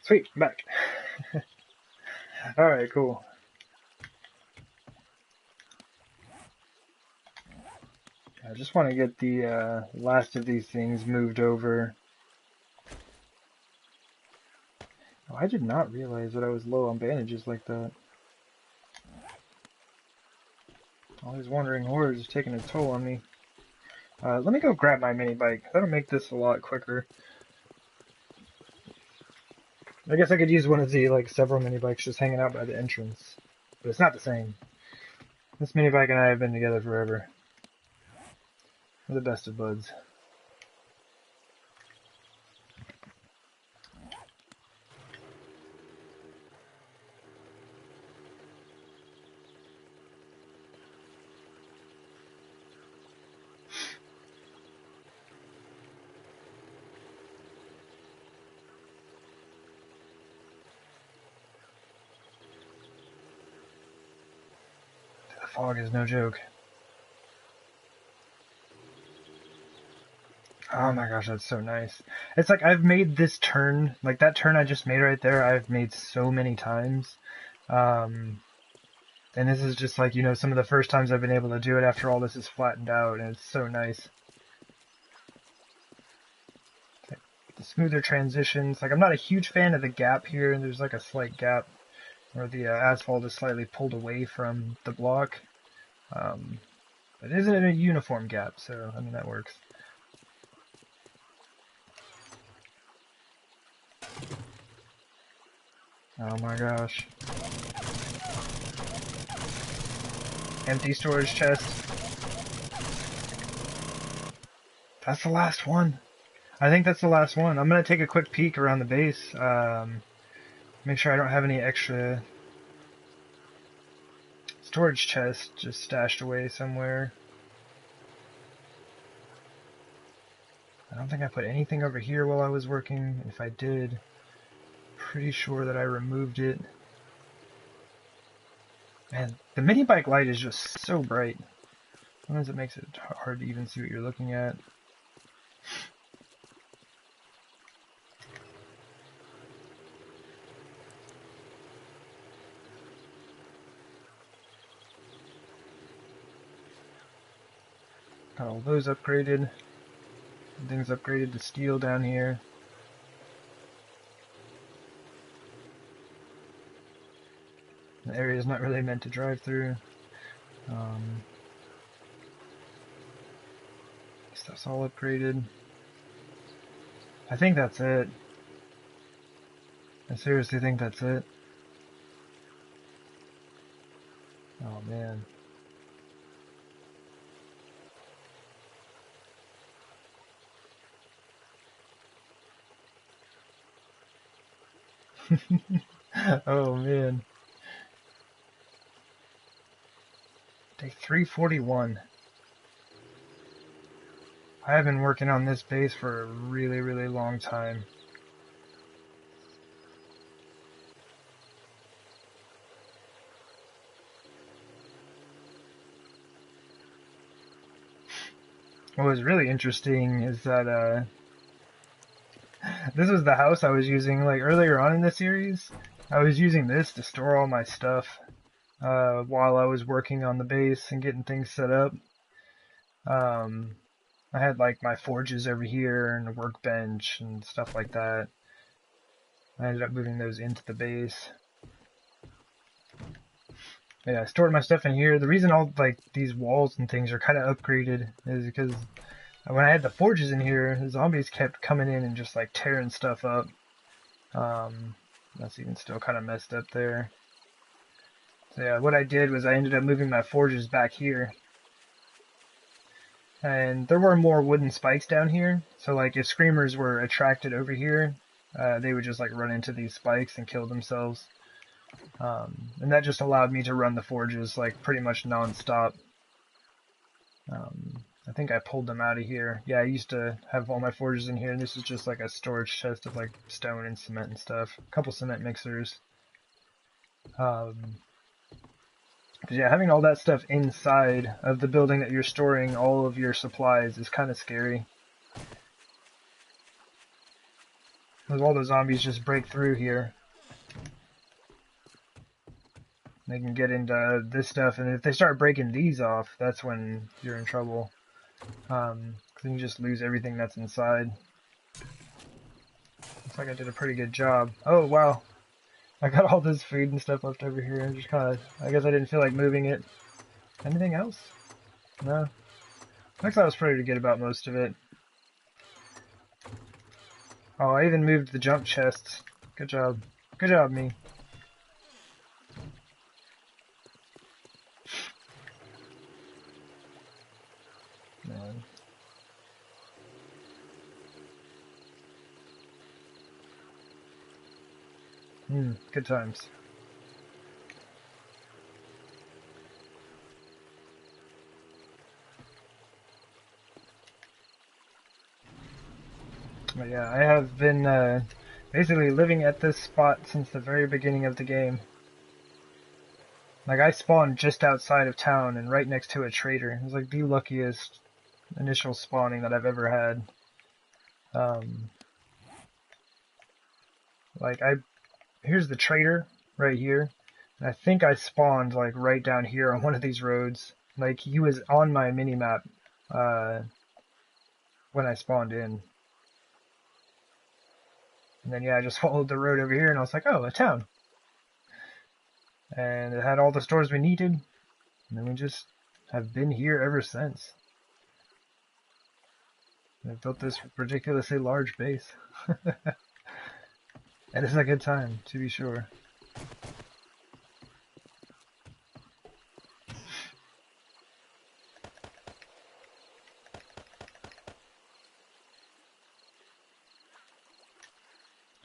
Speaker 2: Sweet, I'm back. Alright, cool. I just want to get the last of these things moved over. Oh, I did not realize that I was low on bandages like that. All these wandering hordes are taking a toll on me. Let me go grab my mini bike. That'll make this a lot quicker. I guess I could use one of the like several mini bikes just hanging out by the entrance, but it's not the same. This mini bike and I have been together forever. We're the best of buds. The fog is no joke. Oh my gosh, that's so nice. It's like I've made this turn, like that turn I just made right there, I've made so many times. And this is just like, you know, some of the first times I've been able to do it after all this is flattened out, and it's so nice. the smoother transitions. Like, I'm not a huge fan of the gap here. There's like a slight gap where the asphalt is slightly pulled away from the block. It isn't a uniform gap, so I mean that works. Oh my gosh. Empty storage chest. That's the last one. I think that's the last one. I'm gonna take a quick peek around the base. Make sure I don't have any extra storage chests just stashed away somewhere. I don't think I put anything over here while I was working. If I did, pretty sure that I removed it. Man, the mini bike light is just so bright. Sometimes it makes it hard to even see what you're looking at. Got all those upgraded. Things upgraded to steel down here. The area is not really meant to drive through. Stuff's all upgraded. I think that's it. I seriously think that's it. Oh man. Oh man. Day 341. I have been working on this base for a really, really long time. What was really interesting is that this was the house I was using like earlier on in the series. I was using this to store all my stuff while I was working on the base and getting things set up. I had like my forges over here and a workbench and stuff like that. I ended up moving those into the base. Yeah, I stored my stuff in here. The reason all like these walls and things are kind of upgraded is because when I had the forges in here, the zombies kept coming in and just like tearing stuff up. That's even still kind of messed up there. So yeah, what I did was I ended up moving my forges back here. And there were more wooden spikes down here, so like if screamers were attracted over here, they would just like run into these spikes and kill themselves. And that just allowed me to run the forges like pretty much non-stop. I think I pulled them out of here. Yeah, I used to have all my forges in here, and this is just like a storage chest of like stone and cement and stuff. A couple cement mixers. Yeah, having all that stuff inside of the building that you're storing all of your supplies is kind of scary. Because all the zombies just break through here. They can get into this stuff, and if they start breaking these off, that's when you're in trouble. Then you just lose everything that's inside. Looks like I did a pretty good job. Oh, wow. I got all this food and stuff left over here. Just kind of, I guess I didn't feel like moving it. Anything else? No. Looks like I was pretty good about most of it. Oh, I even moved the jump chests. Good job. Good job, me. Man. Good times. But yeah, I have been basically living at this spot since the very beginning of the game. Like, I spawned just outside of town and right next to a trader. It was like the luckiest initial spawning that I've ever had. Like, here's the trader right here. And I think I spawned like right down here on one of these roads. Like, he was on my mini-map when I spawned in. And then yeah, I just followed the road over here, and I was like, oh, a town. And it had all the stores we needed, and then we just have been here ever since. I built this ridiculously large base. And it's a good time, to be sure.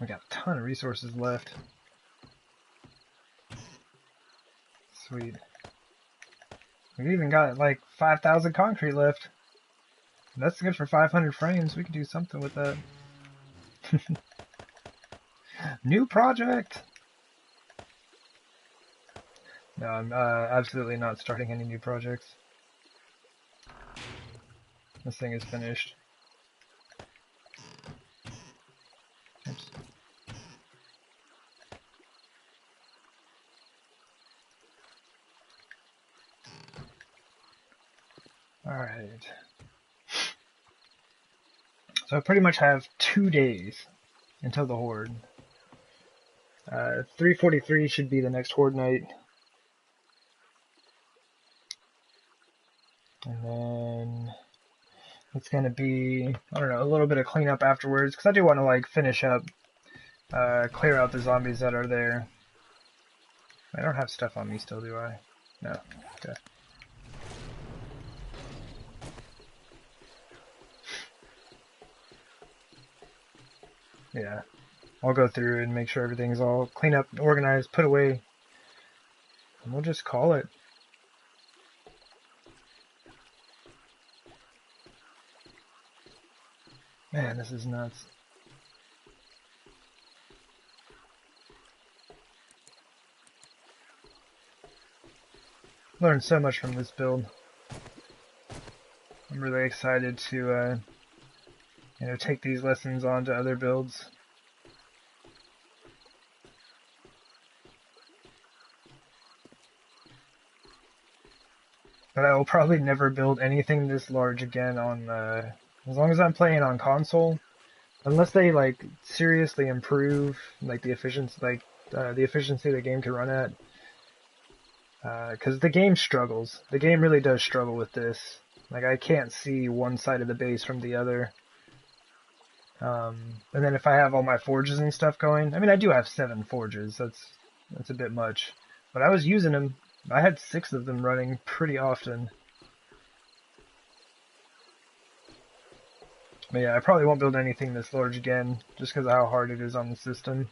Speaker 2: We got a ton of resources left. Sweet. We've even got like 5,000 concrete left. That's good for 500 frames. We could do something with that. New project! No, I'm absolutely not starting any new projects. This thing is finished. Oops. Alright. So I pretty much have 2 days until the Horde. 3:43 should be the next Horde night. And then it's going to be, I don't know, a little bit of cleanup afterwards, because I do want to like finish up, clear out the zombies that are there. I don't have stuff on me still, do I? No. Okay. Yeah. I'll go through and make sure everything's all cleaned up, organized, put away. And we'll just call it. Man, this is nuts. Learned so much from this build. I'm really excited to, take these lessons on to other builds. But I will probably never build anything this large again on, as long as I'm playing on console. Unless they, like, seriously improve, like, the efficiency, the game can run at. Because the game struggles. The game really does struggle with this. Like, I can't see one side of the base from the other. And then if I have all my forges and stuff going, I mean, I do have 7 forges. That's a bit much. But I was using them. I had 6 of them running pretty often. But yeah, I probably won't build anything this large again, just because of how hard it is on the system.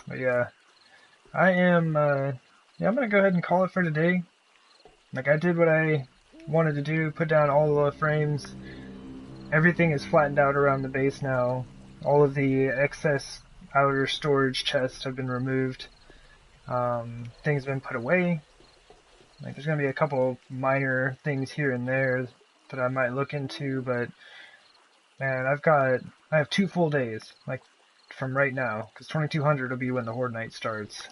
Speaker 2: But yeah, I'm gonna go ahead and call it for today. Like, I did what I wanted to do, put down all the frames. Everything is flattened out around the base now. All of the excess outer storage chests have been removed. Things have been put away. Like, there's gonna be a couple minor things here and there that I might look into, but man, I have 2 full days, like, from right now, because 2200 will be when the Horde Night starts.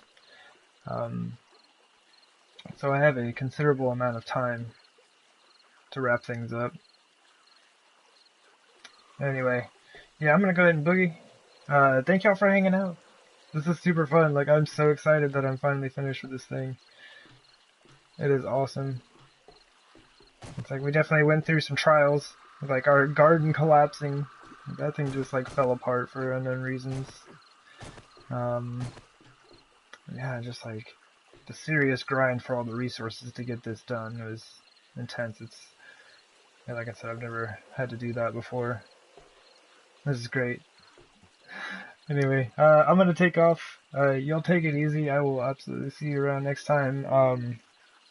Speaker 2: So I have a considerable amount of time to wrap things up. Anyway, yeah, I'm gonna go ahead and boogie. Thank y'all for hanging out. This is super fun. Like, I'm so excited that I'm finally finished with this thing. It is awesome. It's like we definitely went through some trials, with, like, our garden collapsing. That thing just, like, fell apart for unknown reasons. Yeah, just, like, the serious grind for all the resources to get this done. It was intense. Yeah, like I said, I've never had to do that before. This is great. Anyway, I'm gonna take off. Y'all take it easy. I will absolutely see you around next time.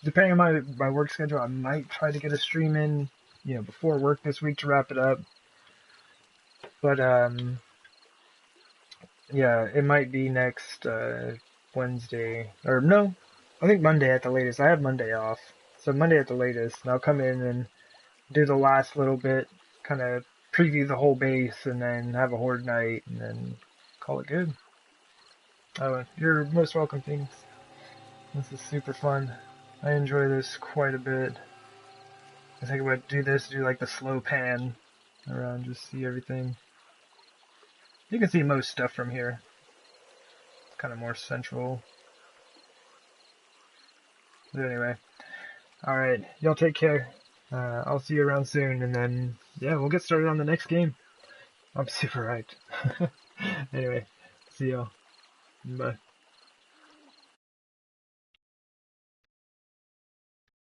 Speaker 2: Depending on my work schedule, I might try to get a stream in, before work this week to wrap it up. But, yeah, it might be next, Wednesday. Or no, I think Monday at the latest. I have Monday off. So Monday at the latest, and I'll come in and do the last little bit, kind of preview the whole base, and then have a Horde night, and then call it good. Oh, you're most welcome, things. This is super fun. I enjoy this quite a bit. I think I'm gonna do like the slow pan around, just see everything. You can see most stuff from here. It's kind of more central. But anyway, all right, y'all take care. I'll see you around soon, and then yeah, we'll get started on the next game. I'm super hyped. Anyway, see y'all. Bye.